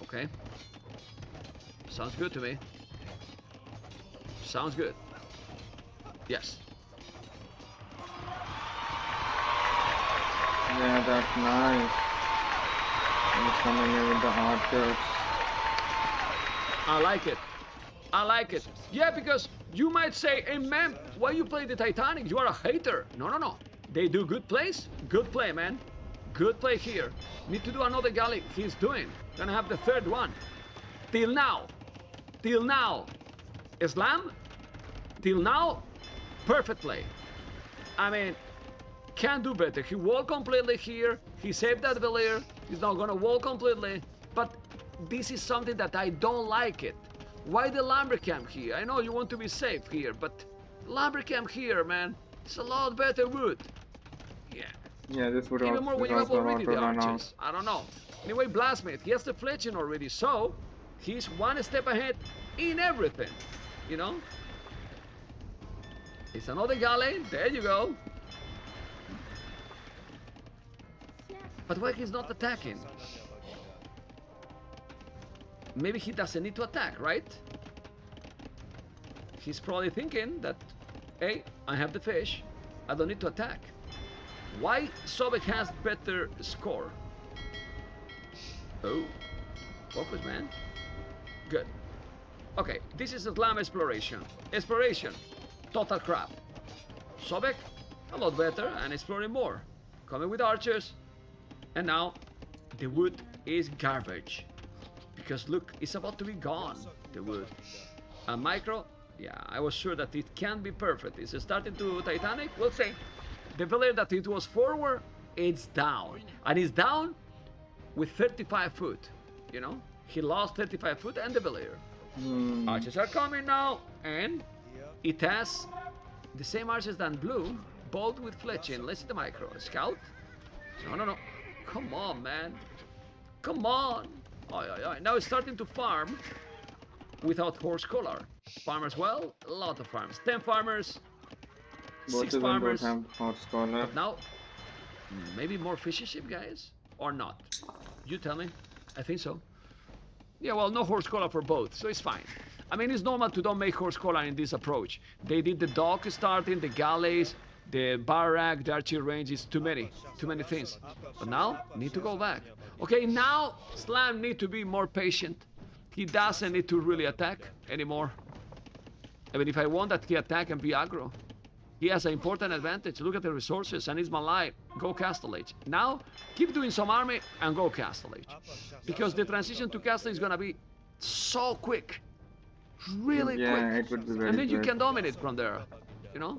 Okay. Sounds good to me. Sounds good. Yes. Yeah, that's nice. He's coming in with the archers. I like it. I like it. Yeah, because you might say, hey, man, why you play the Titanic? You are a hater. No, no, no. They do good plays. Good play, man. Good play here. Need to do another galley. He's doing. Gonna have the 3rd one. Till now. Till now. Islam. Till now. Perfect play. I mean, can't do better. He walled completely here. He saved that village. He's not gonna wall completely. But this is something that I don't like it. Why the lumber camp here? I know you want to be safe here, but lumber camp here, man, it's a lot better wood. Yeah. Yeah, this would Even also, more when is you have also already auto the run out. archers. I don't know. Anyway, Blasmith, he has the fletching already, so he's 1 step ahead in everything. You know? It's another galley. There you go. But why he's not attacking? Maybe he doesn't need to attack, right? He's probably thinking that, hey, I have the fish. I don't need to attack. Why Sobek has better score? Oh, focus, man. Good. Okay, this is Islam exploration. Exploration, total crap. Sobek, a lot better and exploring more. Coming with archers. And now, the wood is garbage. Because look, it's about to be gone, the wood. And micro, yeah, I was sure that it can't be perfect. It's starting to Titanic, we'll see. The village that it was forward, it's down. And it's down with 35 foot, you know? He lost 35 foot and the village. Archers are coming now, and it has the same archers than blue, both with fletching. Let's see the micro. Scout? No, no, no. Come on, man. Come on. Now it's starting to farm without horse collar. Farmers, well, a lot of farms. 10 farmers, Both 6 of them don't farmers. have horse collar. But now, maybe more fishing ship, guys? Or not? You tell me. I think so. Yeah, well, no horse collar for both, so it's fine. I mean, it's normal to don't make horse collar in this approach. They did the dock starting, the galleys, the barrack, the archery range. Is too many things. But now, need to go back. Okay, now Slam need to be more patient. He doesn't need to really attack anymore. I mean, if I want that he attack and be aggro, he has an important advantage. Look at the resources and it's Malay. Go Castle Age. Now, keep doing some army and go Castle Age. Because the transition to Castle is gonna be so quick. Really Yeah, quick. it would be very And then you quick. can dominate from there. You know?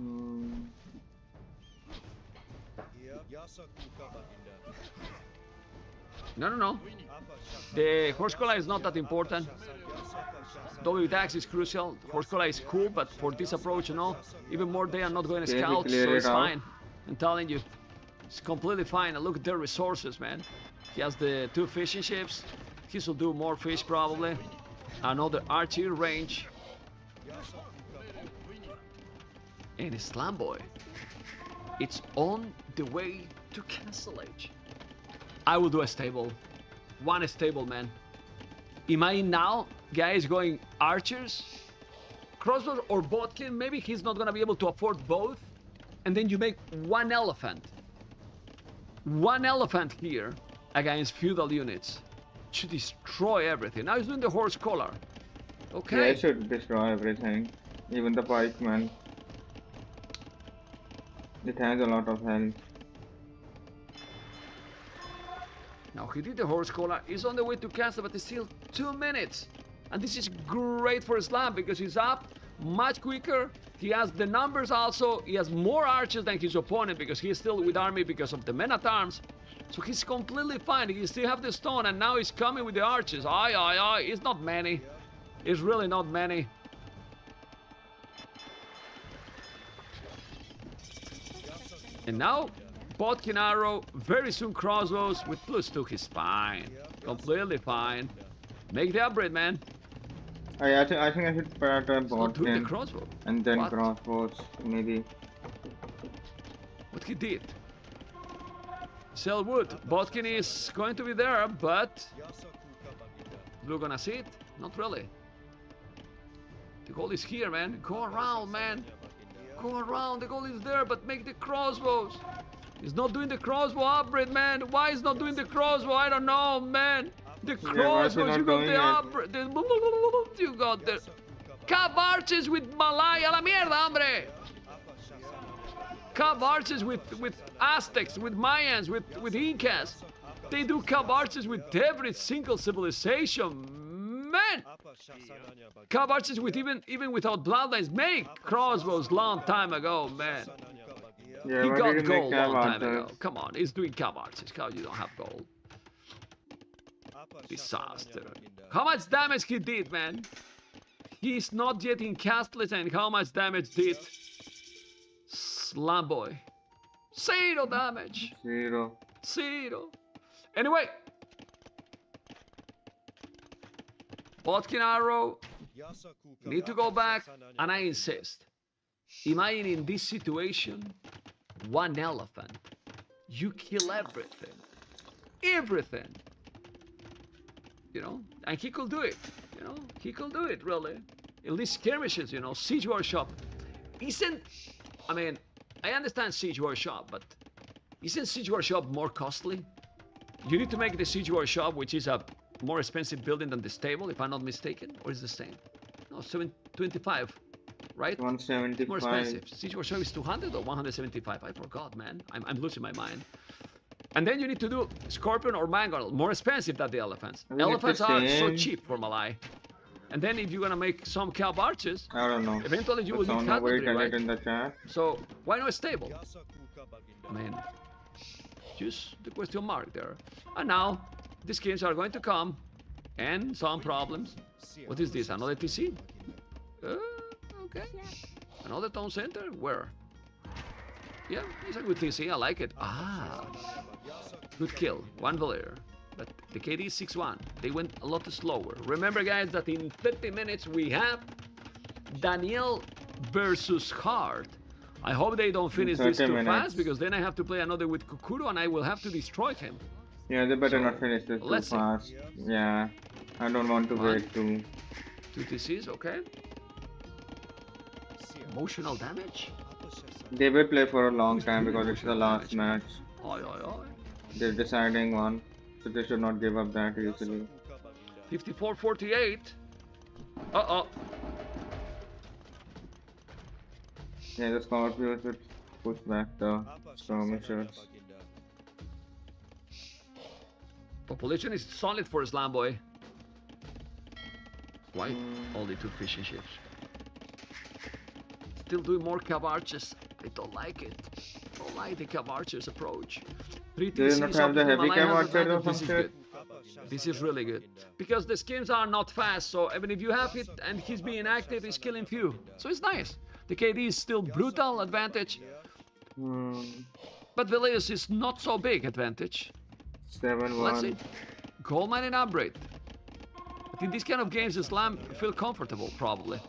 No, no, no. The horse collar is not that important. W tax is crucial. Horse collar is cool, but for this approach, you know, even more they are not going to Yeah, he scout, cleared so it it's out. fine. I'm telling you, it's completely fine. And look at their resources, man. He has the 2 fishing ships. He should do more fish probably. Another archery range. And a slam boy. It's on the way to Castle Age. I will do a stable. 1 stable, man. Imagine now, guys going archers, crossbow or bodkin. Maybe he's not gonna be able to afford both. And then you make 1 elephant. 1 elephant here against feudal units to destroy everything. Now he's doing the horse collar. Okay. Yeah, it should destroy everything. Even the pikeman. It has a lot of health. he did the horse collar. He's on the way to castle, but it's still 2 minutes. And this is great for Slam because he's up much quicker. He has the numbers also. He has more archers than his opponent because he's still with army because of the men at arms. So he's completely fine. He still have the stone, and now he's coming with the archers. Aye, aye, aye. It's not many. It's really not many. And now, Botkin arrow, very soon crossbows with +2. He's fine. Completely fine. Make the upgrade, man. I think I should put a He's not doing the botkin crossbow. and then What? crossbows maybe. What he did. Selwood, Botkin is going to be there, but Blue gonna see it? Not really. The goal is here, man. Go around, man. Go around. The goal is there, but make the crossbows. He's not doing the crossbow upgrade, man. Why is not doing the crossbow? I don't know, man. The why is he crossbows, not you got doing the it? upgrade. You got the cab arches with Malay. A la mierda, hombre. Cab arches with Aztecs, with Mayans, with Incas. They do cab arches with every single civilization, man. Cab arches with even without bloodlines make crossbows long time ago, man. Yeah, He why got did he make gold cab long time archers? ago. Come on, he's doing cab arches. How you don't have gold? Disaster. How much damage he did, man? He's not yet in castles, and how much damage did Slam Boy? 0 damage. 0. 0. Anyway. Botkin arrow. Need to go back, and I insist. Imagine in this situation, 1 elephant. You kill everything. Everything. You know, and he could do it. You know, he could do it, really. In these skirmishes, you know, siege workshop isn't. I mean, I understand siege workshop, but isn't siege workshop more costly? You need to make the siege workshop, which is a more expensive building than the stable, if I'm not mistaken, or is the same? No, 725, right? 175. More expensive. Siege workshop is 200 or 175. I forgot, man. I'm losing my mind. And then you need to do Scorpion or Mangonel, more expensive than the elephants. I mean, it's Elephants the are so same. cheap for Malay. And then if you're gonna make some cab arches, I don't know. eventually you will But need nobody cavalry, tell right? it in the chat. So why not stable? I mean, just the question mark there. And now the skins are going to come, and some problems. What is this? Another TC? Okay. Another town center? Where? Yeah, it's a good TC. I like it. Ah, good kill. 1 Valere. But the KD is 6-1. They went a lot slower. Remember, guys, that in 30 minutes we have Daniel versus Hart. I hope they don't finish this 30 too minutes. fast, because then I have to play another with Kukuro and I will have to destroy him. Yeah, they better So, not finish this too let's see. fast. Yeah, I don't want to One. wait too. 2 TCs, okay. Emotional damage? They will play for a long Who's time doing because it's the emotional last damage? match. Oi, oi, oi. They're deciding one, so they should not give up that easily. 54-48. Uh-oh. Yeah, the Scorpios should push back the skirmishers. Population is solid for Slam Boy. Why only 2 fishing ships? Still doing more cab arches. I don't like it. Don't like the cab arches approach. 3 Do you not TCs have the obviously heavy Malay cab has archers or advantage. some This is shit? good. This is really good. Because the skins are not fast, so even if you have it and he's being active, he's killing few. So it's nice. The KD is still brutal advantage, but Velius is not so big advantage. 7-1. Let's see. Gold mine and upgrade. But in these kind of games, Islam feel comfortable, probably.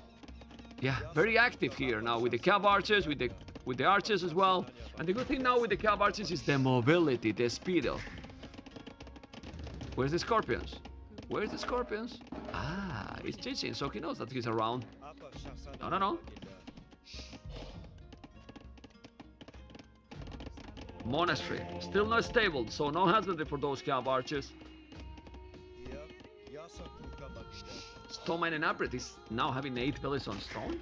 Yeah, very active here now with the cab archers, with the archers as well. And the good thing now with the cab archers is the mobility, the speed. Where's the scorpions? Where's the scorpions? Ah, he's chasing, so he knows that he's around. No. Monastery, still not stable, so no husbandry for those cab archers. Stone mine and upgrade is now having 8 villages on stone.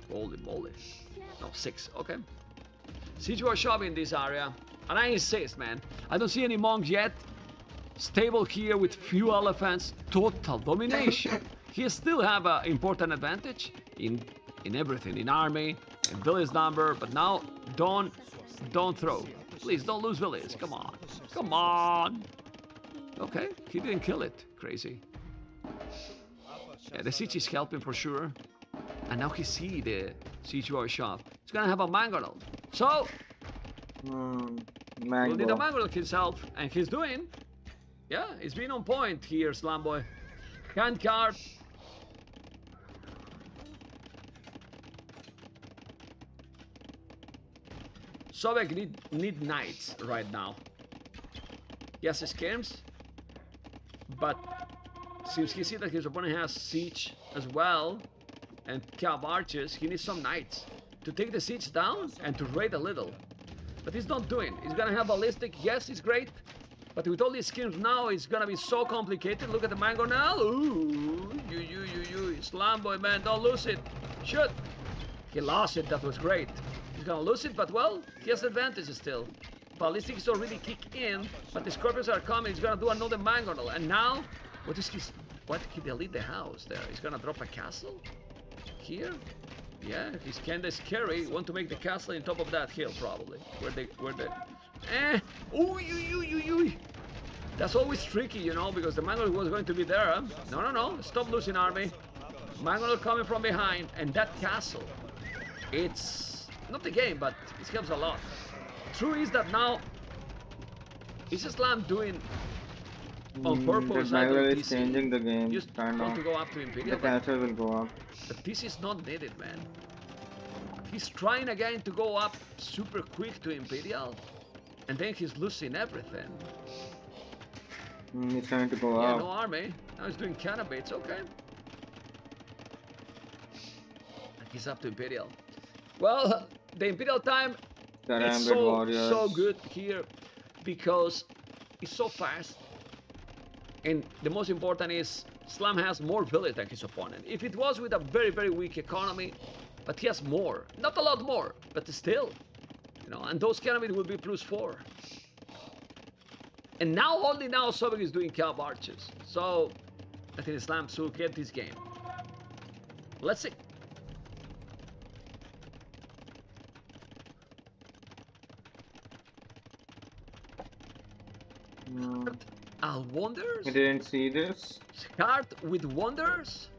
Holy moly. No, 6, okay. Siege workshop in this area. And I insist, man. I don't see any monks yet. stable here with few elephants, total domination. He still have an important advantage in everything, in army, in village number, but now don't throw. Please don't lose village. Come on. Come on. Okay, he didn't kill it. Crazy. Yeah, the siege is helping for sure. And now he see the siege boy shop. He's gonna have a mangonel. So we'll need a mangonel himself, and he's doing. Yeah, he's been on point here, Slamboy. Hand card. Sobek need knights right now. Yes, he scams, but since he sees that his opponent has siege as well and cav archers, he needs some knights to take the siege down and to raid a little. But he's not doing. He's gonna have ballistic. Yes, it's great, but with all these schemes now, it's gonna be so complicated. Look at the mango now. Ooh, you, Slamboy, man, don't lose it. Shoot. He lost it. That was great. He's gonna lose it, but well, he has advantages still. Ballistics already kick in, but the scorpions are coming. He's gonna do another mangonel, and now, what is his? What did he delete the house there? He's gonna drop a castle here. Yeah, he's kinda scary. Want to make the castle on top of that hill, probably. Where the? Ooh, That's always tricky, you know, because the mangonel was going to be there. Huh? No. Stop losing army. Mangonel coming from behind, and that castle. It's not the game, but it helps a lot. True is that now is Islam doing on purpose. The mangonel is changing the game. You want to go up to Imperial. The castle will go up. But this is not needed, man. He's trying again to go up super quick to Imperial, and then he's losing everything. He's trying to go Yeah, up. no army. Now he's doing cannobates, okay. And he's up to Imperial. Well, the Imperial time is so good here because it's so fast. And the most important is Slam has more village than his opponent. If it was with a very, very weak economy, but he has more. Not a lot more, but still. You know, and those canopies will be +4. And now, only now, Sobek is doing cav archers. So, I think Slam should get this game. Let's see. Wonders? I didn't see this. Start with Wonders?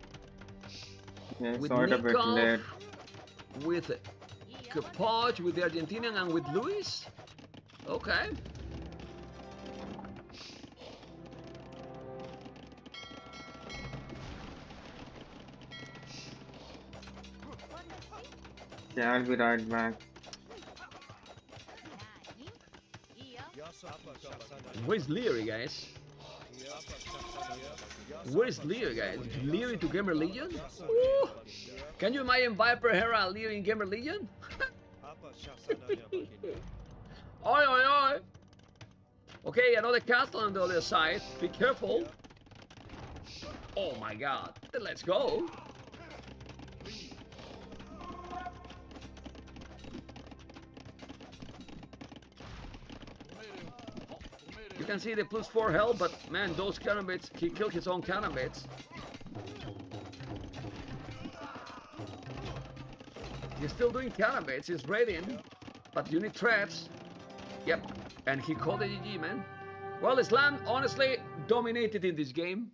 Yeah, with saw it a bit Nikov, late. with Kapoj, with the Argentinian, and with Luis? Okay. Yeah, I'll be right back. Where's Leary, guys? Where's Leary, guys? Leary to Gamer Legion? Ooh. Can you imagine Viper, Hera, and Leary in Gamer Legion? Oi, oi, oi! Okay, another castle on the other side. Be careful. Oh my god. Then let's go. You can see the +4 health, but man, those cannobaits, he killed his own cannobaits. He's still doing cannobaits, he's raiding, but you need traps. Yep, and he called it GG, man. Well, Islam honestly dominated in this game.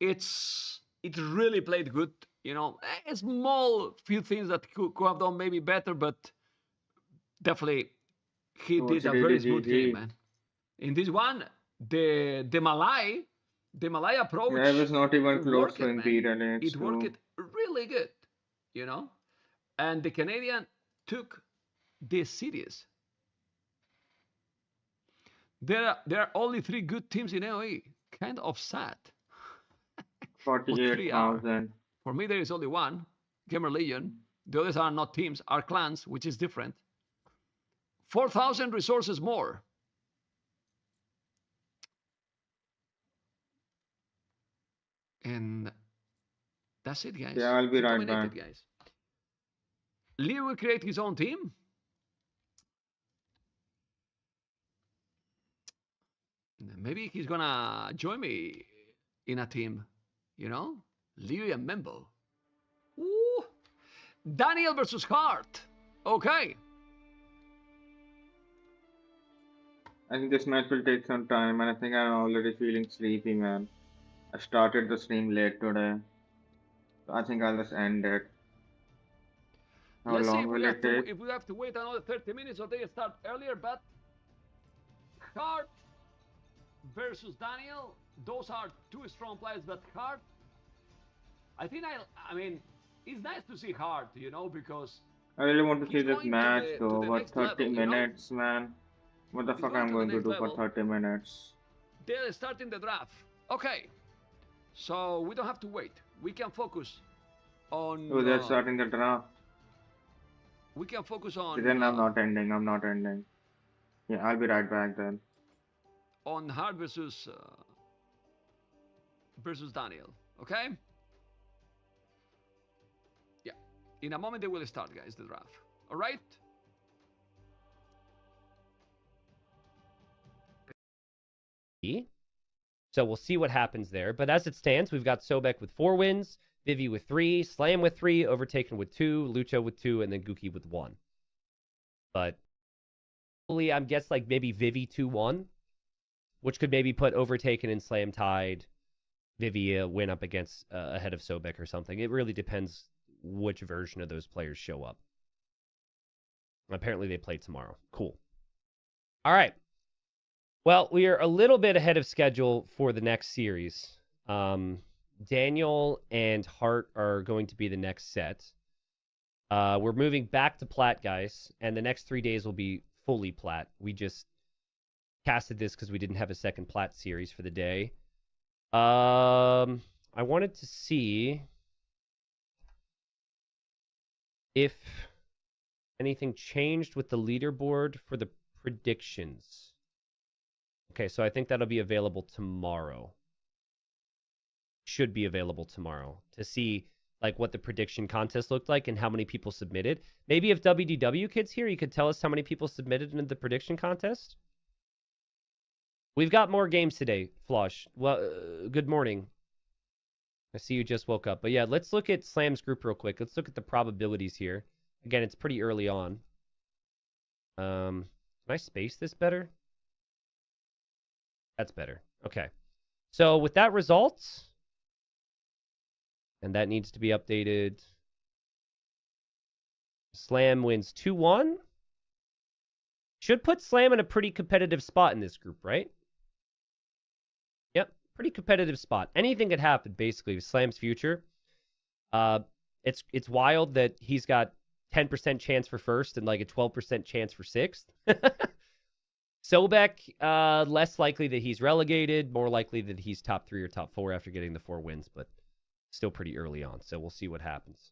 It really played good, you know. A small few things that could have done maybe better, but definitely he did a very smooth game, man. In this one, the Malay approach. Yeah, I was not even close to Imperial. It worked really good, you know. And the Canadian took this series. There are only 3 good teams in AOE. Kind of sad. 48,000. For me, there is only one, Gamer Legion. The others are not teams, are clans, which is different. 4,000 resources more. And that's it, guys. Yeah, I'll be right back. Guys. Leo will create his own team. Maybe he's gonna join me in a team, you know? Leo and Membo. Ooh. Daniel versus Hart. Okay. I think this match will take some time, and I think I'm already feeling sleepy, man. I started the stream late today, so I think I'll just end it. How Let's see long will it take? if we have to wait another 30 minutes or they start earlier, but Hart versus Daniel, those are two strong players, but Hart, I mean, it's nice to see Hart, you know, because I really want to see he's this going match to though. the What, next 30 level, you know? minutes, man? What the He's fuck going I'm to the going to next do for level. 30 minutes? They're starting the draft. Okay. So we don't have to wait. We can focus on... Oh, they're starting the draft. we can focus on... Then I'm not ending. I'm not ending. Yeah, I'll be right back then. on Hart versus Daniel. Okay? Yeah. In a moment they will start, guys, the draft. All right? So we'll see what happens there. But as it stands, we've got Sobek with 4 wins, Vivi with 3, Slam with 3, Overtaken with 2, Lucho with 2, and then Gookie with 1. But hopefully, I'm guess like maybe Vivi 2-1, which could maybe put Overtaken and Slam tied. Vivi win up against ahead of Sobek or something. It really depends which version of those players show up. Apparently, they play tomorrow. Cool. All right. Well, we are a little bit ahead of schedule for the next series. Daniel and Hart are going to be the next set. We're moving back to Plat, guys, and the next 3 days will be fully Plat. We just casted this because we didn't have a second Plat series for the day. I wanted to see if anything changed with the leaderboard for the predictions. Okay, so I think that'll be available tomorrow. Should be available tomorrow to see like what the prediction contest looked like and how many people submitted. Maybe if WDW Kid's here, you could tell us how many people submitted into the prediction contest. We've got more games today, Flush. Well, good morning. I see you just woke up. But yeah, let's look at Slam's group real quick. Let's look at the probabilities here. Again, it's pretty early on. Can I space this better? That's better. Okay. So with that result, and that needs to be updated. Slam wins 2-1. Should put Slam in a pretty competitive spot in this group, right? Yep, pretty competitive spot. Anything could happen, basically, with Slam's future. It's wild that he's got 10% chance for first and like a 12% chance for sixth. Sobek, less likely that he's relegated, more likely that he's top 3 or top 4 after getting the 4 wins, but still pretty early on, so we'll see what happens.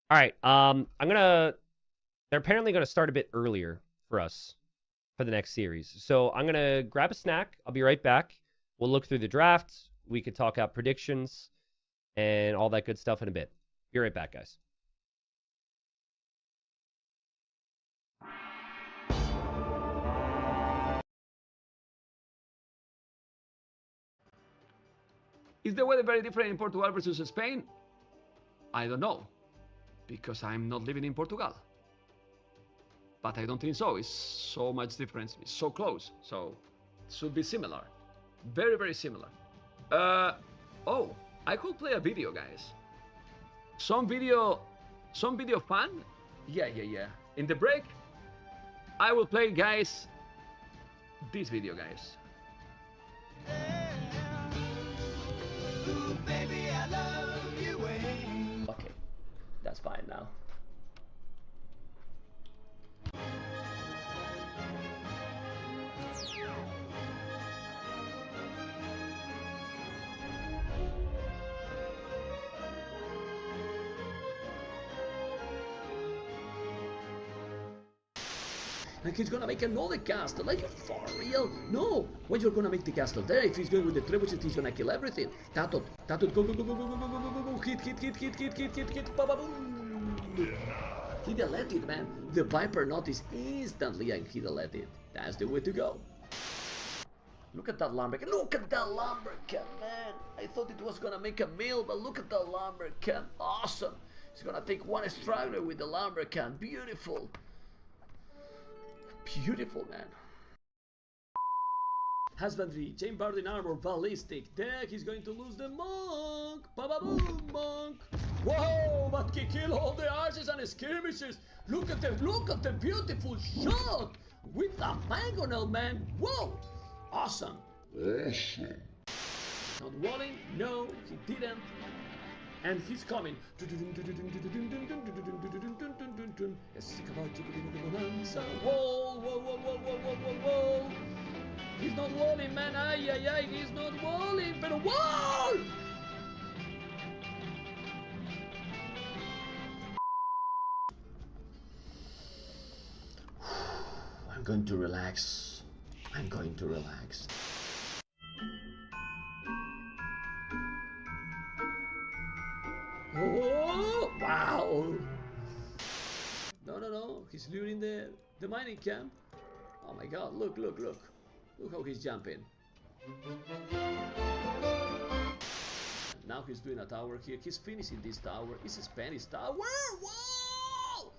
All right, they're apparently going to start a bit earlier for us for the next series. So I'm going to grab a snack. I'll be right back. We'll look through the draft. We could talk out predictions and all that good stuff in a bit. Be right back, guys. Is the weather very different in Portugal versus Spain? I don't know, because I'm not living in Portugal. But I don't think so. It's so much difference. It's so close. So it should be similar. Very, very similar. Oh, I could play a video, guys. Some video fun? Yeah. In the break, I will play, guys, this video, guys. Okay, that's fine now. Like he's gonna make another castle, like for real? No! When you're gonna make the castle there, if he's going with the trebuchet, he's gonna kill everything. Tato, go, hit, ba boom! He deleted, man. The Viper noticed instantly and he deleted. That's the way to go. Look at that lumber camp. Look at that lumber camp, man. I thought it was gonna make a meal, but look at that lumber camp. Awesome. He's gonna take one straggler with the lumber camp. Beautiful. Beautiful, man. Husbandry, chain Bardin armor, ballistic. Deck, he's going to lose the monk. Ba-ba-boom, monk. Whoa, but he killed all the archers and skirmishers. Look at the beautiful shot with the mangonel, man. Whoa, awesome. Awesome. Not walling? No, he didn't. And he's coming. Wall, wall, wall, wall, wall, wall, wall, wall. He's not walling, man. Ay, ay, ay, he's not walling, but a wall! I'm going to relax. I'm going to relax. Oh, wow! No, no, no. He's luring the mining camp. Oh my god, look, look, look. Look how he's jumping. Now he's doing a tower here. He's finishing this tower. It's a Spanish tower. Whoa!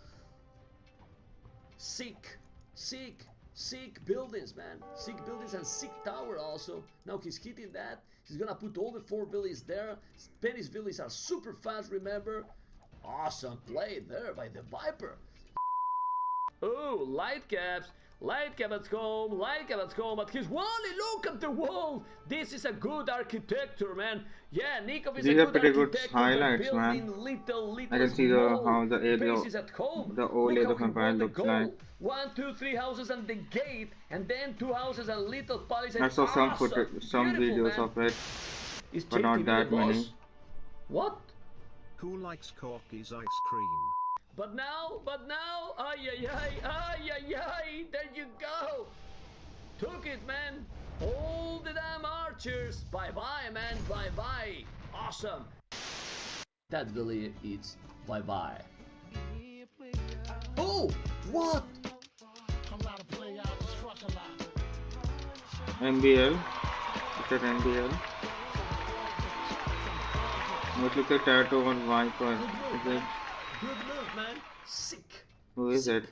Sick, sick, sick buildings, man. Sick buildings and sick tower also. Now he's hitting that. He's gonna put all the 4 villages there. Spanish villages are super fast, remember? Awesome play there by the Viper. Oh, light caps. Light cap at home, light cap at home, but he's walling. Look at the wall. This is a good architecture, man. Yeah, Nikov is These a are good pretty good architecture, highlights, building man. little I can see how the area, bases at home. the old Look age how of he Empire won the looks goal. like. 1, 2, 3 houses and the gate, and then 2 houses and little palisade. I saw some Awesome. footage, some Beautiful, videos man. of it, Is but not JTV that the boss? many. What? Who likes Corky's ice cream? But now, ay, ay, ay, ay, ay, ay, there you go. Took it, man. All the damn archers. Bye-bye, man, bye-bye. Awesome. That really is bye-bye. Oh, what? NBL. Is that NBL? What looks like tattoo on Viper? Is it? Good move, man. Sick. Who is it?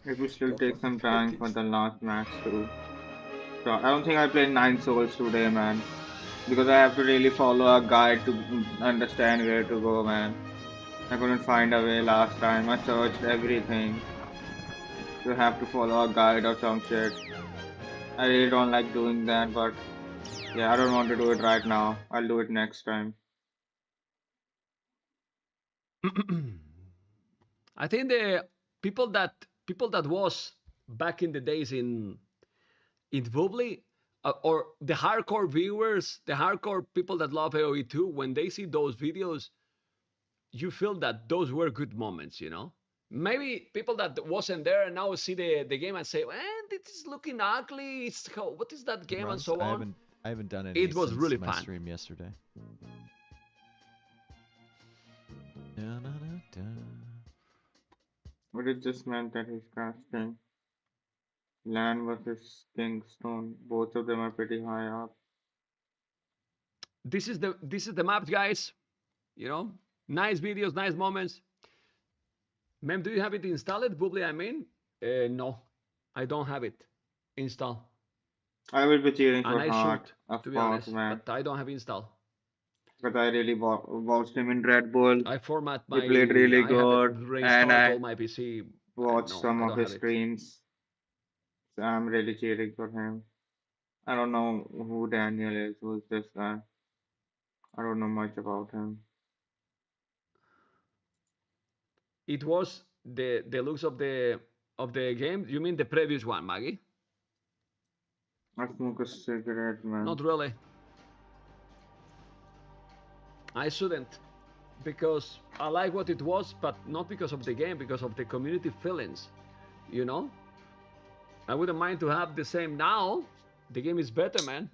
It will still take some time for the last match too. So I don't think I played 9 souls today, man. Because I have to really follow a guide to understand where to go, man. I couldn't find a way last time. I searched everything. You have to follow a guide or some shit. I really don't like doing that, but yeah, I don't want to do it right now. I'll do it next time. I think the people that was back in the days in Vubli, or the hardcore viewers, the hardcore people that love AoE 2, when they see those videos, you feel that those were good moments, you know? Maybe people that wasn't there and now see the game and say, this is looking ugly. What is that game and so on? I haven't done any. It was since really my fun. stream yesterday. What it just meant that he's casting Land versus Kingstone. Both of them are pretty high up. This is the map, guys. You know, nice videos, nice moments. Mem, do you have it installed? Bubbly, I mean, no, I don't have it installed. I will be cheering for And I Hart, should, of to be course, honest, man. but I don't have installed. Because I really watched him in Red Bull. I format my. He played really I have good, and reinstalled I all my PC. watched No, some I of don't his have it. streams. So I'm really cheering for him. I don't know who Daniel is. Who's this guy? I don't know much about him. It was the looks of the game. You mean the previous one, Maggie? I smoke a cigarette, man. Not really. I shouldn't. because I like what it was, but not because of the game, because of the community feelings, you know? I wouldn't mind to have the same now. The game is better, man.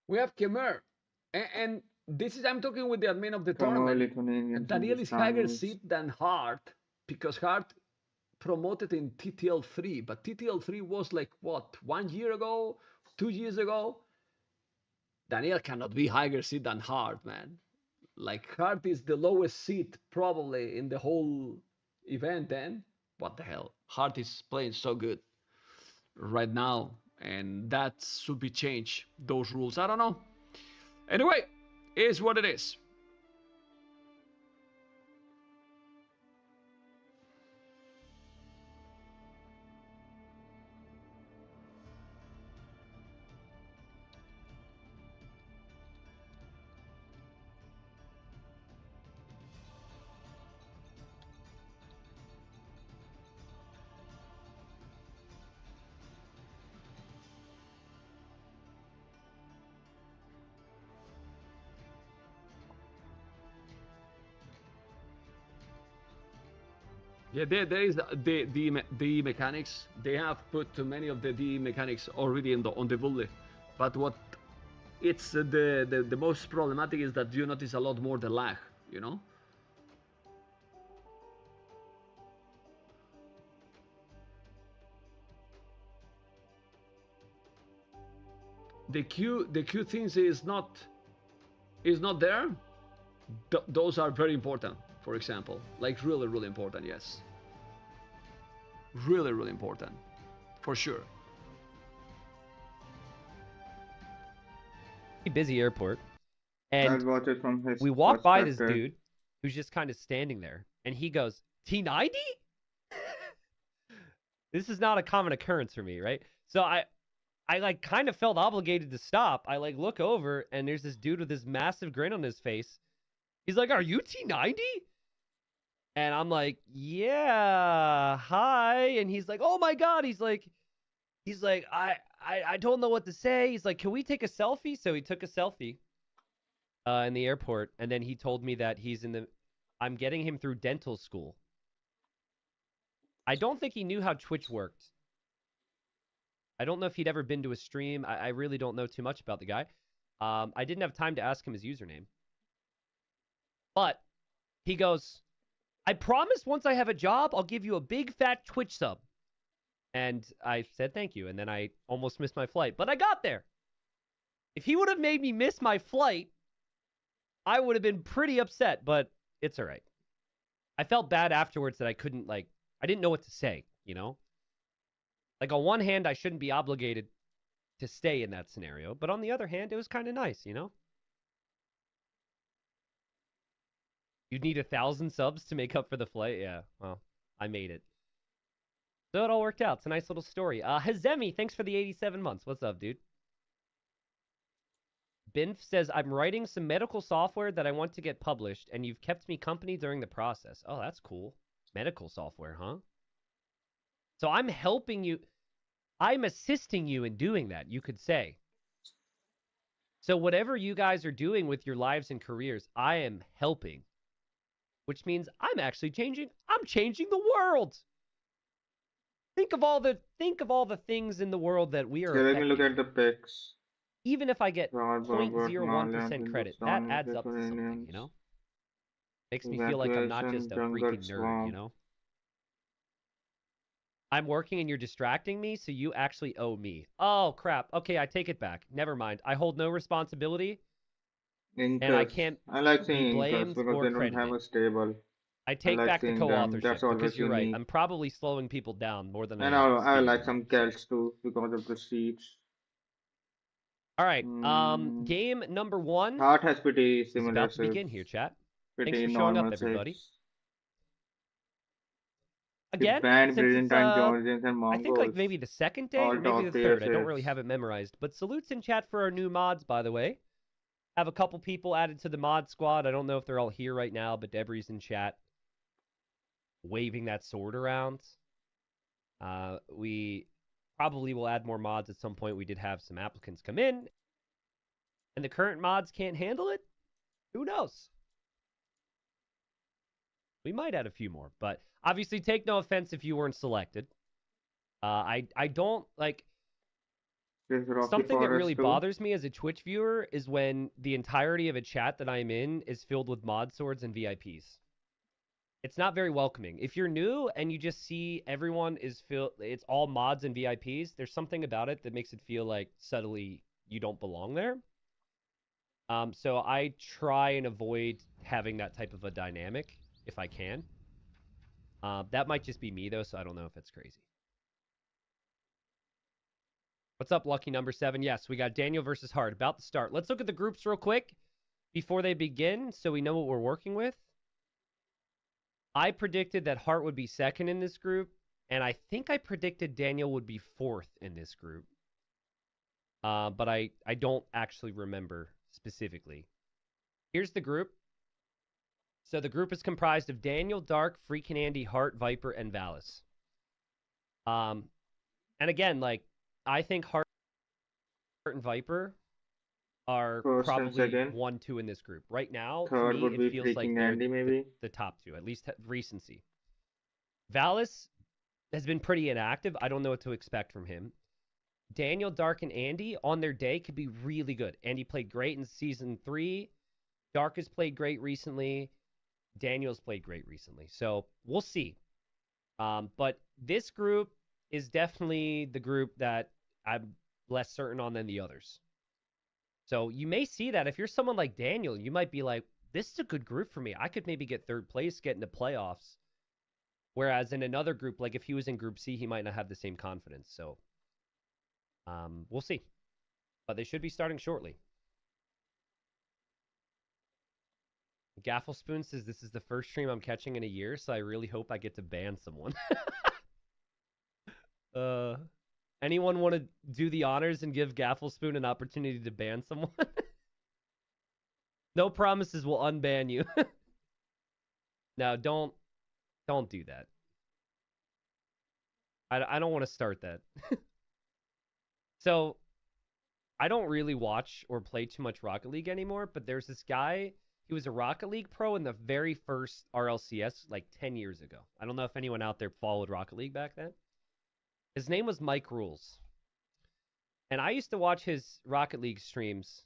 We have Kemer. And this is, I'm talking with the admin of the tournament. Lithuanians and Daniel is higher Pakistanis. seed than Hart because Hart promoted in TTL 3, but TTL 3 was like what, 1 year ago, 2 years ago? Daniel cannot be higher seed than Hart, man. Like Hart is the lowest seed probably in the whole event. Then what the hell? Hart is playing so good right now, and that should be changed. Those rules, I don't know. Anyway, is what it is. Yeah, there is the mechanics. They have put many of the mechanics already on the bully, but what it's the most problematic is that you notice a lot more the lag, you know. The Q things is not there. Those are very important. For example, like really important. Yes, really important, for sure. Busy airport, I'll and watch it from his we walk by this perspective. dude who's just kind of standing there, and he goes, T90? This is not a common occurrence for me, right? So I like kind of felt obligated to stop. I like look over, and there's this dude with this massive grin on his face. He's like, "Are you T90?" And I'm like, "Yeah, hi." And he's like, "Oh my god." He's like, I don't know what to say. He's like, "Can we take a selfie?" So he took a selfie in the airport, and then he told me that I'm getting him through dental school. I don't think he knew how Twitch worked. I don't know if he'd ever been to a stream. I really don't know too much about the guy. I didn't have time to ask him his username. But he goes, I promise once I have a job, I'll give you a big fat Twitch sub. And I said thank you, and then I almost missed my flight. But I got there. If he would have made me miss my flight, I would have been pretty upset, but it's all right. I felt bad afterwards that I couldn't, like, I didn't know what to say, you know? Like, on one hand, I shouldn't be obligated to stay in that scenario, but on the other hand, it was kind of nice, you know? You'd need 1,000 subs to make up for the flight? Yeah, well, I made it. So it all worked out. It's a nice little story. Hazemi, thanks for the 87 months. What's up, dude? Binf says, I'm writing some medical software that I want to get published, and you've kept me company during the process. Oh, that's cool. Medical software, huh? So I'm helping you. I'm assisting you in doing that, you could say. So whatever you guys are doing with your lives and careers, I am helping. Which means I'm actually changing. I'm changing the world. Think of all the things in the world that we are Okay, let me affecting. look at the pics. Even if I get Broad, Robert, 0.01% credit, that Hindustani, adds up to something, Lithuanians. you know? Makes me feel like I'm not just a Evacuation, freaking jungle nerd, you swamp. know? I'm working and you're distracting me, so you actually owe me. Oh, crap. Okay, I take it back. Never mind. I hold no responsibility, and I Incas. can't I like be saying Incas blamed because or they don't have credited. a stable. I take like back the seeing them. co-authorship That's because always you're right. unique. I'm probably slowing people down more than I And am I speeding like them some up. So. Celts too because of the seats. All right. Mm, Game number 1 Heart has pretty is similar about to shapes, begin here, chat. Thanks pretty for showing up, normal everybody. shapes. He Again, banned since it's Brilliant Georgians and I think like Mongols. maybe the second day All or maybe top the tier third. I don't really shapes. have it memorized. But salutes in chat for our new mods, by the way. Have a couple people added to the mod squad. I don't know if they're all here right now, but Debri's in chat waving that sword around. We probably will add more mods at some point. We did have some applicants come in, and the current mods can't handle it. Who knows? We might add a few more, but obviously take no offense if you weren't selected. I don't like... Something that really bothers me as a Twitch viewer is when the entirety of a chat that I'm in is filled with mod swords and VIPs. It's not very welcoming. If you're new and you just see everyone is it's all mods and VIPs, there's something about it that makes it feel like subtly you don't belong there. So I try and avoid having that type of a dynamic if I can. That might just be me though, so I don't know if it's crazy. What's up, lucky number 7? Yes, we got Daniel versus Hart about to start. Let's look at the groups real quick before they begin so we know what we're working with. I predicted that Hart would be second in this group, and I think I predicted Daniel would be fourth in this group. But I don't actually remember specifically. Here's the group. So the group is comprised of Daniel, Dark, Freakin' Andy, Hart, Viper, and Valis. And again, like, I think Hart and Viper are probably 1, 2 in this group. Right now, Third to me, would be it feels like they're Andy, maybe. The top 2, at least recency. Valis has been pretty inactive. I don't know what to expect from him. Daniel, Dark, and Andy on their day could be really good. Andy played great in Season 3. Dark has played great recently. Daniel's played great recently. So we'll see. But this group is definitely the group that I'm less certain on than the others. So you may see that if you're someone like Daniel, you might be like, this is a good group for me. I could maybe get third place, get into playoffs. Whereas in another group, like if he was in Group C, he might not have the same confidence. So we'll see. But they should be starting shortly. Gafflespoon says, this is the first stream I'm catching in a year, so I really hope I get to ban someone. Anyone want to do the honors and give Gafflespoon an opportunity to ban someone? No promises will unban you. No, don't do that. I don't want to start that. So, I don't really watch or play too much Rocket League anymore, but there's this guy, he was a Rocket League pro in the very first RLCS like 10 years ago. I don't know if anyone out there followed Rocket League back then. His name was Mike Rules. And I used to watch his Rocket League streams,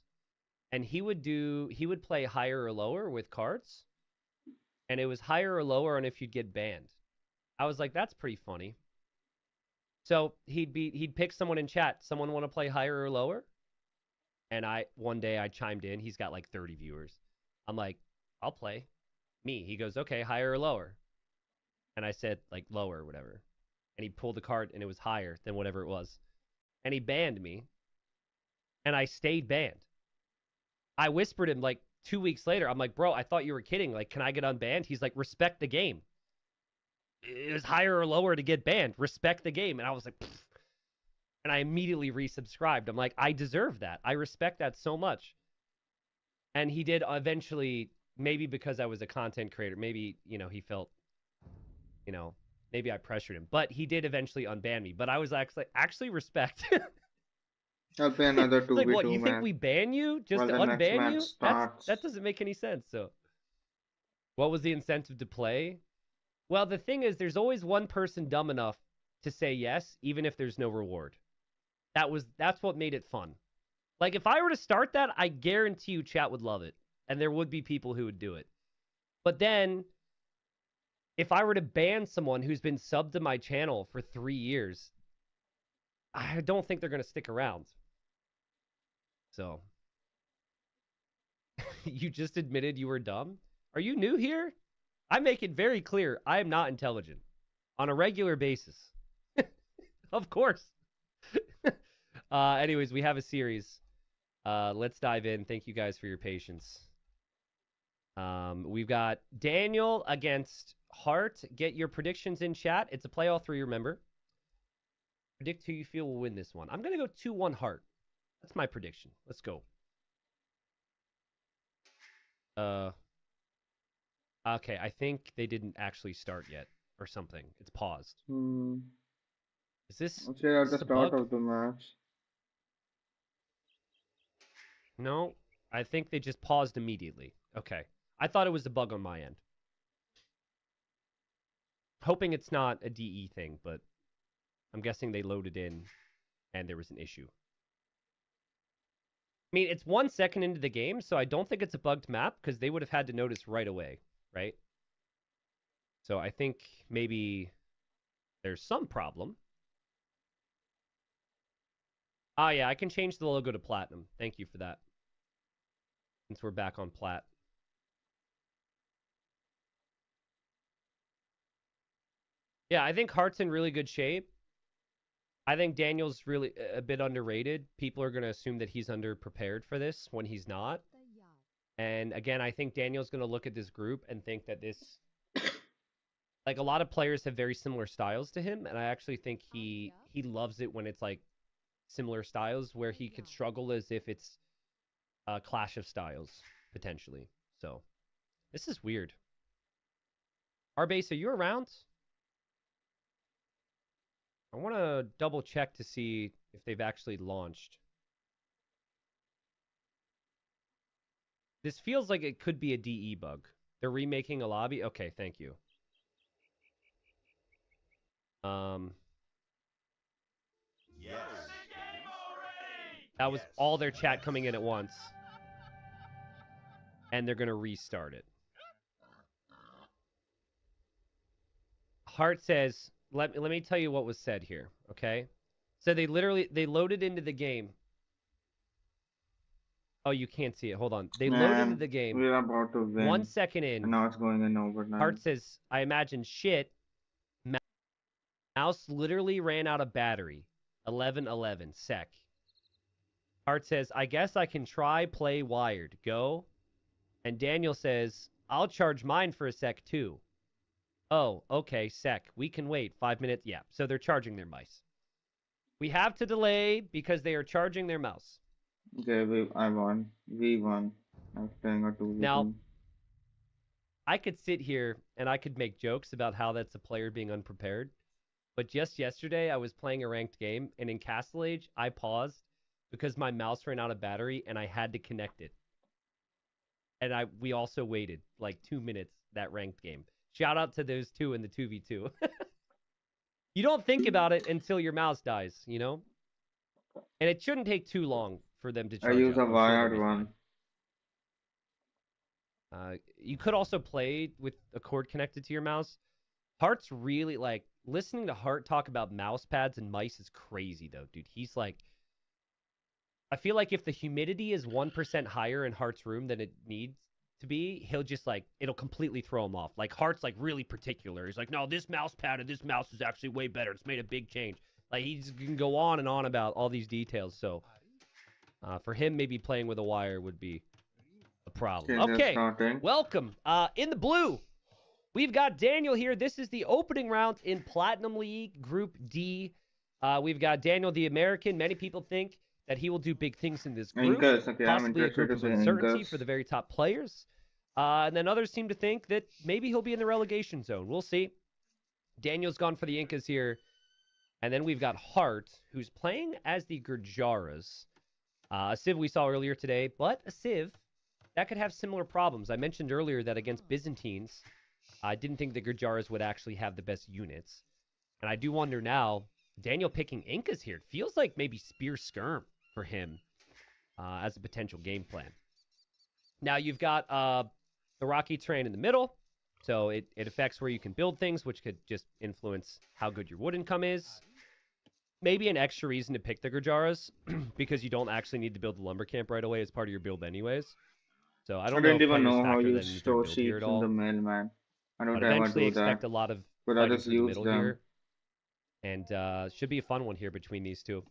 and he would play higher or lower with cards, and it was higher or lower on if you'd get banned. I was like, that's pretty funny. So he'd pick someone in chat. Someone want to play higher or lower? And one day I chimed in. He's got like 30 viewers. I'm like, I'll play. Me. He goes, okay, higher or lower? And I said like lower or whatever. And he pulled the card and it was higher than whatever it was. And he banned me. And I stayed banned. I whispered him like 2 weeks later. I'm like, bro, I thought you were kidding. Like, can I get unbanned? He's like, respect the game. It was higher or lower to get banned. Respect the game. And I was like, pfft. And I immediately resubscribed. I'm like, I deserve that. I respect that so much. And he did eventually, maybe because I was a content creator, maybe, he felt, maybe I pressured him. But he did eventually unban me. But I was actually respect. I'll play another 2v2, like, what, you man. think we ban you just to unban you? That doesn't make any sense. So, what was the incentive to play? Well, the thing is, there's always one person dumb enough to say yes, even if there's no reward. That's what made it fun. Like, if I were to start that, I guarantee you chat would love it. And there would be people who would do it. But then, if I were to ban someone who's been subbed to my channel for 3 years, I don't think they're going to stick around. So, you just admitted you were dumb? Are you new here? I make it very clear I am not intelligent on a regular basis. Of course. Anyways, we have a series. Let's dive in. Thank you guys for your patience. We've got Daniel against Hart. Get your predictions in chat. It's a play all three, remember. Predict who you feel will win this one. I'm going to go 2-1 Hart. That's my prediction. Let's go. Okay, I think they didn't actually start yet or something. It's paused. Is this Okay, at the a start bug? of the match. No, I think they just paused immediately. Okay. I thought it was a bug on my end. Hoping it's not a DE thing, but I'm guessing they loaded in and there was an issue. I mean, it's 1 second into the game, so I don't think it's a bugged map because they would have had to notice right away, right? So I think maybe there's some problem. Ah, yeah, I can change the logo to platinum. Thank you for that. Since we're back on plat. Yeah, I think Hart's in really good shape. I think Daniel's really a bit underrated. People are going to assume that he's underprepared for this when he's not. And again, I think Daniel's going to look at this group and think that this... Like, a lot of players have very similar styles to him, and I actually think he loves it when it's, like, similar styles, where he could struggle as if it's a clash of styles, potentially. So, this is weird. Arbase, are you around? I want to double check to see if they've actually launched. This feels like it could be a DE bug. They're remaking a lobby? Okay, thank you. Yes. That was all their chat coming in at once. And they're going to restart it. Hart says, let me tell you what was said here, okay? So they loaded into the game. Oh, you can't see it. Hold on. They loaded into the game. We're about to win. 1 second in. And now it's going in overtime. Hart says, I imagine shit. Mouse literally ran out of battery. 11:11 sec. Hart says, I guess I can try play wired. Go. And Daniel says, I'll charge mine for a sec too. Oh, okay, sec. We can wait 5 minutes. Yeah, so they're charging their mice. We have to delay because they are charging their mouse. Okay, I won. We won. I'm playing a 2v2. Now, I could sit here and I could make jokes about how that's a player being unprepared. But just yesterday, I was playing a ranked game, and in Castle Age, I paused because my mouse ran out of battery, and I had to connect it. And we also waited like 2 minutes, that ranked game. Shout out to those two in the 2v2. You don't think about it until your mouse dies, you know? And it shouldn't take too long for them to charge I use up. a wired one. You could also play with a cord connected to your mouse. Hart's really, like, listening to Hart talk about mouse pads and mice is crazy, though, dude. He's like... I feel like if the humidity is 1% higher in Hart's room than it needs to be, he'll just, like, it'll completely throw him off. Like, Hart's, like, really particular. He's like, no, this mouse pad and this mouse is actually way better. It's made a big change. Like, he can go on and on about all these details, so... for him, maybe playing with a wire would be a problem. Okay, welcome. In the blue, we've got Daniel here. This is the opening round in Platinum League, Group D. We've got Daniel, the American. Many people think that he will do big things in this group. Possibly a group of uncertainty for the very top players. And then others seem to think that maybe he'll be in the relegation zone. We'll see. Daniel's gone for the Incas here. And then we've got Hart, who's playing as the Gurjaras. A Civ we saw earlier today, but a Civ that could have similar problems. I mentioned earlier that against Byzantines, I didn't think the Gurjaras would actually have the best units. And I do wonder now, Daniel picking Incas here. It feels like maybe Spear Skirm for him as a potential game plan. Now you've got the rocky terrain in the middle, so it affects where you can build things, which could just influence how good your wood income is. Maybe an extra reason to pick the Gurjaras, because you don't actually need to build the lumber camp right away as part of your build anyways. So I don't even know know how you store sheep sheep in the mail, man. I don't But ever eventually do expect that. a lot of But I fighting just through the use middle them. here. And should be a fun one here between these two.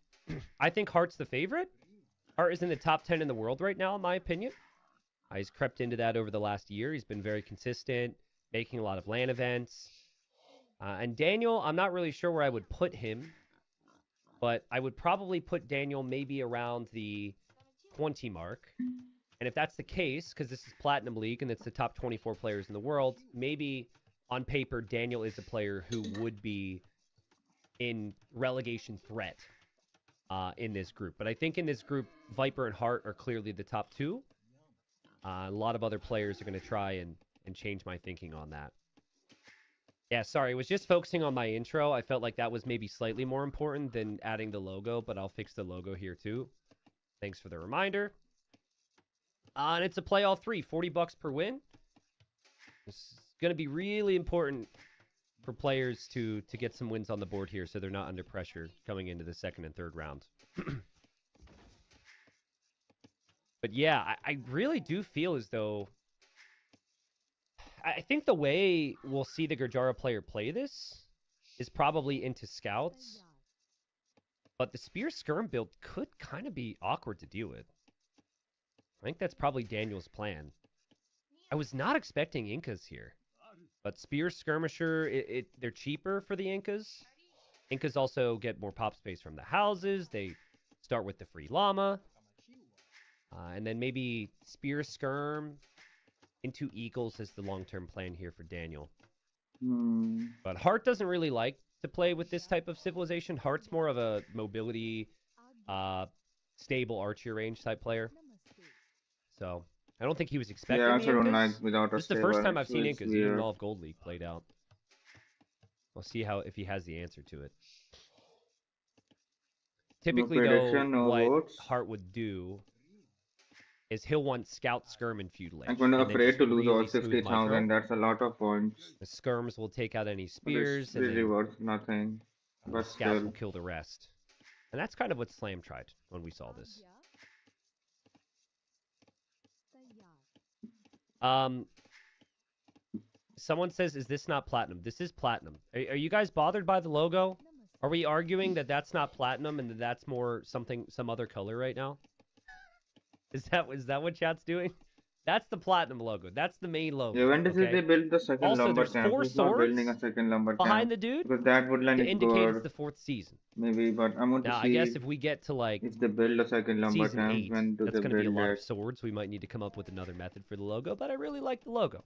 I think Hart's the favorite. Hart is in the top 10 in the world right now, in my opinion. He's crept into that over the last year. He's been very consistent, making a lot of LAN events. And Daniel, I'm not really sure where I would put him. But I would probably put Daniel maybe around the 20 mark. And if that's the case, because this is Platinum League and it's the top 24 players in the world, maybe on paper, Daniel is a player who would be in relegation threat in this group. But I think in this group, Viper and Hart are clearly the top two. A lot of other players are going to try and change my thinking on that. Yeah, sorry, I was just focusing on my intro. I felt like that was maybe slightly more important than adding the logo, but I'll fix the logo here too. Thanks for the reminder. And it's a play all three, 40 bucks per win. It's going to be really important for players to get some wins on the board here so they're not under pressure coming into the second and third round. But yeah, I really do feel as though... I think the way we'll see the Gurjara player play this is probably into scouts. But the Spear Skirm build could kind of be awkward to deal with. I think that's probably Daniel's plan. I was not expecting Incas here. But Spear Skirmisher, they're cheaper for the Incas. Incas also get more pop space from the houses. They start with the free llama. And then maybe Spear Skirm into Eagles is the long-term plan here for Daniel. But Hart doesn't really like to play with this type of civilization. Hart's more of a mobility, stable archer range type player. So, I don't think he was expecting Yeah, I the also don't Incas. like without a This is the first stable, time I've so seen it's Incas, even in weird. all of Gold League played out. We'll see if he has the answer to it. Typically, No prediction, though, no what votes. Hart would do is he'll want Scout, Skirm, and Feudal I'm Edge. kind of And then afraid just to lose all really smooth 60,000. micro. That's a lot of points. The Skirms will take out any But it's spears, and really then worth nothing. the But Scouts still. will kill the rest. And that's kind of what Slam tried when we saw this. Someone says, is this not platinum? This is platinum. Are you guys bothered by the logo? Are we arguing that that's not platinum and that that's more some other color right now? Is that what chat's doing? That's the platinum logo. That's the main logo. Yeah, when does okay? they build the second Also, lumber there's camp? 4 He's not building a swords second lumber behind camp. the dude. Because that woodland To is indicate it's good. the 4th season. Maybe, but I want to Now, see I guess if we get to like if they build a second lumber season camp, 8, when do that's they going to be a build lot of it? swords. We might need to come up with another method for the logo, but I really like the logo.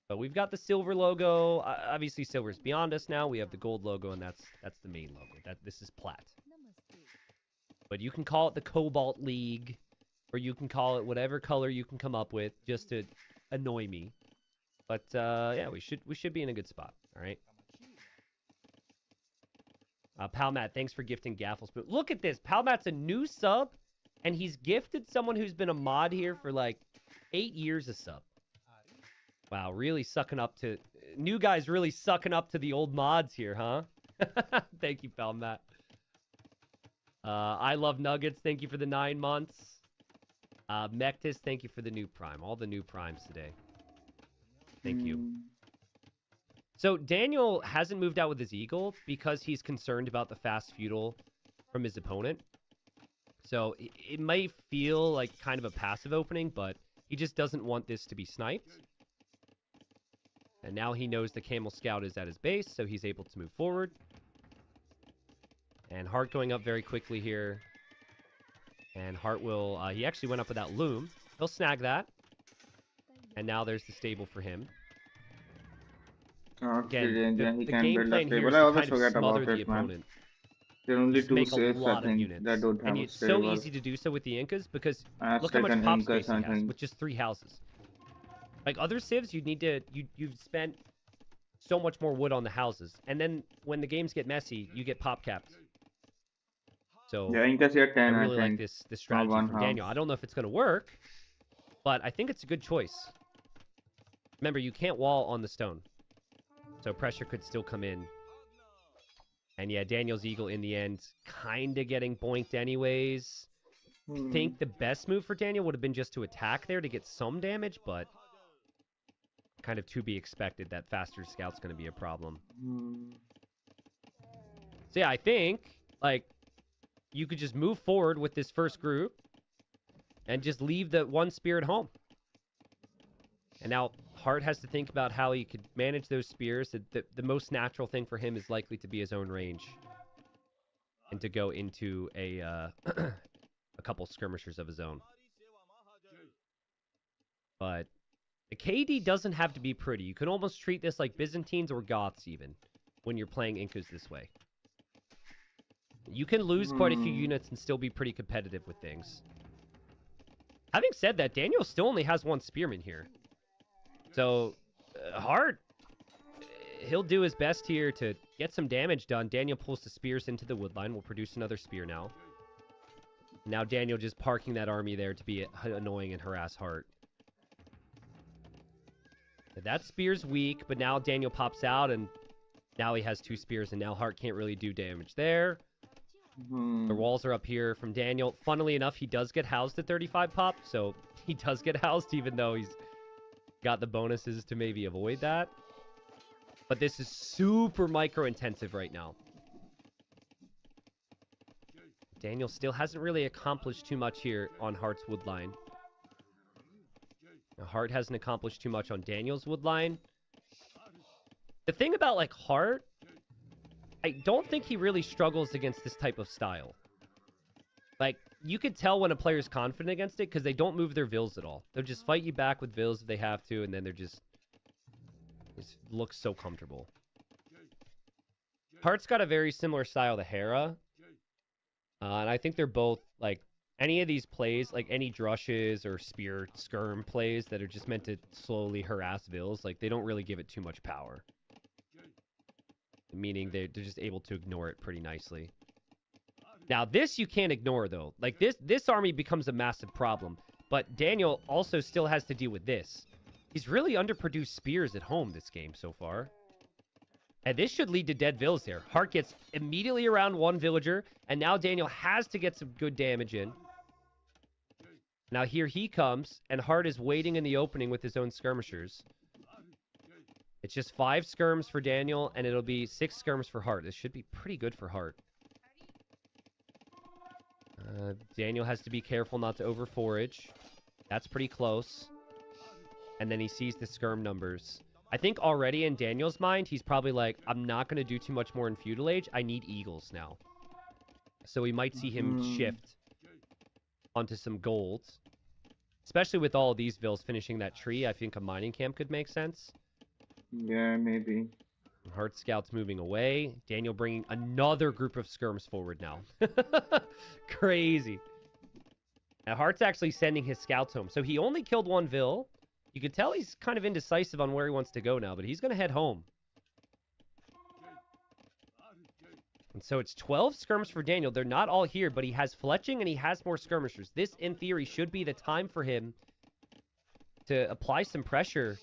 But we've got the silver logo. Obviously, silver's beyond us now. We have the gold logo, and that's the main logo. This is plat. But you can call it the Cobalt League, or you can call it whatever color you can come up with, just to annoy me. But yeah, we should be in a good spot. All right. Palmat, thanks for gifting Gaffle Spoon. Look at this. Palmat's a new sub, and he's gifted someone who's been a mod here for like 8 years a sub. Wow, really sucking up to... New guys really sucking up to the old mods here, huh? Thank you, Palmat. I Love Nuggets, thank you for the 9 months. Mectis, thank you for the new Prime. All the new Primes today. Thank you. So, Daniel hasn't moved out with his Eagle because he's concerned about the fast feudal from his opponent. So, it might feel like kind of a passive opening, but he just doesn't want this to be sniped. And now he knows the Camel Scout is at his base, so he's able to move forward. And Hart going up very quickly here. And Hart will... he actually went up without Loom. He'll snag that. And now there's the stable for him. Again, the game plan here is to kind of smother the opponent. There are only Just 2 make a saves, I lot of think, units. that don't have And a it's so stable. easy to do so with the Incas because I've look how much taken pop Incas, space he I has think. with just 3 houses. Like other civs, you've spent so much more wood on the houses. And then when the games get messy, you get pop capped. So Yeah, Incas here 10, I really I like think. this strategy one from Daniel. house. I don't know if it's going to work, but I think it's a good choice. Remember, you can't wall on the stone. So pressure could still come in. And yeah, Daniel's Eagle in the end kind of getting boinked anyways. I think the best move for Daniel would have been just to attack there to get some damage, but kind of to be expected that faster scout's going to be a problem. So yeah, I think, like, you could just move forward with this first group and just leave the one spear at home. And now Hart has to think about how he could manage those spears. The most natural thing for him is likely to be his own range. And to go into a couple skirmishers of his own. But the KD doesn't have to be pretty. You can almost treat this like Byzantines or Goths even when you're playing Incas this way. You can lose quite a few units and still be pretty competitive with things. Having said that, Daniel still only has one spearman here. So, Hart, he'll do his best here to get some damage done. Daniel pulls the spears into the woodline. We'll produce another spear now. Now Daniel just parking that army there to be annoying and harass Hart. That spear's weak, but now Daniel pops out, and now he has 2 spears, and now Hart can't really do damage there. The walls are up here from Daniel. Funnily enough, he does get housed at 35 pop, so he does get housed, even though he's got the bonuses to maybe avoid that. But this is super micro-intensive right now. Daniel still hasn't really accomplished too much here on Hart's woodline. Now, Hart hasn't accomplished too much on Daniel's woodline. The thing about, like, Hart, I don't think he really struggles against this type of style. Like, you could tell when a player's confident against it because they don't move their vills at all. They'll just fight you back with vills if they have to, and then they're just... It looks so comfortable. Hart's got a very similar style to Hera. And I think they're both, like, any of these plays, like any drushes or spear skirm plays that are just meant to slowly harass vills, like, they don't really give it too much power. Meaning they're just able to ignore it pretty nicely. Now, this you can't ignore, though. Like, this army becomes a massive problem. But Daniel also still has to deal with this. He's really underproduced spears at home this game so far. And this should lead to dead vills here. Hart gets immediately around one villager, and now Daniel has to get some good damage in. Now here he comes, and Hart is waiting in the opening with his own skirmishers. It's just 5 skirms for Daniel, and it'll be 6 skirms for Hart. This should be pretty good for Hart. Daniel has to be careful not to over-forage. That's pretty close. And then he sees the skirm numbers. I think already in Daniel's mind, he's probably like, I'm not going to do too much more in Feudal Age. I need Eagles now. So we might see him shift onto some gold. Especially with all of these vills finishing that tree, I think a mining camp could make sense. Yeah, maybe. Hart Scout's moving away. Daniel bringing another group of skirms forward now. Crazy. Now Hart's actually sending his scouts home. So he only killed 1 vill. You can tell he's kind of indecisive on where he wants to go now, but he's going to head home. And so it's 12 skirms for Daniel. They're not all here, but he has fletching and he has more skirmishers. This, in theory, should be the time for him to apply some pressure.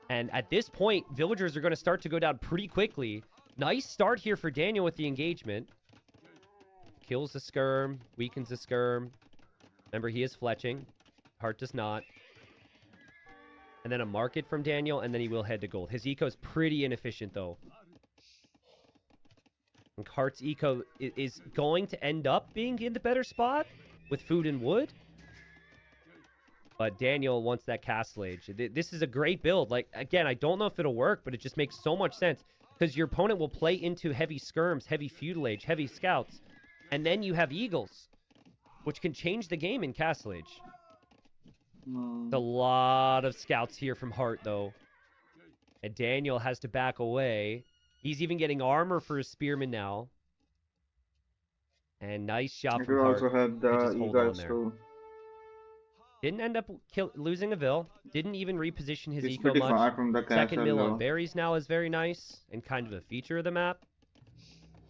And at this point, villagers are going to start to go down pretty quickly. Nice start here for Daniel with the engagement. Kills the skirm, weakens the skirm. Remember, he is fletching. Hart does not. And then a market from Daniel, and then he will head to gold. His eco is pretty inefficient, though. And Hart's eco is going to end up being in the better spot with food and wood. But Daniel wants that castle age. This is a great build. Like, again, I don't know if it'll work, but it just makes so much sense. Because your opponent will play into heavy skirms, heavy feudal age, heavy scouts. And then you have eagles, which can change the game in castle age. A lot of scouts here from Hart, though. And Daniel has to back away. He's even getting armor for his spearmen now. And nice shot from Hart. You also have the eagles too. Didn't end up losing a vill. Didn't even reposition his He's eco pretty much. far from the castle, Second mill though. on berries now is very nice and kind of a feature of the map.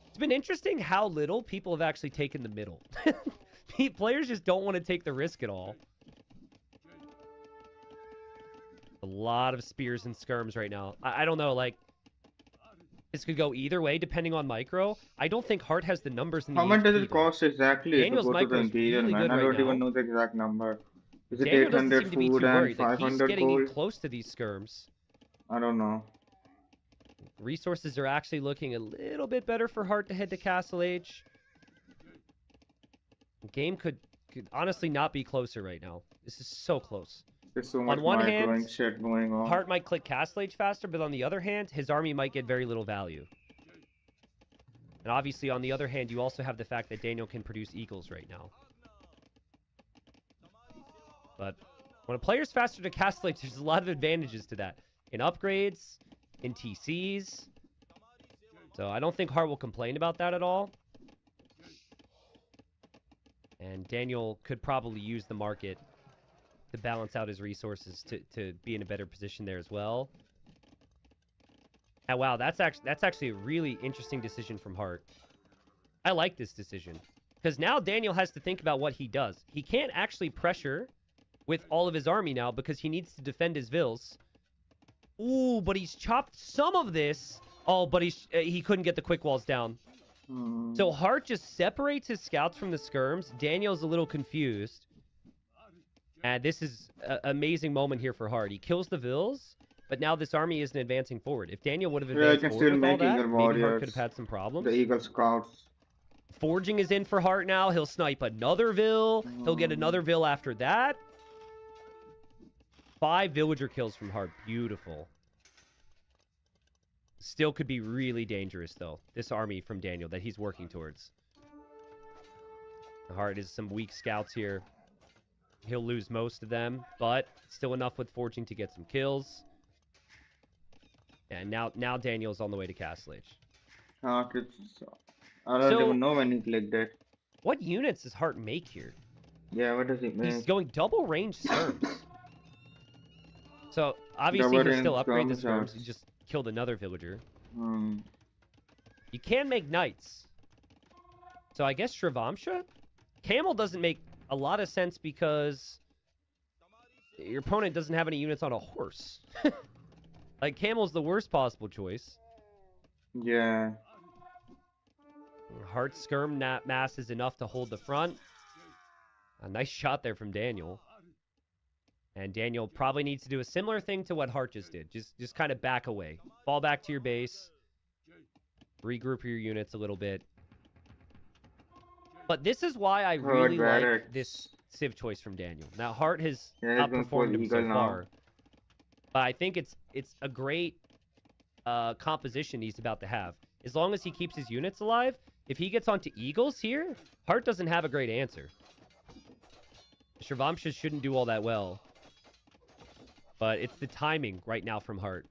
It's been interesting how little people have actually taken the middle. Players just don't want to take the risk at all. A lot of spears and skirms right now. I don't know, like, this could go either way depending on micro. I don't think Hart has the numbers in the How much does HP, it cost exactly Daniel's to go to the micro is Imperial, really man? good I right don't now. even know the exact number. Is it Daniel doesn't 800 seem to be food too and worried. Like, he's 500 getting gold? close to these skirms. I don't know. Resources are actually looking a little bit better for Hart to head to Castle Age. Game could honestly not be closer right now. This is so close. There's so much On one microing hand, shit going on. Hart might click Castle Age faster, but on the other hand, his army might get very little value. And obviously, on the other hand, you also have the fact that Daniel can produce eagles right now. But when a player's faster to Castle Age, there's a lot of advantages to that. In upgrades, in TCs. So I don't think Hart will complain about that at all. And Daniel could probably use the market to balance out his resources to be in a better position there as well. And wow, that's actually a really interesting decision from Hart. I like this decision. Because now Daniel has to think about what he does. He can't actually pressure with all of his army now because he needs to defend his vills. Ooh, but he's chopped some of this. Oh, but he couldn't get the quick walls down. So Hart just separates his scouts from the skirms. Daniel's a little confused. And this is an amazing moment here for Hart. He kills the vills, but now this army isn't advancing forward. If Daniel would have advanced forward with all that, maybe Hart could have had some problems. The Eagle Scouts. Forging is in for Hart now. He'll snipe another vill. He'll get another vill after that. 5 villager kills from Hart. Beautiful. Still could be really dangerous, though. This army from Daniel that he's working towards. Hart is some weak scouts here. He'll lose most of them, but still enough with forging to get some kills. And now Daniel's on the way to Castle Age. I don't even know when he clicked it. What units does Hart make here? Yeah, what does he make? He's going double range skirms. So, obviously, he'll still upgrade the skirms. He just killed another villager. You can make knights. So, I guess Shrivamsha? Camel doesn't make a lot of sense because your opponent doesn't have any units on a horse. Like, Camel's the worst possible choice. Yeah. Hart skirm mass is enough to hold the front. A nice shot there from Daniel. And Daniel probably needs to do a similar thing to what Hart just did. Just kind of back away. Fall back to your base. Regroup your units a little bit. But this is why I really like this civ choice from Daniel. Now, Hart has outperformed him so far. But I think it's a great composition he's about to have. As long as he keeps his units alive, if he gets onto Eagles here, Hart doesn't have a great answer. Shrivamsha shouldn't do all that well. But it's the timing right now from Hart.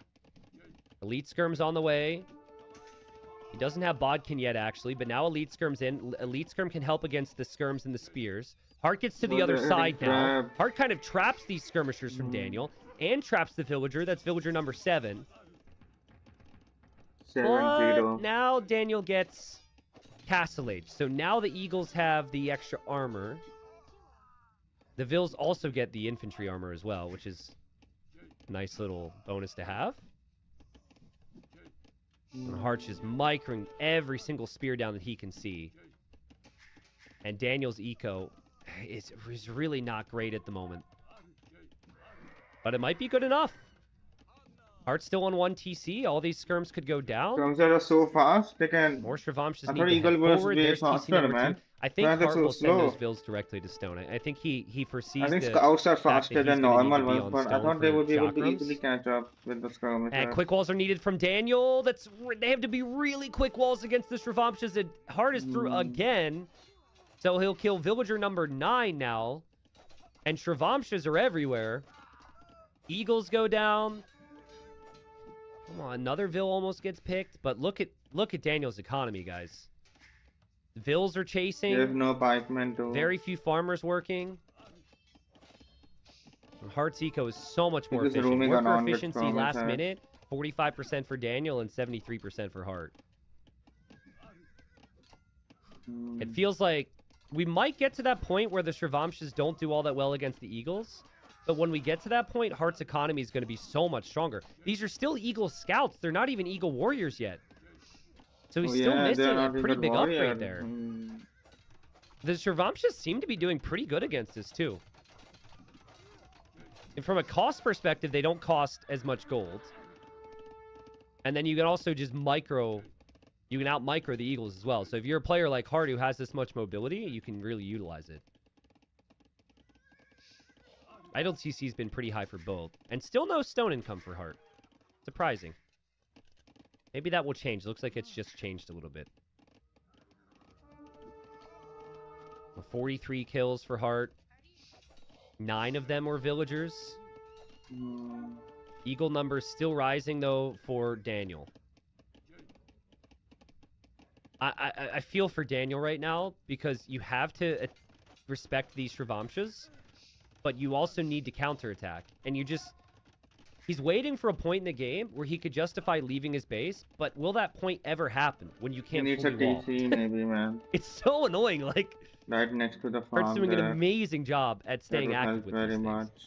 Elite Skirm's on the way. He doesn't have Bodkin yet, actually, but now Elite Skirm's in. Elite Skirm can help against the skirms and the spears. Hart gets to the other side now. Hart kind of traps these skirmishers from Daniel and traps the villager. That's villager number 7. But now Daniel gets Castle Age. So now the Eagles have the extra armor. The Vills also get the infantry armor as well, which is a nice little bonus to have. And Hart's just microing every single spear down that he can see. And Daniel's eco is really not great at the moment. But it might be good enough. Hart's still on 1 TC. All these skirms could go down. Skirms are so fast, they can... More Shrivamshas need to head forward. There's TC number 2. I think Hart will send those builds directly to stone. I think he foresees. I think scouts are faster than normal ones, but I thought they would be able to easily catch up with the skirmishers. And quick walls are needed from Daniel. They have to be really quick walls against the Shrivamshas. And Hart is through again, so he'll kill villager number 9 now. And Shrivamshas are everywhere. Eagles go down. Come on, another Vill almost gets picked, but look at Daniel's economy, guys. Vills are chasing. There's no pikemen too. Very few farmers working. Hart's eco is so much more efficient. Worker efficiency last minute, 45% for Daniel and 73% for Hart. It feels like we might get to that point where the Shrivamshas don't do all that well against the Eagles. But when we get to that point, Hart's economy is going to be so much stronger. These are still Eagle Scouts. They're not even Eagle Warriors yet. So he's still missing a pretty big upgrade there. The Shrivamshas seem to be doing pretty good against this, too. And from a cost perspective, they don't cost as much gold. And then you can also just you can out-micro the Eagles as well. So if you're a player like Hart who has this much mobility, you can really utilize it. Idle TC's been pretty high for both. And still no stone income for Hart. Surprising. Maybe that will change. Looks like it's just changed a little bit. 43 kills for Hart. 9 of them were villagers. Eagle numbers still rising, though, for Daniel. I feel for Daniel right now because you have to respect these Shravamshas, but you also need to counterattack. And you just... He's waiting for a point in the game where he could justify leaving his base, but will that point ever happen when you can't fully wall? He needs a TC maybe, man. It's so annoying, like... Right next to the farm. Hart's doing an amazing job at staying active with very these much. things.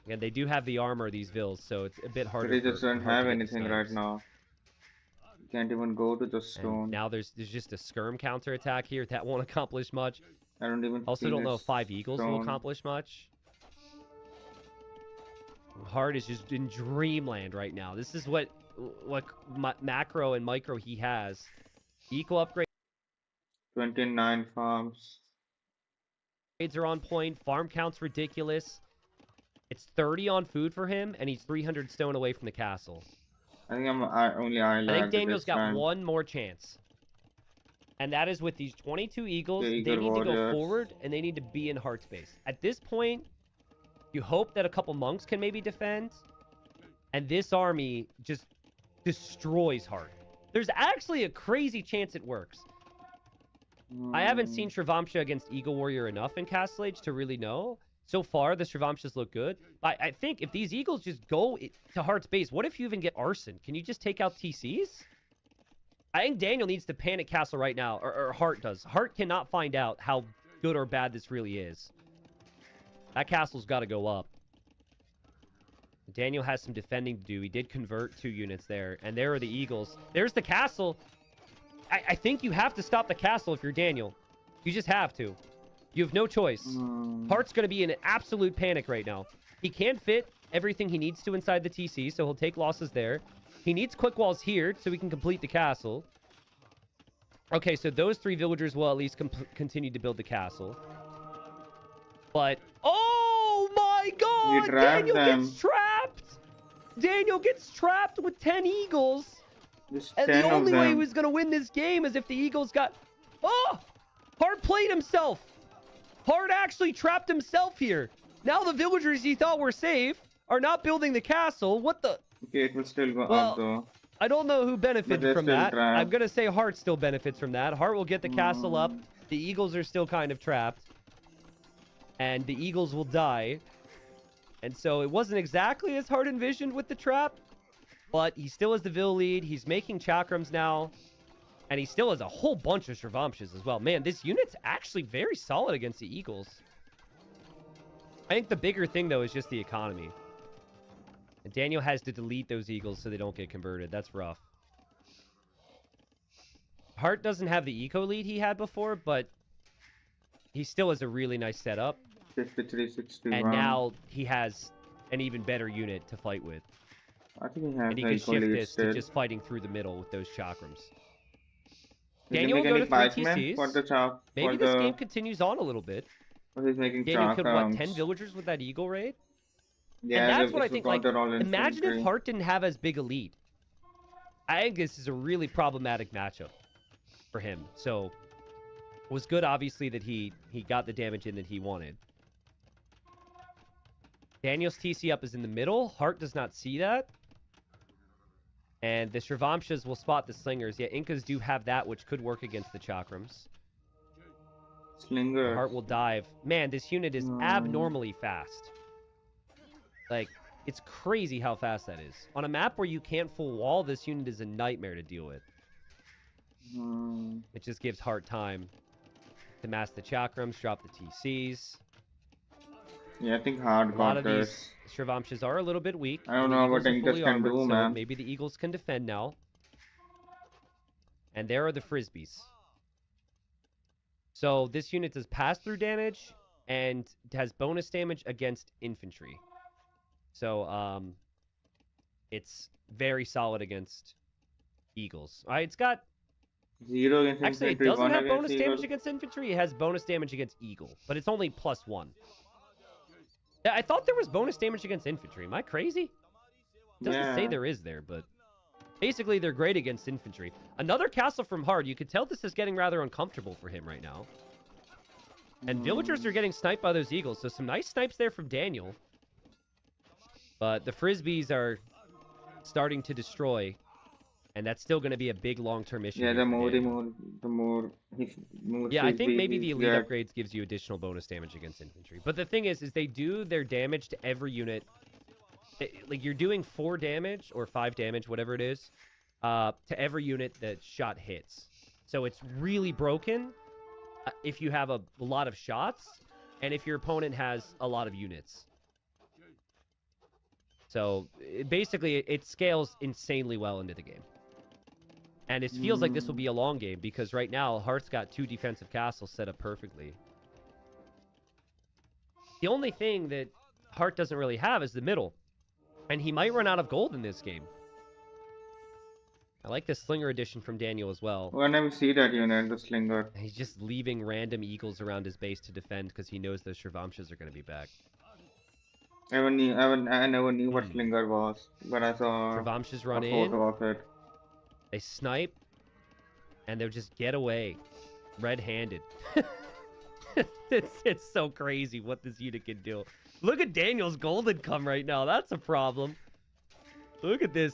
And they do have the armor, these vills, so it's a bit harder. But he just doesn't have anything right now. He can't even go to the stone. And now there's just a skirm counterattack here that won't accomplish much. I don't even also don't know if 5 Eagles will accomplish much. Hart is just in dreamland right now. This is what macro and micro he has. Equal upgrade. 29 farms. Trades are on point. Farm count's ridiculous. It's 30 on food for him, and he's 300 stone away from the castle. I think I think Daniel's got one more chance. And that is with these 22 Eagles. They need to go forward, and they need to be in Hart's base. At this point, you hope that a couple monks can maybe defend. And this army just destroys Hart. There's actually a crazy chance it works. I haven't seen Shravamsha against Eagle Warrior enough in Castle Age to really know. So far, the Shravamshas look good. I think if these Eagles just go to Hart's base, what if you even get Arson? Can you just take out TCs? I think Daniel needs to panic Castle right now, or Hart does. Hart cannot find out how good or bad this really is. That castle's got to go up. Daniel has some defending to do. He did convert 2 units there, and there are the Eagles. There's the castle. I think you have to stop the castle if you're Daniel. You just have to. You have no choice. Hart's going to be in an absolute panic right now. He can't fit everything he needs to inside the TC, so he'll take losses there. He needs quick walls here so he can complete the castle. Okay, so those 3 villagers will at least continue to build the castle. But, oh my god! Daniel gets trapped! Daniel gets trapped with 10 Eagles! And the only way he was going to win this game is if the Eagles got... Oh! Hart played himself! Hart actually trapped himself here. Now the villagers he thought were safe are not building the castle. What the... Okay, it will still go up though. I don't know who benefited from that. I'm going to say Hart still benefits from that. Hart will get the castle up. The Eagles are still kind of trapped. And the Eagles will die. And so it wasn't exactly as Hart envisioned with the trap. But he still has the Vill lead. He's making chakrams now. And he still has a whole bunch of Shravamshas as well. Man, this unit's actually very solid against the Eagles. I think the bigger thing, though, is just the economy. And Daniel has to delete those Eagles so they don't get converted. That's rough. Hart doesn't have the eco lead he had before, but he still has a really nice setup. 53-61. And now he has an even better unit to fight with. I think he has and he can shift this to just fighting through the middle with those chakrams. Daniel will go to 3 TCs. Maybe this game continues on a little bit. He's making Daniel killed, what, 10 villagers with that Eagle raid? Yeah, and that's what I think, like, imagine if Hart didn't have as big a lead. I think this is a really problematic matchup for him. So, it was good, obviously, that he got the damage in that he wanted. Daniel's TC up is in the middle. Hart does not see that. And the Shravamshas will spot the slingers. Yeah, Incas do have that, which could work against the chakrams. Slinger. Hart will dive. Man, this unit is abnormally fast. Like, it's crazy how fast that is. On a map where you can't full wall, this unit is a nightmare to deal with. It just gives Hart time to mass the chakrams, drop the TCs. Yeah, I think Hart got this. These Shravamshas are a little bit weak. I don't know what Incas can do, man. So maybe the Eagles can defend now. And there are the Frisbees. So this unit does pass-through damage, and has bonus damage against infantry. So, it's very solid against eagles. All right, it's got... 0 against Actually, it infantry, doesn't 1 have against bonus eagle. damage against infantry. It has bonus damage against eagle, but it's only +1. Yeah, I thought there was bonus damage against infantry. Am I crazy? It doesn't say there is there, but basically they're great against infantry. Another castle from Hard. You could tell this is getting rather uncomfortable for him right now. And villagers are getting sniped by those eagles, so some nice snipes there from Daniel. But the Frisbees are starting to destroy, and that's still going to be a big long-term issue. Yeah, here the for more Daniel. Yeah, I think maybe the elite upgrades gives you additional bonus damage against infantry. But the thing is they do their damage to every unit. Like, you're doing 4 damage, or 5 damage, whatever it is, to every unit that shot hits. So it's really broken if you have a lot of shots, and if your opponent has a lot of units. So, basically, it scales insanely well into the game. And it feels like this will be a long game, because right now, Hart's got 2 defensive castles set up perfectly. The only thing that Hart doesn't really have is the middle. And he might run out of gold in this game. I like the Slinger edition from Daniel as well. When I see that unit, the Slinger. He's just leaving random eagles around his base to defend because he knows those Shravamshas are going to be back. I never knew what Slinger was, but I saw Shravamshas a run in. photo of it. They snipe, and they'll just get away, red-handed. It's so crazy what this unit can do. Look at Daniel's golden come right now. That's a problem. Look at this.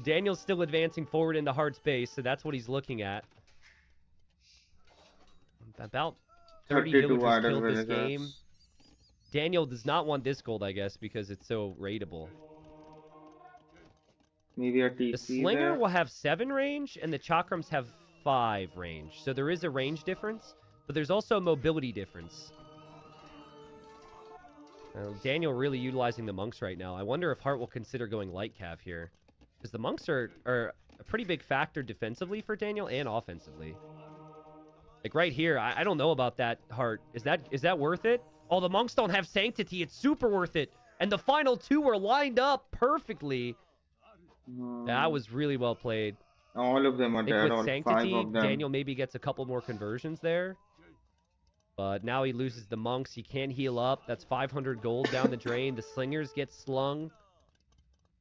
Daniel's still advancing forward into Hart's base, so that's what he's looking at. About 30 villagers killed this game. Daniel does not want this gold, I guess, because it's so raidable. Maybe a TC The Slinger there. will have 7 range, and the Chakrams have 5 range. So there is a range difference, but there's also a mobility difference. Daniel really utilizing the monks right now. I wonder if Hart will consider going light cav here. Because the monks are a pretty big factor defensively for Daniel and offensively. Like right here, I don't know about that, Hart. Is that worth it? Oh, the monks don't have sanctity. It's super worth it. And the final 2 were lined up perfectly. That was really well played. All of them are dead, with all 5 sanctity, of them. Daniel maybe gets a couple more conversions there. But now he loses the monks. He can't heal up. That's 500 gold down the drain. The slingers get slung.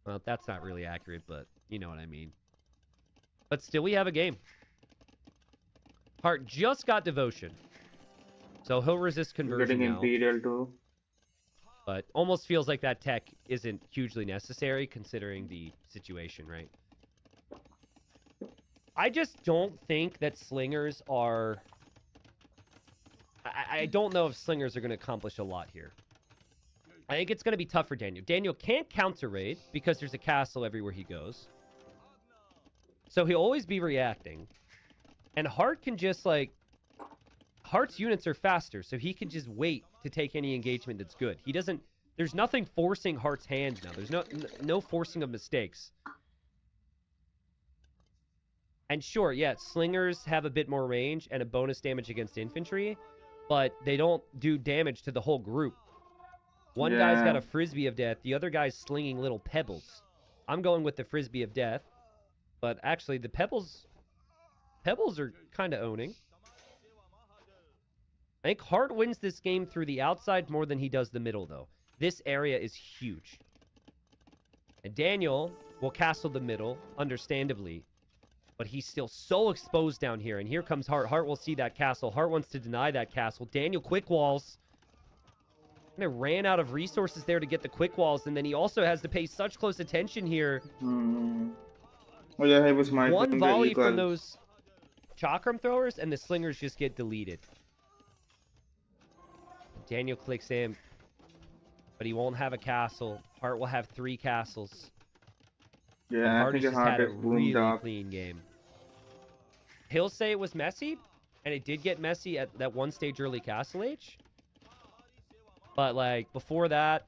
Well, that's not really accurate, but you know what I mean. But still, we have a game. Hart just got devotion. So he'll resist conversion Getting now. Imperial too. But almost feels like that tech isn't hugely necessary considering the situation, right? I just don't think that slingers are... I don't know if slingers are going to accomplish a lot here. I think it's going to be tough for Daniel. Daniel can't counter raid because there's a castle everywhere he goes. So he'll always be reacting. And Hart can just, like... Hart's units are faster, so he can just wait to take any engagement that's good. He doesn't... There's nothing forcing Hart's hands now. There's no forcing of mistakes. And sure, yeah, slingers have a bit more range and a bonus damage against infantry, but they don't do damage to the whole group. One guy's got a Frisbee of Death, the other guy's slinging little pebbles. I'm going with the Frisbee of Death, but actually the pebbles are kind of owning. I think Hart wins this game through the outside more than he does the middle, though. This area is huge. And Daniel will castle the middle, understandably. But he's still so exposed down here. And here comes Hart. Hart will see that castle. Hart wants to deny that castle. Daniel quick walls. And I ran out of resources there to get the quick walls. And then he also has to pay such close attention here. Oh yeah, he was my One volley from those chakram throwers, and the slingers just get deleted. Daniel clicks in, but he won't have a castle. Hart will have 3 castles. Yeah, and I Hart think has just had a is boomed really up. clean game. He'll say it was messy, and it did get messy at that one stage early Castle Age. But, like, before that,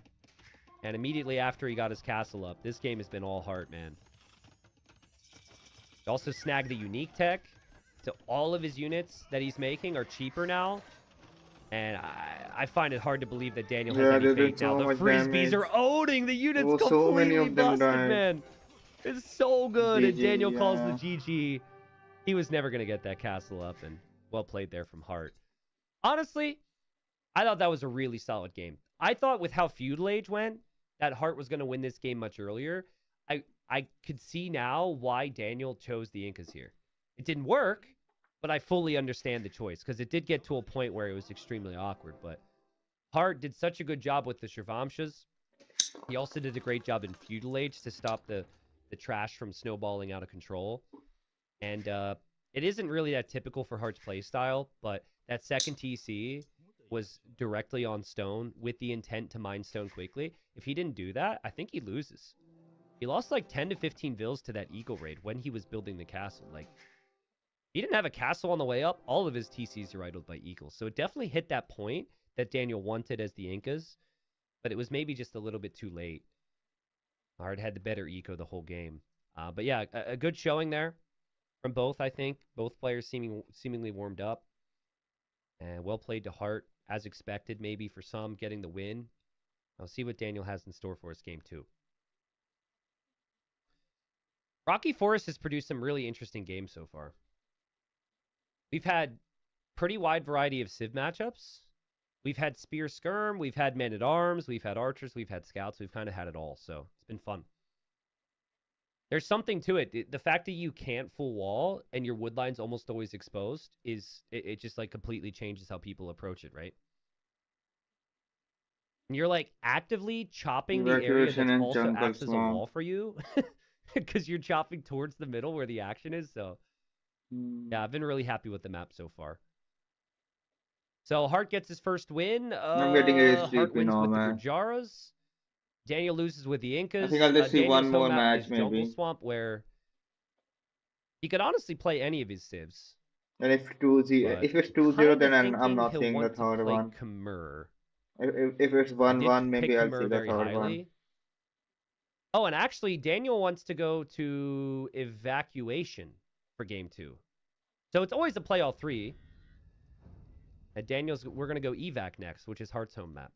and immediately after he got his castle up, this game has been all Hart, man. He also snagged the unique tech, so all of his units that he's making are cheaper now. And I find it hard to believe that Daniel has Yeah, any they fake did now. so The much frisbees damage. are owning the units Oh, so many completely of them busted, died. man. It's so good. And GG, Daniel calls the yeah. GG. He was never going to get that castle up, and well played there from Hart. Honestly, I thought that was a really solid game. I thought with how Feudal Age went, that Hart was going to win this game much earlier. I could see now why Daniel chose the Incas here. It didn't work, but I fully understand the choice, because it did get to a point where it was extremely awkward. But Hart did such a good job with the Shirvamshas. He also did a great job in Feudal Age to stop the trash from snowballing out of control. And it isn't really that typical for Hart's playstyle, but that second TC was directly on stone with the intent to mine stone quickly. If he didn't do that, I think he loses. He lost like 10 to 15 vills to that Eagle Raid when he was building the castle. Like, he didn't have a castle on the way up. All of his TCs are idled by Eagles. So it definitely hit that point that Daniel wanted as the Incas, but it was maybe just a little bit too late. Hart had the better eco the whole game. But yeah, a good showing there from both, I think. Both players seemingly warmed up. And well played to Hart, as expected, maybe for some, getting the win. I'll see what Daniel has in store for us game 2. Rocky Forest has produced some really interesting games so far. We've had pretty wide variety of Civ matchups. We've had Spear Skirm, we've had Men-at-Arms, we've had Archers, we've had Scouts. We've kind of had it all, so it's been fun. There's something to it. The fact that you can't full wall and your wood line's almost always exposed it just like completely changes how people approach it, right? And you're like actively chopping the area Evacuation that and also jungle acts as a swamp. wall for you because you're chopping towards the middle where the action is. So yeah, I've been really happy with the map so far. So Hart gets his first win. I'm getting a Hart sleepy wins now, with the man. Gujaras. Daniel loses with the Incas. I think I'll just see Daniel's one more home map match, is Jungle maybe. Swamp, where he could honestly play any of his civs. And if it's 2-0, then I'm not seeing the third one. Khmer. If it's 1-1, maybe I'll see the third one. Oh, and actually, Daniel wants to go to evacuation for game 2. So it's always a play all 3. And we're going to go evac next, which is Hart's home map.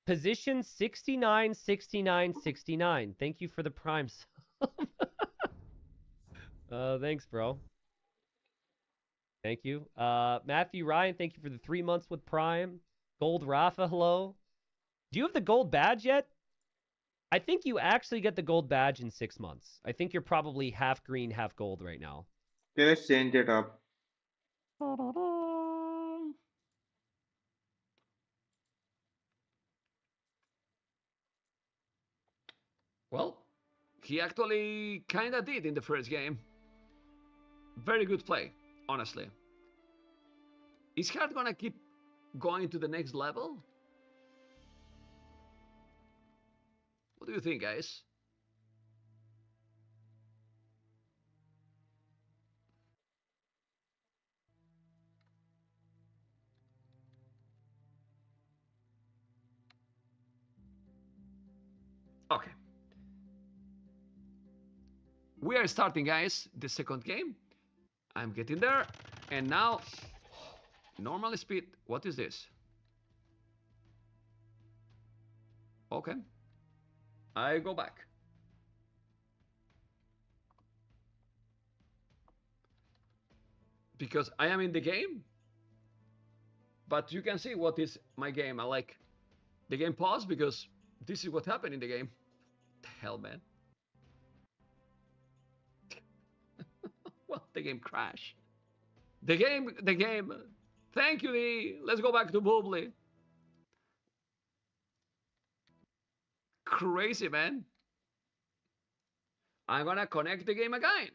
Position 69, 69, 69. Thank you for the prime sub. Thanks, bro. Thank you. Matthew Ryan, thank you for the 3 months with Prime. Gold Rafa, hello. Do you have the gold badge yet? I think you actually get the gold badge in 6 months. I think you're probably half green, half gold right now. Okay, let's change it up. Well, he actually kind of did in the first game. Very good play, honestly. Is Hart gonna keep going to the next level? What do you think, guys? Okay. We are starting, guys, the second game. I'm getting there. And now, normal speed. What is this? Okay. I go back. Because I am in the game. But you can see what is my game. I like the game pause because this is what happened in the game. The hell, man. Well, the game crashed. The game. Thank you, Lee. Let's go back to Bubbly. Crazy, man. I'm gonna connect the game again.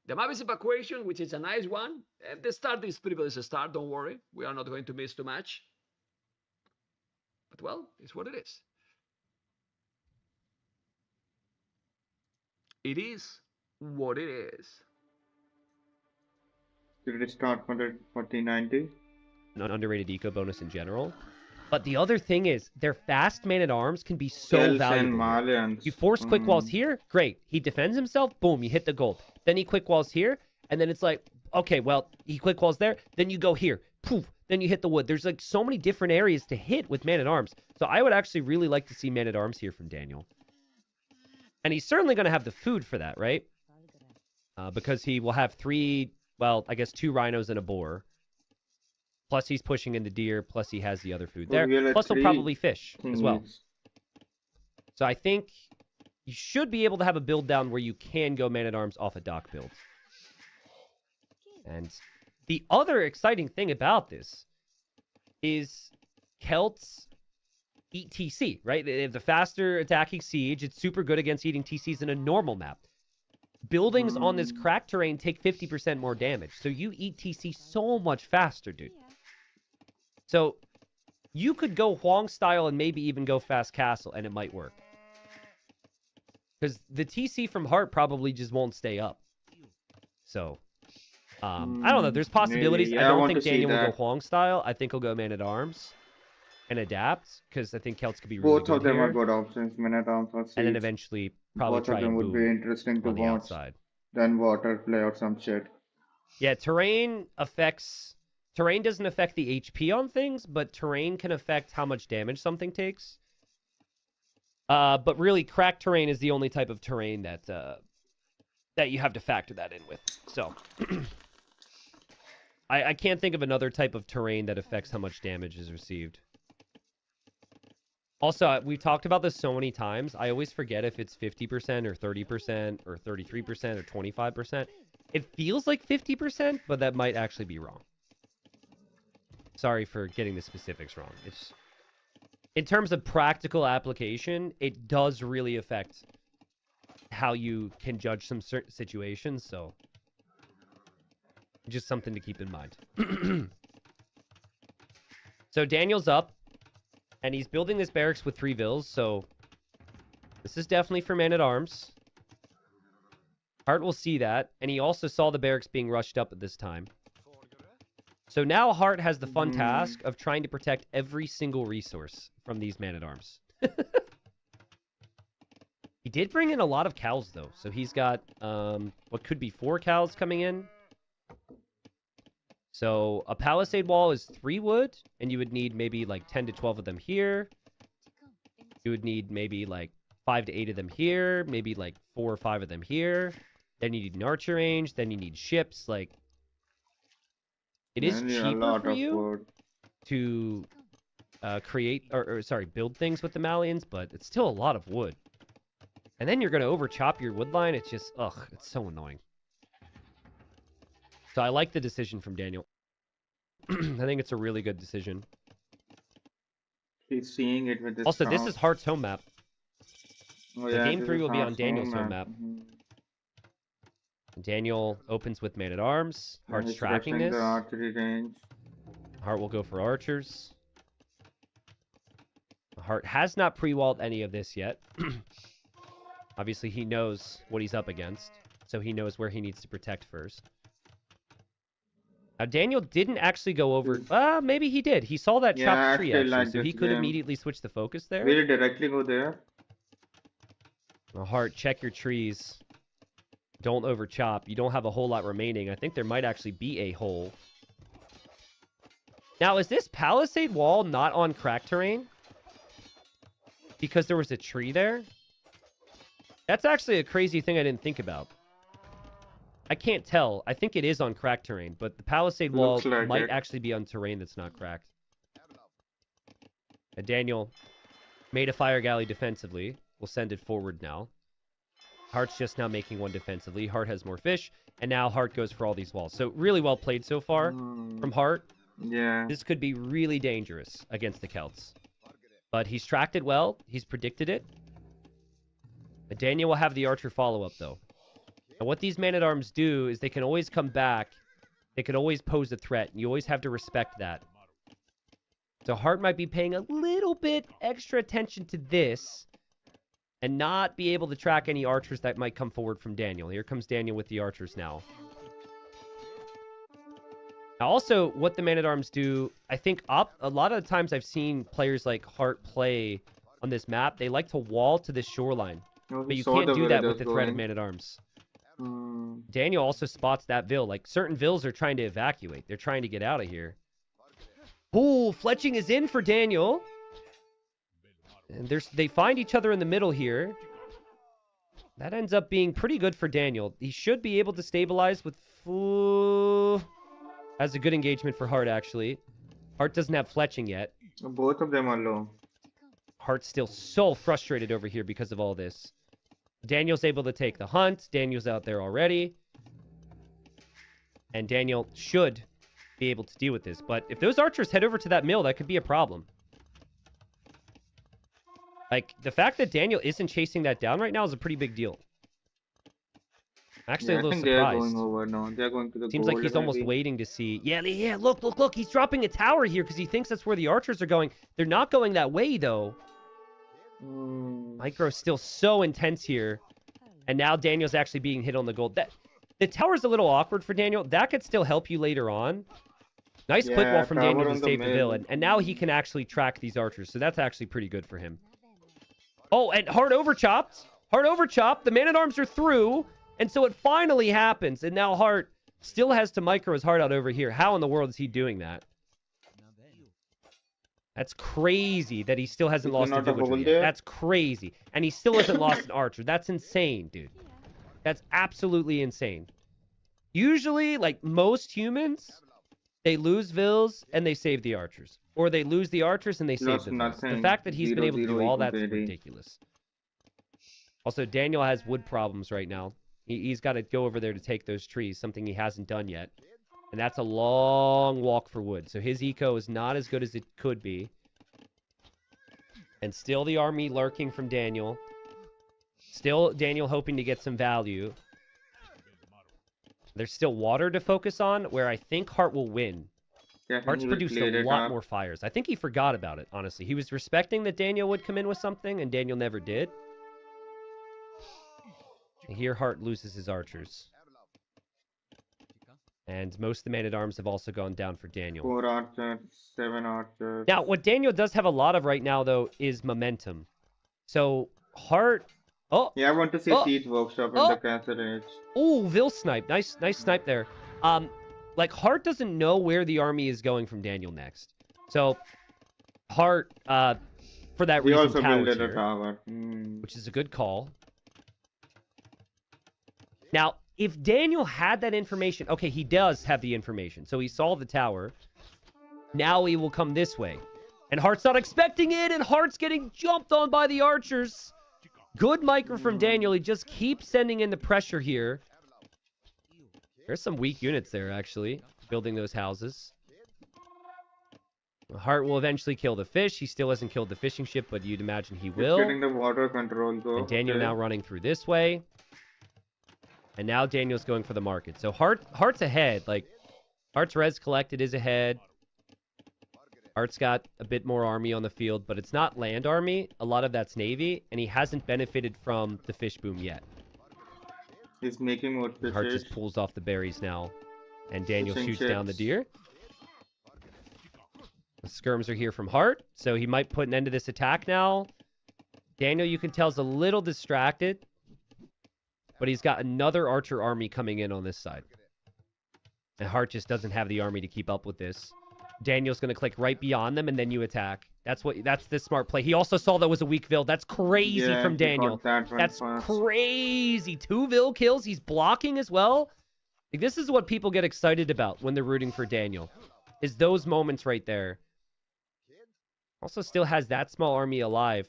The map is evacuation, which is a nice one. The start is previous start, don't worry. We are not going to miss too much. But well, it's what it is. It is what it is. Did it start for T90? An underrated eco bonus in general. But the other thing is, their fast man-at-arms can be so valuable here. You force quick walls here, great. He defends himself, boom, you hit the gold. Then he quick walls here, and then it's like, okay, well, he click walls there. Then you go here. Poof. Then you hit the wood. There's like so many different areas to hit with Man-at-Arms. So I would actually really like to see Man-at-Arms here from Daniel. And he's certainly going to have the food for that, right? Because he will have 3, well, I guess 2 rhinos and a boar. Plus he's pushing in the deer. Plus he has the other food there. Plus he'll probably fish as well. So I think you should be able to have a build down where you can go Man-at-Arms off a dock build. And the other exciting thing about this is Celts eat TC, right? They have the faster attacking siege. It's super good against eating TCs in a normal map. Buildings on this cracked terrain take 50% more damage. So you eat TC so much faster, dude. So you could go Huang style and maybe even go fast castle, and it might work. Because the TC from Heart probably just won't stay up. So, I don't know. There's possibilities. Yeah, I don't think Daniel will go Huang style. I think he'll go Man-at-Arms and adapt, because I think Celts could be really Both good of them here. are good options, Man-at-Arms or Siege. And then eventually probably Both try of them and would be boom interesting to on the watch. outside. Then water play or some shit. Yeah, terrain doesn't affect the HP on things, but terrain can affect how much damage something takes. But really, cracked terrain is the only type of terrain that you have to factor that in with. So, I can't think of another type of terrain that affects how much damage is received. Also, we've talked about this so many times, I always forget if it's 50% or 30% or 33% or 25%. It feels like 50%, but that might actually be wrong. Sorry for getting the specifics wrong. It's in terms of practical application, it does really affect how you can judge some certain situations, so just something to keep in mind. So Daniel's up, and he's building this barracks with 3 vills, so this is definitely for Man-at-Arms. Hart will see that, and he also saw the barracks being rushed up at this time. So now Hart has the fun task of trying to protect every single resource from these Man-at-Arms. He did bring in a lot of cows, though. So he's got, what could be 4 cows coming in. So a palisade wall is 3 wood, and you would need maybe like 10 to 12 of them here. You would need maybe like 5 to 8 of them here, maybe like 4 or 5 of them here. Then you need an archer range, then you need ships, like... It is cheaper for you to build things with the Malians, but it's still a lot of wood. And then you're going to overchop your wood line. It's just, ugh, it's so annoying. So I like the decision from Daniel. I think it's a really good decision. He's seeing it with this. Also, this is Hart's home map. Oh, So yeah, game 3 will be on Hart's Daniel's home map. Daniel opens with Man-at-Arms. Hart's tracking this. The archery range. Hart will go for archers. Hart has not pre-walled any of this yet. Obviously, he knows what he's up against, so he knows where he needs to protect first. Now, Daniel didn't actually go over... maybe he did. He saw that chopped tree, actually, so he could immediately switch the focus there. Will it directly go there? Well, Hart, check your trees. Don't overchop. You don't have a whole lot remaining. I think there might actually be a hole. Now, is this palisade wall not on cracked terrain? Because there was a tree there? That's actually a crazy thing I didn't think about. I can't tell. I think it is on cracked terrain, but the palisade wall might actually be on terrain that's not cracked. And Daniel made a fire galley defensively. We'll send it forward now. Hart's just now making one defensively. Hart has more fish, and now Hart goes for all these walls. So really well played so far from Hart. Yeah. This could be really dangerous against the Celts. But he's tracked it well. He's predicted it. But Daniel will have the archer follow-up, though. And what these Man-at-Arms do is they can always come back. They can always pose a threat, and you always have to respect that. So Hart might be paying a little bit extra attention to this and not be able to track any archers that might come forward from Daniel. Here comes Daniel with the archers now. Now, also, what the Man-at-Arms do, I think a lot of the times I've seen players like Hart play on this map, they like to wall to this shoreline. Oh, But you can't do that with the threat of Man-at-Arms. Daniel also spots that Vil. Like, certain Vils are trying to evacuate. They're trying to get out of here. Ooh, fletching is in for Daniel. And they find each other in the middle here. That ends up being pretty good for Daniel. He should be able to stabilize with... Has a good engagement for Hart, actually. Hart doesn't have fletching yet. Both of them are low. Hart's still so frustrated over here because of all this. Daniel's able to take the hunt. Daniel's out there already. And Daniel should be able to deal with this. But if those archers head over to that mill, that could be a problem. Like, the fact that Daniel isn't chasing that down right now is a pretty big deal. I'm actually a little surprised. They're going over now. They're going to the Seems like he's almost waiting to see. Yeah, look. He's dropping a tower here because he thinks that's where the archers are going. They're not going that way, though. Micro's still so intense here. And now Daniel's actually being hit on the gold. The tower's a little awkward for Daniel. That could still help you later on. Nice click wall from Daniel to save the villain. And now he can actually track these archers. So that's actually pretty good for him. Oh, and Hart overchopped. The man-at-arms are through. And so it finally happens. And now Hart still has to micro his heart out over here. How in the world is he doing that? That's crazy that he still hasn't lost a villager yet. That's crazy. And he still hasn't lost an archer. That's insane, dude. That's absolutely insane. Usually, like most humans, they lose Vils and they save the archers. Or they lose the archers and they save the Vils. The fact that he's been able to do all that is ridiculous. Also, Daniel has wood problems right now. He's got to go over there to take those trees, something he hasn't done yet. And that's a long walk for wood. So his eco is not as good as it could be. And still the army lurking from Daniel. Still Daniel hoping to get some value. There's still water to focus on, where I think Hart will win. Yeah, Hart's produced a lot more fires. I think he forgot about it, honestly. He was respecting that Daniel would come in with something, and Daniel never did. Here Hart loses his archers. And most of the man-at-arms have also gone down for Daniel. 4 archers, 7 archers. Now, what Daniel does have a lot of right now, though, is momentum. So, Hart... Oh! Yeah, I want to see Siege Workshop in the Castle Age. Oh, Vil snipe. Nice snipe there. Like, Hart doesn't know where the army is going from Daniel next. So, Hart, for that reason, also built a tower. Which is a good call. Now, if Daniel had that information... Okay, he does have the information. So he saw the tower. Now he will come this way. And Hart's not expecting it, and Hart's getting jumped on by the archers. Good micro from Daniel. He just keeps sending in the pressure here. There's some weak units there, actually, building those houses. Hart will eventually kill the fish. He still hasn't killed the fishing ship, but you'd imagine he will. Getting the water control, though. And Daniel now running through this way. And now Daniel's going for the market. So Hart's ahead. Like, Hart's res collected is ahead. Hart's got a bit more army on the field, but it's not land army. A lot of that's navy, and he hasn't benefited from the fish boom yet. He's making more fishes. Hart just pulls off the berries now. And Daniel shoots down the deer. The skirms are here from Hart, so he might put an end to this attack now. Daniel, you can tell, is a little distracted. But he's got another archer army coming in on this side. And Hart just doesn't have the army to keep up with this. Daniel's going to click right beyond them, and then you attack. That's the smart play. He also saw that was a weak Vil. That's crazy from Daniel. That's crazy. 2 Vil kills. He's blocking as well. Like, this is what people get excited about when they're rooting for Daniel. Is those moments right there. Also still has that small army alive.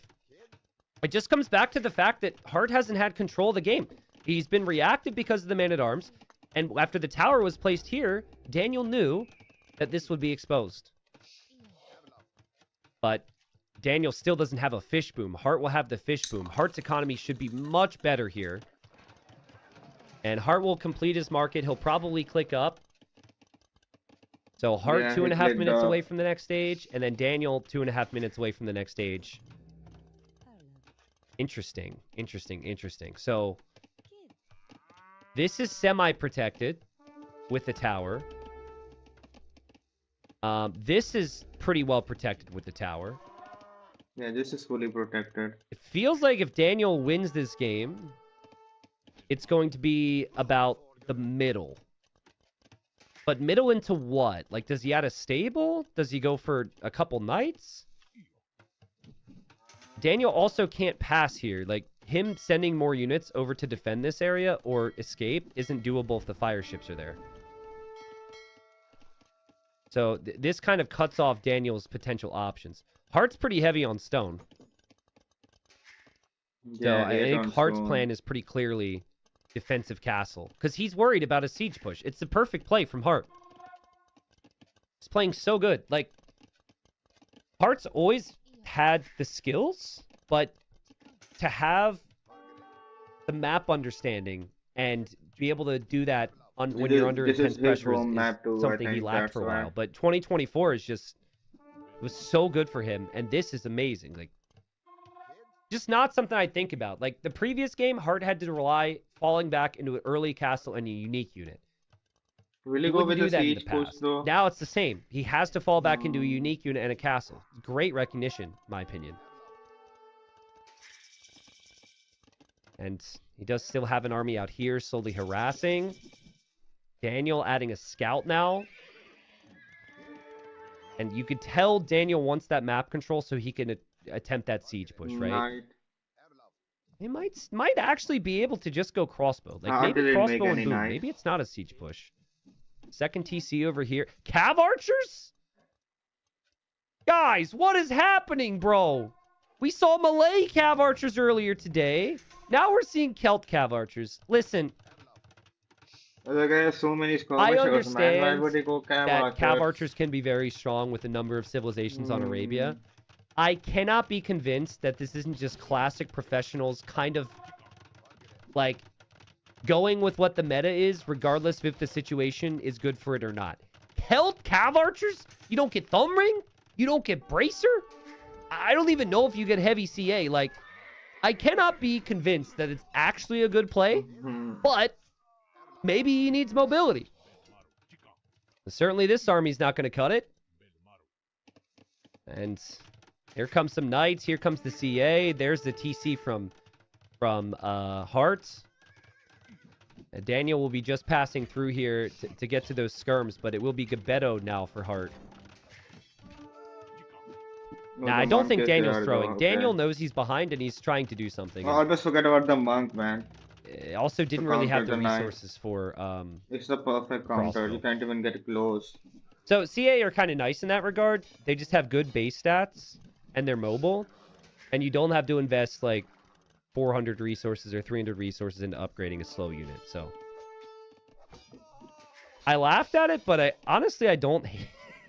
It just comes back to the fact that Hart hasn't had control of the game. He's been reactive because of the man-at-arms. And after the tower was placed here, Daniel knew that this would be exposed. But Daniel still doesn't have a fish boom. Hart will have the fish boom. Hart's economy should be much better here. And Hart will complete his market. He'll probably click up. So Hart 2.5 minutes away from the next stage. And then Daniel 2.5 minutes away from the next stage. Interesting. So, this is semi-protected with the tower. This is pretty well protected with the tower. Yeah, this is fully protected. It feels like if Daniel wins this game, it's going to be about the middle. But middle into what? Like, does he add a stable? Does he go for a couple knights? Daniel also can't pass here. Like, him sending more units over to defend this area or escape isn't doable if the fire ships are there. So this kind of cuts off Daniel's potential options. Hart's pretty heavy on stone. So Yeah, I they think don't Hart's stone. plan is pretty clearly defensive castle. Because he's worried about a siege push. It's the perfect play from Hart. He's playing so good. Like, Hart's always had the skills, but to have the map understanding and be able to do that when you're under This is intense his pressure home map too, is I something he think lacked that's for a why. while. But 2024 is just, it was so good for him, and this is amazing. Like, just not something I think about. Like, the previous game, Hart had to rely falling back into an early castle and a unique unit. Will He he go wouldn't with do the that in the siege push past. though? Now it's the same. He has to fall back into a unique unit and a castle. Great recognition, in my opinion. And he does still have an army out here slowly harassing. Daniel adding a scout now. And you could tell Daniel wants that map control so he can attempt that siege push, right? Knight. He might actually be able to just go crossbow. Like, Hart maybe didn't make crossbow and any boom. knights. Maybe it's not a siege push. Second TC over here. Cav archers? Guys, what is happening, bro? We saw Malay Cav archers earlier today. Now we're seeing Celt Cav archers. Listen, The guy has so many I skirmishers, man. Why understand would he go that Cav archers can be very strong with a number of civilizations on Arabia. I cannot be convinced that this isn't just classic professionals kind of, like, going with what the meta is, regardless of if the situation is good for it or not. Celt Cav archers? You don't get thumb ring? You don't get bracer? I don't even know if you get heavy CA. Like, I cannot be convinced that it's actually a good play, but maybe he needs mobility. Certainly this army's not going to cut it. And here comes some knights. Here comes the CA. There's the TC from Hart. And Daniel will be just passing through here to get to those skirms, but it will be Gebetto now for Hart. Nah, I don't think Daniel's throwing. Daniel knows he's behind and he's trying to do something. Oh, always forget about the monk, man. Also didn't really have the counter the knight. resources for It's the perfect counter. crossbow. You can't even get close. So CA are kind of nice in that regard. They just have good base stats and they're mobile, and you don't have to invest like 400 resources or 300 resources into upgrading a slow unit. So I laughed at it, but I don't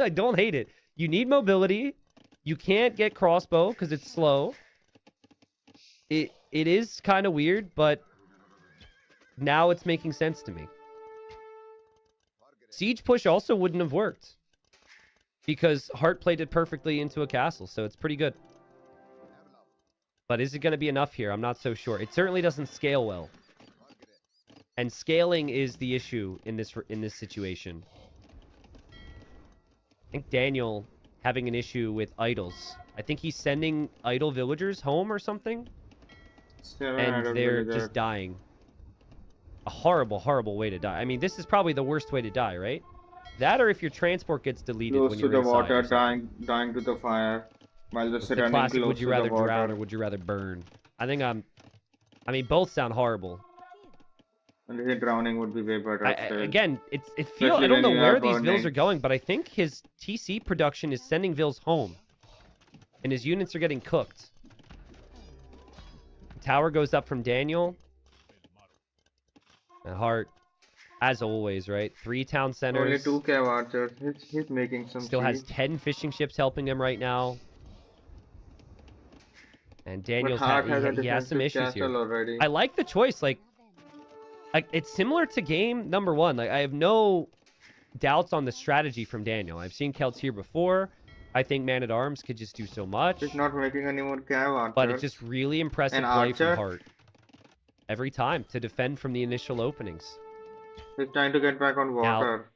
I don't hate it. You need mobility. You can't get crossbow because it's slow. It is kind of weird, but now it's making sense to me. Siege push also wouldn't have worked because Hart played it perfectly into a castle, so it's pretty good. But is it going to be enough here? I'm not so sure. It certainly doesn't scale well. And scaling is the issue in this situation. I think Daniel having an issue with idols. I think he's sending idle villagers home or something. And they're just dying. A horrible, horrible way to die. I mean, this is probably the worst way to die, right? That or if your transport gets deleted Close when to you're the inside water, or something. dying to the fire. While It's just the running classic, close would you to rather the water. drown or would you rather burn? I mean, both sound horrible. And his drowning would be way better. Again, it feels, Especially I don't when know you where are these vills burning. are going, but I think his TC production is sending vills home. And his units are getting cooked. Tower goes up from Daniel. And Hart, as always, right? 3 town centers. Only 2 cav archers. He's making some. Still has siege. 10 fishing ships helping him right now. And Daniel's Hart has a he has some defensive issues here. castle already. I like the choice. Like, it's similar to game number 1. Like, I have no doubts on the strategy from Daniel. I've seen Celts here before. I think Man-at-Arms could just do so much. He's not making any more cav archers. But it's just really impressive An play archer? from Hart. Every time to defend from the initial openings. He's trying to get back on water.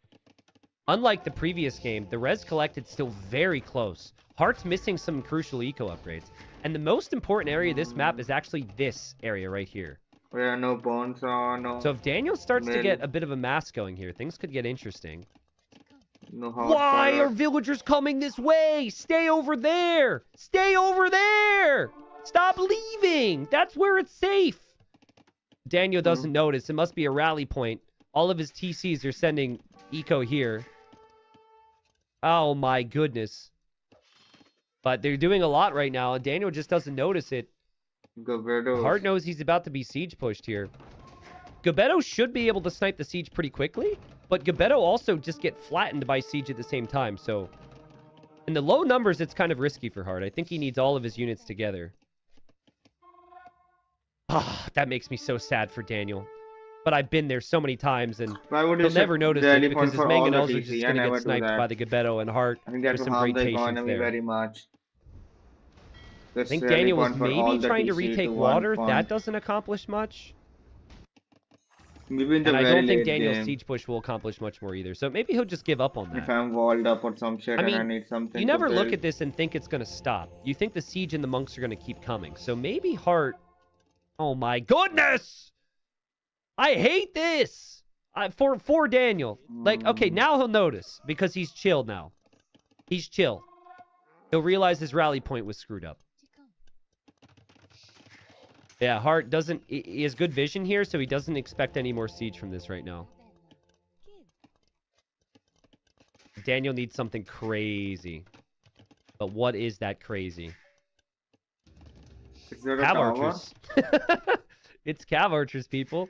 Unlike the previous game, the res collected still very close. Hart's missing some crucial eco upgrades. And the most important area of this map is actually this area right here. There are no bones or no. So if Daniel starts to mill, get a bit of a mass going here, things could get interesting. no house Why fire. are villagers coming this way? Stay over there! Stay over there! Stop leaving! That's where it's safe! Daniel doesn't notice. It must be a rally point. All of his TCs are sending eco here. Oh my goodness. But they're doing a lot right now, and Daniel just doesn't notice it. Gabetto. Hart knows he's about to be siege pushed here. Gabetto should be able to snipe the siege pretty quickly, but Gabetto also just get flattened by siege at the same time, so... In the low numbers, it's kind of risky for Hart. I think he needs all of his units together. Ah, that makes me so sad for Daniel. But I've been there so many times, and Why would you he'll never notice it rally because point his for all the mangonels are TC? just I going to never get do sniped that. by the Gabetto and Hart. I think that There's will some harm great the patience economy there. very much. I think Daniel was maybe trying to retake water. That doesn't accomplish much. Maybe in the And I very don't think late Daniel's game, siege push will accomplish much more either. So maybe he'll just give up on if that. I'm walled up or some shit I mean, and I need something You to never look build. at this and think it's going to stop. You think the siege and the monks are going to keep coming. So maybe Hart... Oh my goodness! I hate this! For Daniel. Like, okay, now he'll notice because he's chill now. He's chill. He'll realize his rally point was screwed up. Yeah, Hart doesn't... He has good vision here, so he doesn't expect any more siege from this right now. Daniel needs something crazy. But what is that crazy? Is there a Cav tower? archers. It's cav archers, people.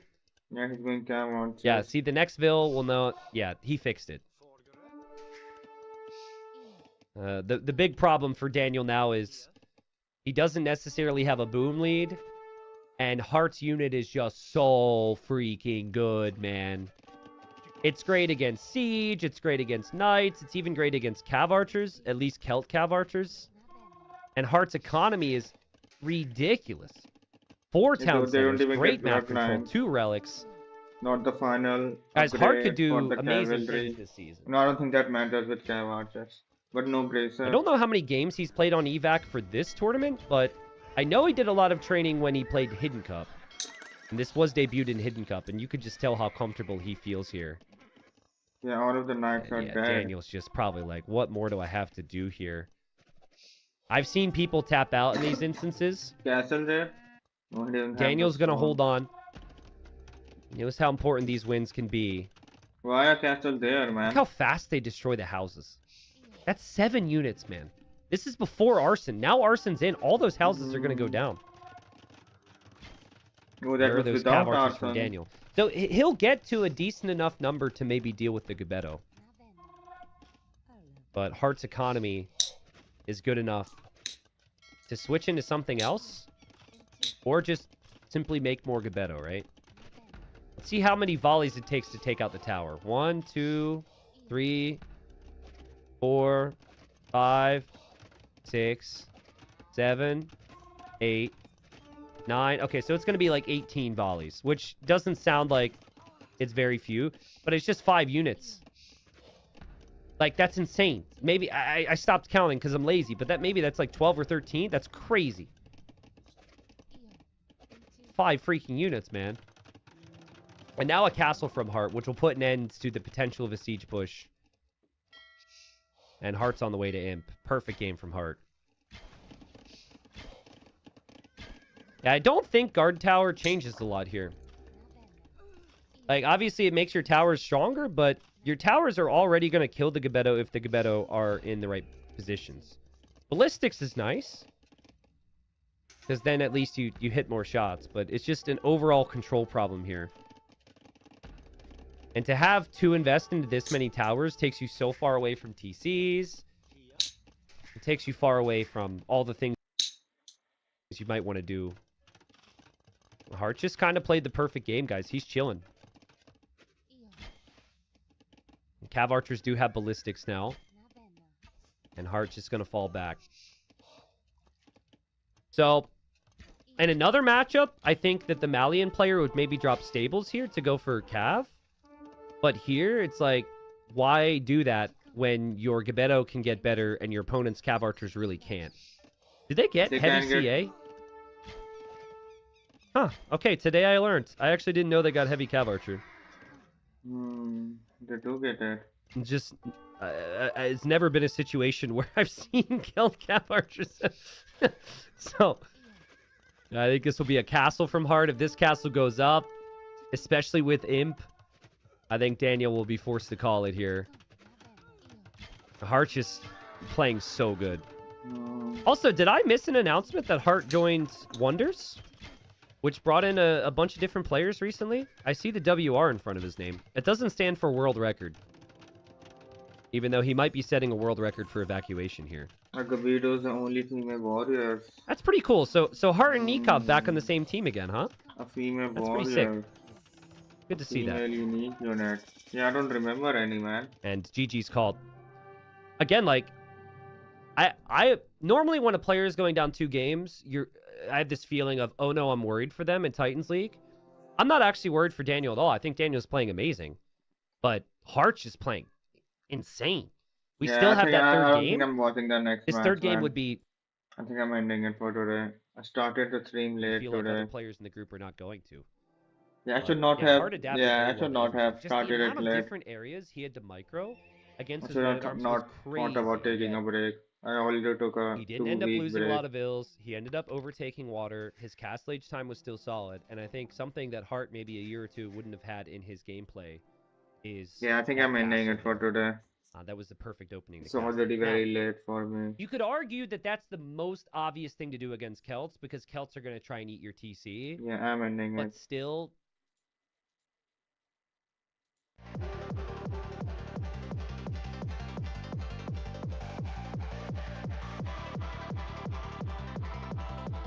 Yeah, he's going cav archers. Yeah, see, the next Vil will know... Yeah, he fixed it. The big problem for Daniel now is he doesn't necessarily have a boom lead, and Hart's unit is just so freaking good, man. It's great against siege, it's great against knights, it's even great against cav archers, at least Celt cav archers. And Hart's economy is ridiculous. 4 town they don't centers, even great get map blood control, lines. 2 relics. Not the final. Guys, Hart upgrade could do for the amazing cavalry. things this season. No, I don't think that matters with cav archers. But no bracer. I don't know how many games he's played on evac for this tournament, but I know he did a lot of training when he played Hidden Cup. And this was debuted in Hidden Cup, and you could just tell how comfortable he feels here. Yeah, all of the knights are Yeah, dead. Daniel's just probably like, what more do I have to do here? I've seen people tap out in these instances. Castle there? No, he doesn't have Daniel's the going to stone. hold on. Notice how important these wins can be. Why a castle there, man? Look how fast they destroy the houses. That's 7 units, man. This is before arson. Now arson's in. All those houses are going to go down. Oh, that There are was those without cav archers from arson. Daniel. So he'll get to a decent enough number to maybe deal with the Gabetto. But Hart's economy is good enough to switch into something else. Or just simply make more Gabetto, right? Let's see how many volleys it takes to take out the tower. 1, 2, 3, 4, 5, 6, 7, 8, 9. Okay, so it's going to be like 18 volleys, which doesn't sound like it's very few, but it's just 5 units. Like, that's insane. Maybe I stopped counting because I'm lazy, but maybe that's like 12 or 13. That's crazy. 5 freaking units, man. And now a castle from Hart, which will put an end to the potential of a siege push. And Hart's on the way to Imp. Perfect game from Hart. Yeah, I don't think Guard Tower changes a lot here. Like, obviously it makes your towers stronger, but your towers are already going to kill the Gabetto if the Gabetto are in the right positions. Ballistics is nice. Because then at least you hit more shots. But it's just an overall control problem here. And to have to invest into this many towers takes you so far away from TCs. It takes you far away from all the things you might want to do. Hart just kind of played the perfect game, guys. He's chilling. Cav archers do have ballistics now. And Hart's just going to fall back. So, in another matchup, I think that the Malian player would maybe drop stables here to go for Cav. But here, it's like, why do that when your Gabetto can get better and your opponent's Cav archers really can't? Did they get They heavy can get- CA? Huh. Okay, today I learned. I actually didn't know they got heavy cav archer. They do get it. Just, it's never been a situation where I've seen killed cav archers. So, I think this will be a castle from Hart. If this castle goes up, especially with Imp, I think Daniel will be forced to call it here. Hart just playing so good. Also, did I miss an announcement that Hart joined Wonders? Which brought in a bunch of different players recently? I see the WR in front of his name. It doesn't stand for world record. Even though he might be setting a world record for evacuation here. Agavido's the only female warrior. That's pretty cool. So Hart and Nikov back on the same team again, huh? A female That's warrior. pretty sick. Good to see that. Female unique unit. Yeah, I don't remember any, man. And GG's called. Again, like, I normally when a player is going down 2 games, I have this feeling of, oh no, I'm worried for them in Titans League. I'm not actually worried for Daniel at all. I think Daniel's playing amazing. But Harch is playing insane. We still have that third game. I think I'm watching the next This match, third game man. would be... I think I'm ending it for today. I started the stream late I feel today. like other players in the group are not going to. Yeah, I But, should not yeah, have. Hart adapted Yeah, very I should well not to have just started the it amount of late. different areas he had to micro against I his should man have at arms not was crazy. thought about taking Yeah. a break. I already took a He didn't end up 2-week losing break. a lot of ills. He ended up overtaking water. His cast lage time was still solid. And I think something that Hart maybe a year or two wouldn't have had in his gameplay is... Yeah, I think that I'm ending castle it for there. today. That was the perfect opening to It's castle. already Now, very late for me. you could argue that that's the most obvious thing to do against Celts because Celts are going to try and eat your TC. Yeah, I'm ending But it. still...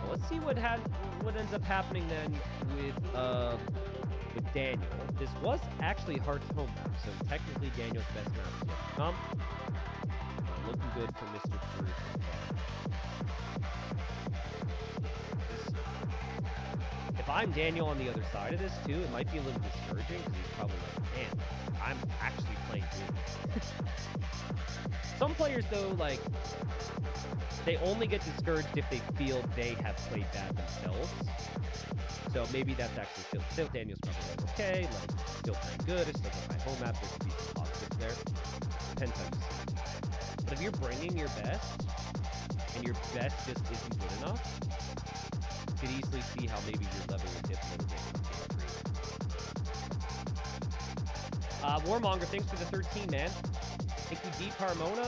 Well, let's see what ends up happening then with Daniel. This was actually Hart's home map, so technically Daniel's best map is yet to come. Looking good for Mr. Cruz so far. If I'm Daniel on the other side of this too, it might be a little discouraging because he's probably like, man, I'm actually playing good. Some players though, like, they only get discouraged if they feel they have played bad themselves. So maybe that's actually still Daniel's probably like, okay, like, still playing good, I still got my home map, there could be some positives there. Depends how you see it. But if you're bringing your best, and your best just isn't good enough, you could easily see how maybe your level would dip a little bit in game 3. Warmonger, thanks for the 13, man. Thank you, Deep Harmona.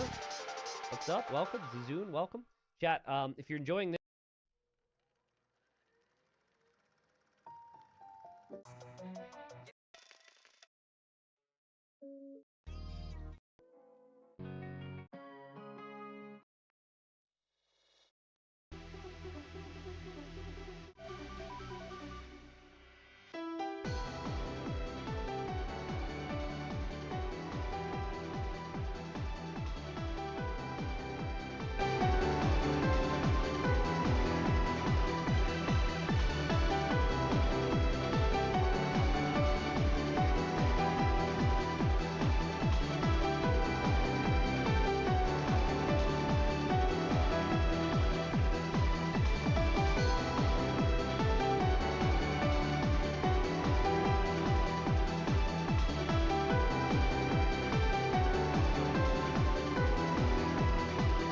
What's up? Welcome. Zazoon, welcome. Chat, if you're enjoying this,